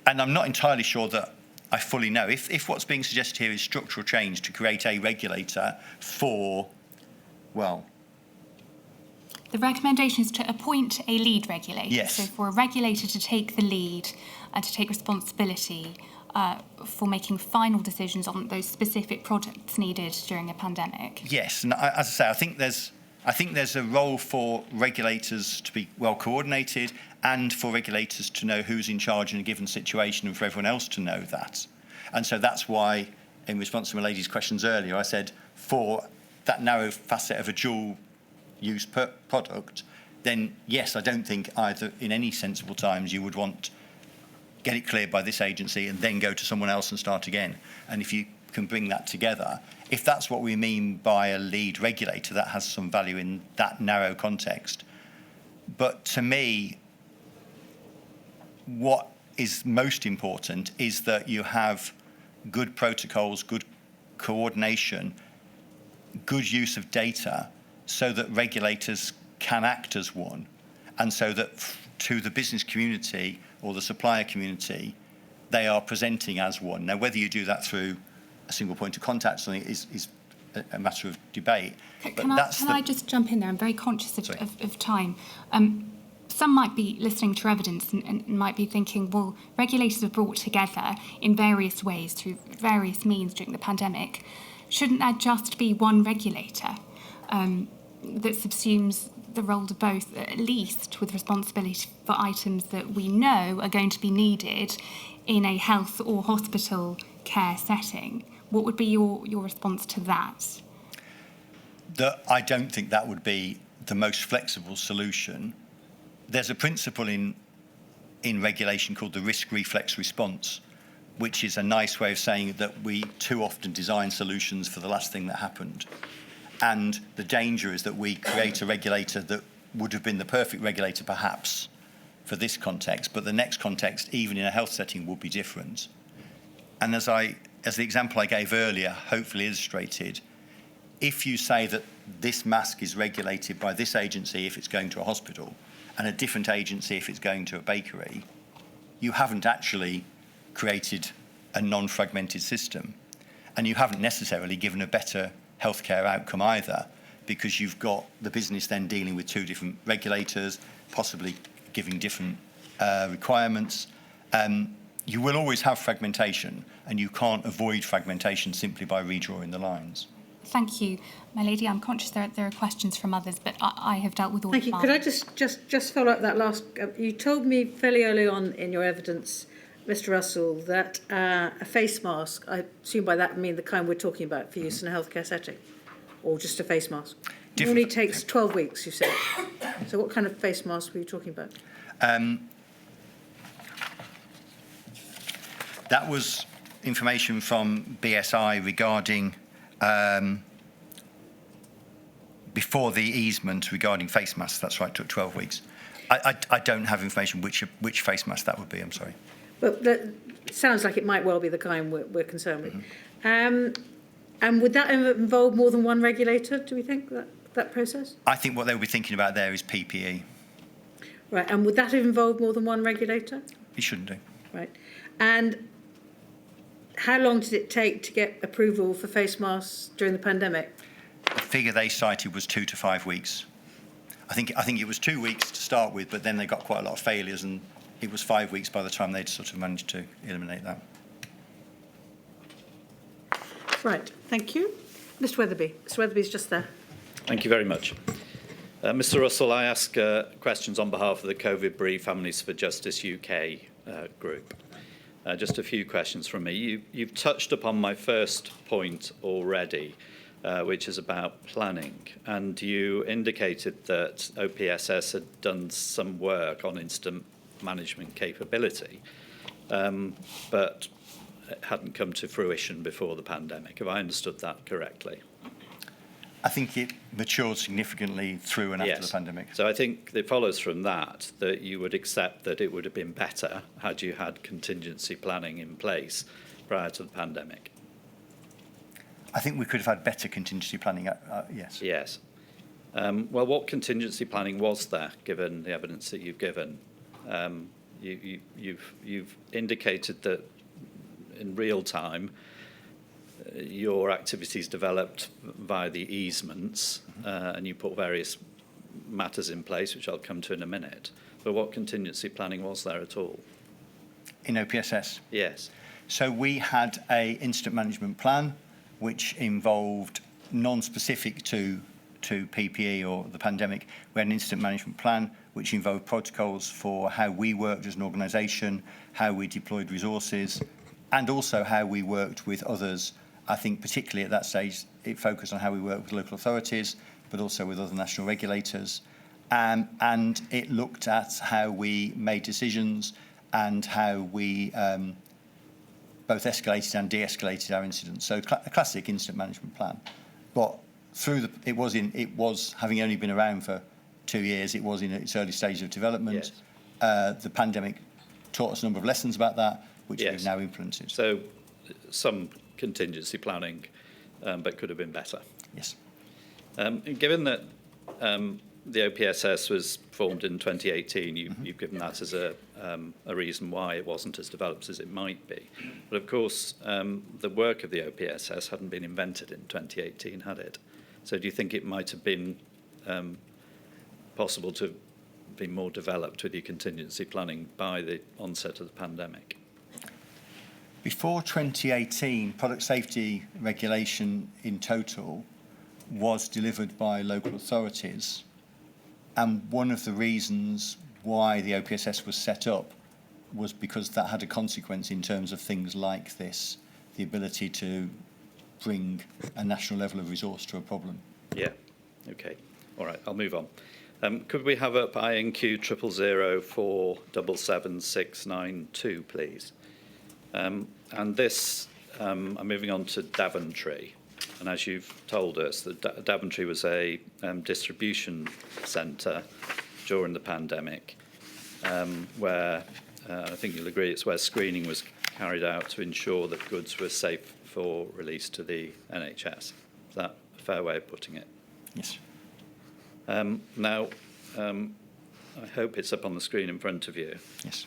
And I'm not entirely sure that I fully know. If what's being suggested here is structural change to create a regulator for, well... The recommendation is to appoint a lead regulator. Yes. So for a regulator to take the lead and to take responsibility for making final decisions on those specific products needed during a pandemic. Yes, and as I say, I think there's a role for regulators to be well coordinated, and for regulators to know who's in charge in a given situation, and for everyone else to know that. And so that's why, in response to my lady's questions earlier, I said for that narrow facet of a dual-use product, then yes, I don't think either in any sensible times you would want get it cleared by this agency and then go to someone else and start again. And if you can bring that together, if that's what we mean by a lead regulator, that has some value in that narrow context. But to me, what is most important is that you have good protocols, good coordination, good use of data, so that regulators can act as one, and so that to the business community or the supplier community, they are presenting as one. Now, whether you do that through a single point of contact or something is a matter of debate. Can I just jump in there? I'm very conscious of time. Some might be listening to evidence and might be thinking, well, regulators are brought together in various ways through various means during the pandemic. Shouldn't there just be one regulator that subsumes the role of both, at least with responsibility for items that we know are going to be needed in a health or hospital care setting? What would be your response to that? I don't think that would be the most flexible solution. There's a principle in regulation called the risk reflex response, which is a nice way of saying that we too often design solutions for the last thing that happened. And the danger is that we create a regulator that would have been the perfect regulator perhaps for this context, but the next context, even in a health setting, will be different. And as the example I gave earlier hopefully illustrated, if you say that this mask is regulated by this agency if it's going to a hospital and a different agency if it's going to a bakery, you haven't actually created a non-fragmented system. And you haven't necessarily given a better healthcare outcome either, because you've got the business then dealing with two different regulators, possibly giving different requirements. You will always have fragmentation, and you can't avoid fragmentation simply by redrawing the lines. Thank you, my lady. I'm conscious there are questions from others, but I have dealt with all Thank of you. mine. Could I just follow up that last? You told me fairly early on in your evidence, Mr. Russell, that a face mask, I assume by that I mean the kind we're talking about for use in a healthcare setting, or just a face mask, normally takes 12 weeks, you said. So what kind of face mask were you talking about? That was information from BSI regarding before the easement regarding face masks. That's right, took 12 weeks. I don't have information which face mask that would be, I'm sorry. Well, that sounds like it might well be the kind we're concerned with. And would that involve more than one regulator, do we think, that process? I think what they will be thinking about there is PPE. Right, and would that involve more than one regulator? It shouldn't do. Right. And how long did it take to get approval for face masks during the pandemic? The figure they cited was 2 to 5 weeks. I think it was 2 weeks to start with, but then they got quite a lot of failures, and it was 5 weeks by the time they'd sort of managed to eliminate that. Right, thank you. Mr. Weatherby. Mr. Weatherby's just there. Thank you very much. Mr. Russell, I ask questions on behalf of the COVID Bereaved Families for Justice UK group. Just a few questions from me. You've touched upon my first point already, which is about planning, and you indicated that OPSS had done some work on incident management capability, but it hadn't come to fruition before the pandemic. Have I understood that correctly? I think it matured significantly through and after the pandemic. So I think it follows from that you would accept that it would have been better had you had contingency planning in place prior to the pandemic. I think we could have had better contingency planning, yes. Yes. Well, what contingency planning was there, given the evidence that you've given? You've indicated that in real time your activities developed via the easements, and you put various matters in place, which I'll come to in a minute. But what contingency planning was there at all? In OPSS? Yes. So we had a incident management plan, which involved non-specific to PPE or the pandemic. We had an incident management plan, which involved protocols for how we worked as an organisation, how we deployed resources, and also how we worked with others. I think particularly at that stage, it focused on how we worked with local authorities, but also with other national regulators. And it looked at how we made decisions and how we both escalated and de-escalated our incidents. So a classic incident management plan. But it was having only been around for 2 years, it was in its early stages of development. Yes. The pandemic taught us a number of lessons about that, which we've now implemented. So some contingency planning, but could have been better. Yes. Given that the OPSS was formed in 2018, you've given that as a reason why it wasn't as developed as it might be. But of course, the work of the OPSS hadn't been invented in 2018, had it? So do you think it might have been possible to be more developed with your contingency planning by the onset of the pandemic? Before 2018, product safety regulation in total was delivered by local authorities. And one of the reasons why the OPSS was set up was because that had a consequence in terms of things like this, the ability to bring a national level of resource to a problem. Yeah, okay. All right, I'll move on. Could we have up INQ 0004777692, please? And this, I'm moving on to Daventry. And as you've told us, Daventry was a distribution centre during the pandemic, where I think you'll agree it's where screening was carried out to ensure that goods were safe for release to the NHS. Is that a fair way of putting it? Yes. Now, I hope it's up on the screen in front of you. Yes.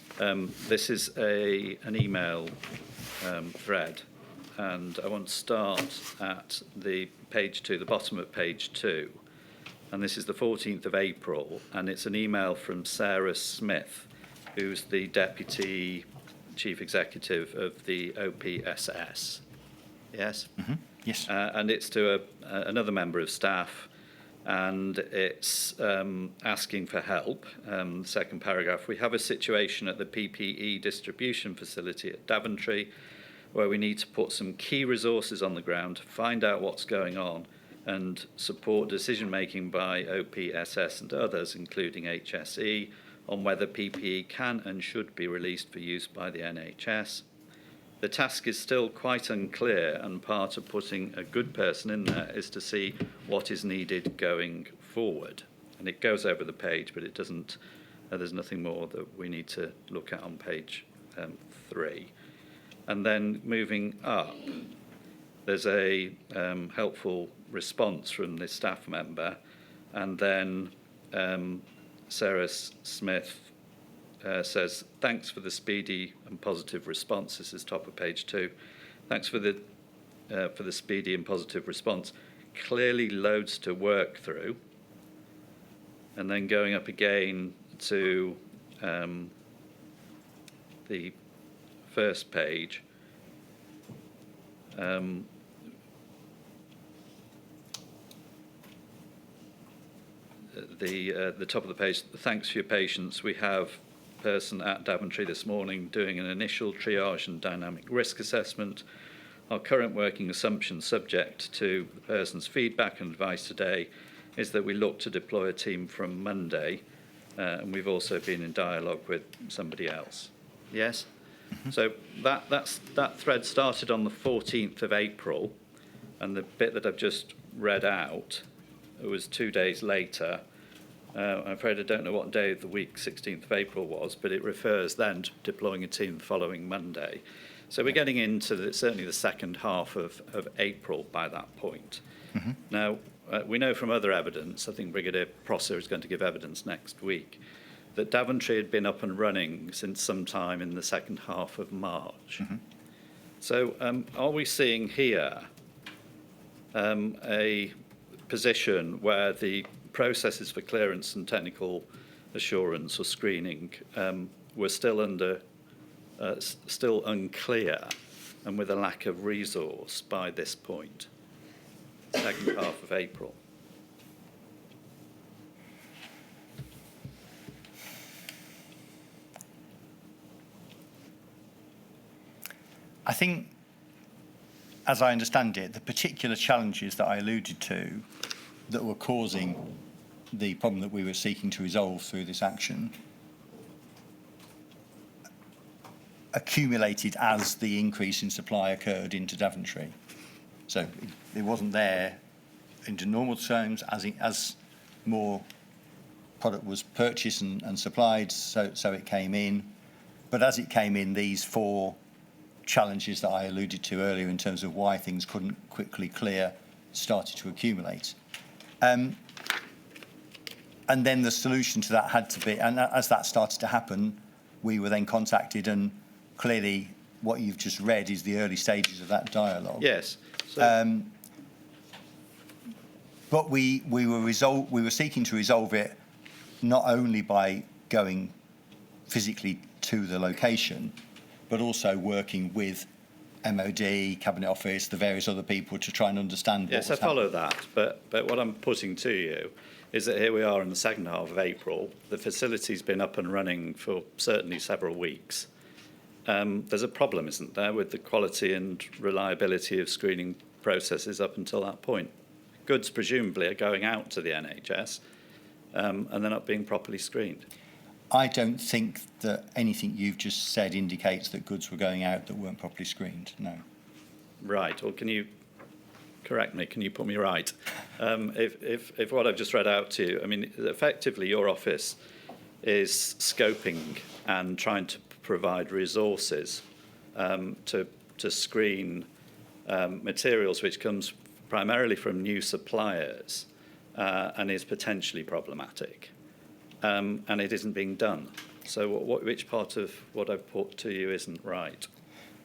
This is an email thread, and I want to start at the bottom of page 2. And this is the 14th of April, and it's an email from Sarah Smith, who's the Deputy Chief Executive of the OPSS. Yes? Mm-hmm. Yes. And it's to another member of staff, and it's asking for help. The second paragraph, we have a situation at the PPE distribution facility at Daventry where we need to put some key resources on the ground to find out what's going on and support decision-making by OPSS and others, including HSE, on whether PPE can and should be released for use by the NHS. The task is still quite unclear, and part of putting a good person in there is to see what is needed going forward. And it goes over the page, but it doesn't. There's nothing more that we need to look at on page 3. And then moving up, there's a helpful response from the staff member, and then Sarah Smith says, thanks for the speedy and positive response. This is top of page 2. Thanks for the speedy and positive response. Clearly loads to work through. And then going up again to the first page, the top of the page, thanks for your patience. We have a person at Daventry this morning doing an initial triage and dynamic risk assessment. Our current working assumption, subject to the person's feedback and advice today, is that we look to deploy a team from Monday, and we've also been in dialogue with somebody else. Yes? Mm-hmm. So that thread started on the 14th of April, and the bit that I've just read out, it was 2 days later. I'm afraid I don't know what day of the week 16th of April was, but it refers then to deploying a team the following Monday. So we're getting into certainly the second half of April by that point. Now, we know from other evidence, I think Brigadier Prosser is going to give evidence next week, that Daventry had been up and running since sometime in the second half of March. So are we seeing here a position where the processes for clearance and technical assurance or screening were still unclear and with a lack of resource by this point, second half of April? I think, as I understand it, the particular challenges that I alluded to that were causing the problem that we were seeking to resolve through this action accumulated as the increase in supply occurred into Daventry. So it wasn't there into normal terms as more product was purchased and supplied, so it came in. But as it came in, these four challenges that I alluded to earlier in terms of why things couldn't quickly clear started to accumulate. And then the solution to that had to be, and as that started to happen, we were then contacted, and clearly what you've just read is the early stages of that dialogue. Yes. So but we were seeking to resolve it not only by going physically to the location, but also working with MOD, Cabinet Office, the various other people to try and understand what was happening. Yes, I follow that, but what I'm putting to you is that here we are in the second half of April. The facility's been up and running for certainly several weeks. There's a problem, isn't there, with the quality and reliability of screening processes up until that point. Goods presumably are going out to the NHS and they're not being properly screened. I don't think that anything you've just said indicates that goods were going out that weren't properly screened, no. Right, well, can you correct me, can you put me right? If what I've just read out to you, I mean, effectively your office is scoping and trying to provide resources to screen materials which comes primarily from new suppliers and is potentially problematic. And it isn't being done. So which part of what I've put to you isn't right?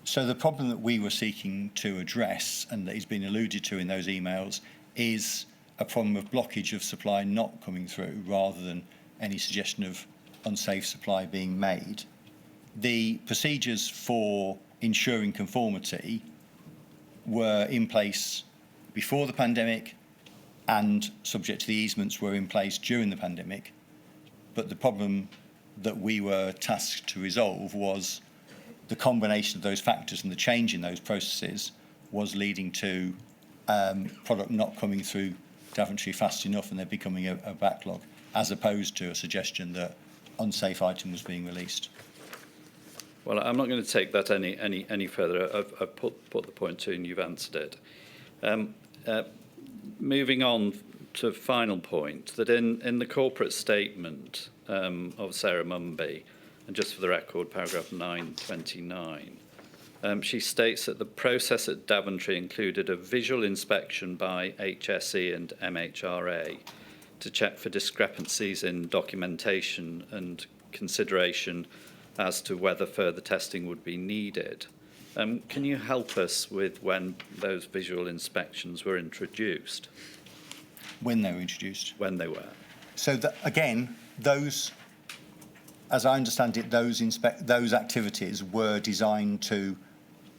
So the problem that we were seeking to address, and that has been alluded to in those emails, is a problem of blockage of supply not coming through rather than any suggestion of unsafe supply being made. The procedures for ensuring conformity were in place before the pandemic and subject to the easements were in place during the pandemic. But the problem that we were tasked to resolve was the combination of those factors, and the change in those processes was leading to product not coming through Daventry fast enough and there becoming a backlog, as opposed to a suggestion that unsafe item was being released. Well, I'm not going to take that any further. I've put the point to you and you've answered it. Moving on to a final point, that in the corporate statement of Sarah Mumby, and just for the record, paragraph 929, she states that the process at Daventry included a visual inspection by HSE and MHRA to check for discrepancies in documentation and consideration as to whether further testing would be needed. Can you help us with when those visual inspections were introduced? When they were introduced? When they were. So again, those, as I understand it, those activities were designed to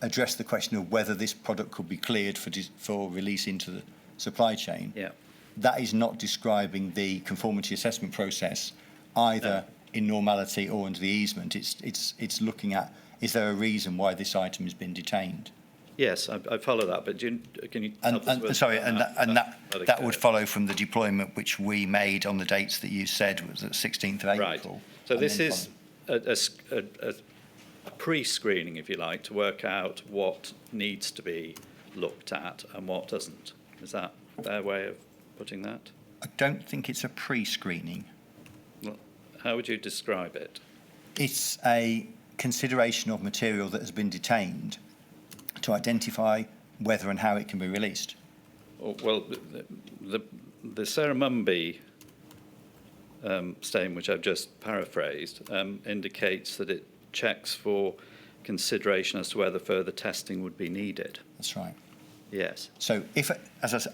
address the question of whether this product could be cleared for release into the supply chain. Yeah. That is not describing the conformity assessment process either in normality or under the easement. It's looking at, is there a reason why this item has been detained? Yes, I follow that, but can you help us with that would follow from the deployment which we made on the dates that you said was at 16th of April. Right. So this is a pre-screening, if you like, to work out what needs to be looked at and what doesn't. Is that a fair way of putting that? I don't think it's a pre-screening. Well, how would you describe it? It's a consideration of material that has been detained to identify whether and how it can be released. Well, the Sarah Mumby statement, which I've just paraphrased, indicates that it checks for consideration as to whether further testing would be needed. That's right. Yes. So if, as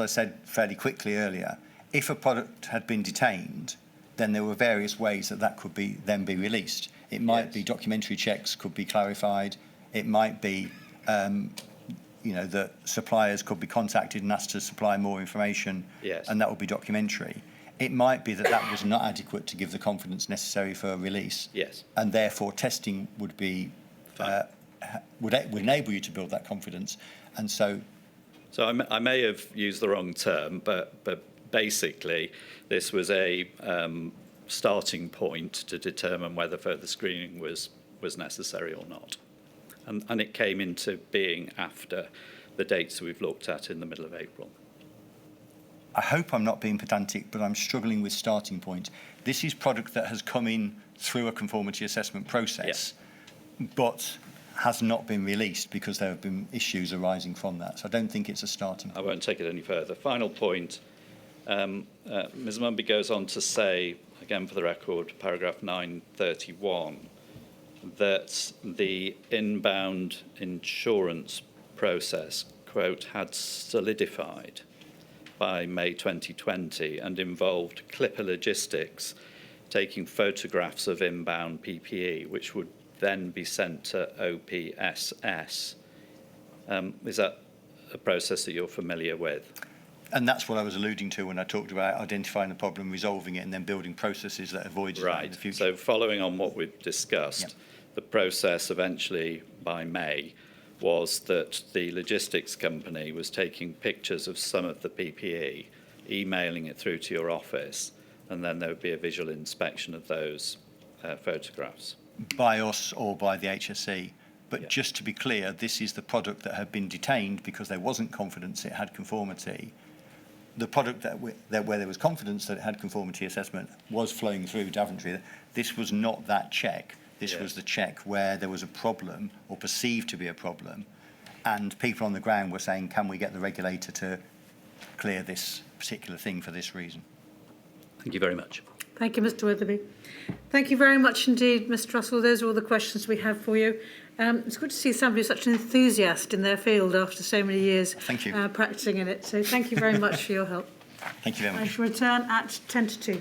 I said fairly quickly earlier, if a product had been detained, then there were various ways that could be then be released. It might be documentary checks could be clarified. It might be, that suppliers could be contacted and asked to supply more information, and that would be documentary. It might be that was not adequate to give the confidence necessary for a release, and therefore testing would be would enable you to build that confidence, and so. So I may have used the wrong term, but basically this was a starting point to determine whether further screening was necessary or not. And it came into being after the dates we've looked at in the middle of April. I hope I'm not being pedantic, but I'm struggling with starting point. This is product that has come in through a conformity assessment process, but has not been released because there have been issues arising from that. So I don't think it's a starting point. I won't take it any further. Final point. Ms Mumby goes on to say, again for the record, paragraph 931, that the inbound insurance process, quote, had solidified by May 2020 and involved Clipper Logistics taking photographs of inbound PPE, which would then be sent to OPSS. Is that a process that you're familiar with? And that's what I was alluding to when I talked about identifying the problem, resolving it, and then building processes that avoid that in the future. So following on what we've discussed, the process eventually by May was that the logistics company was taking pictures of some of the PPE, emailing it through to your office, and then there would be a visual inspection of those photographs. By us or by the HSE. But just to be clear, this is the product that had been detained because there wasn't confidence it had conformity. The product where there was confidence that it had conformity assessment was flowing through Daventry. This was not that check. This was the check where there was a problem or perceived to be a problem, and people on the ground were saying, can we get the regulator to clear this particular thing for this reason? Thank you very much. Thank you, Mr Witherby. Thank you very much indeed, Mr Russell. Those are all the questions we have for you. It's good to see somebody who's such an enthusiast in their field after so many years practising in it. So thank you very much for your help. Thank you very much. I shall return at 10 to 2.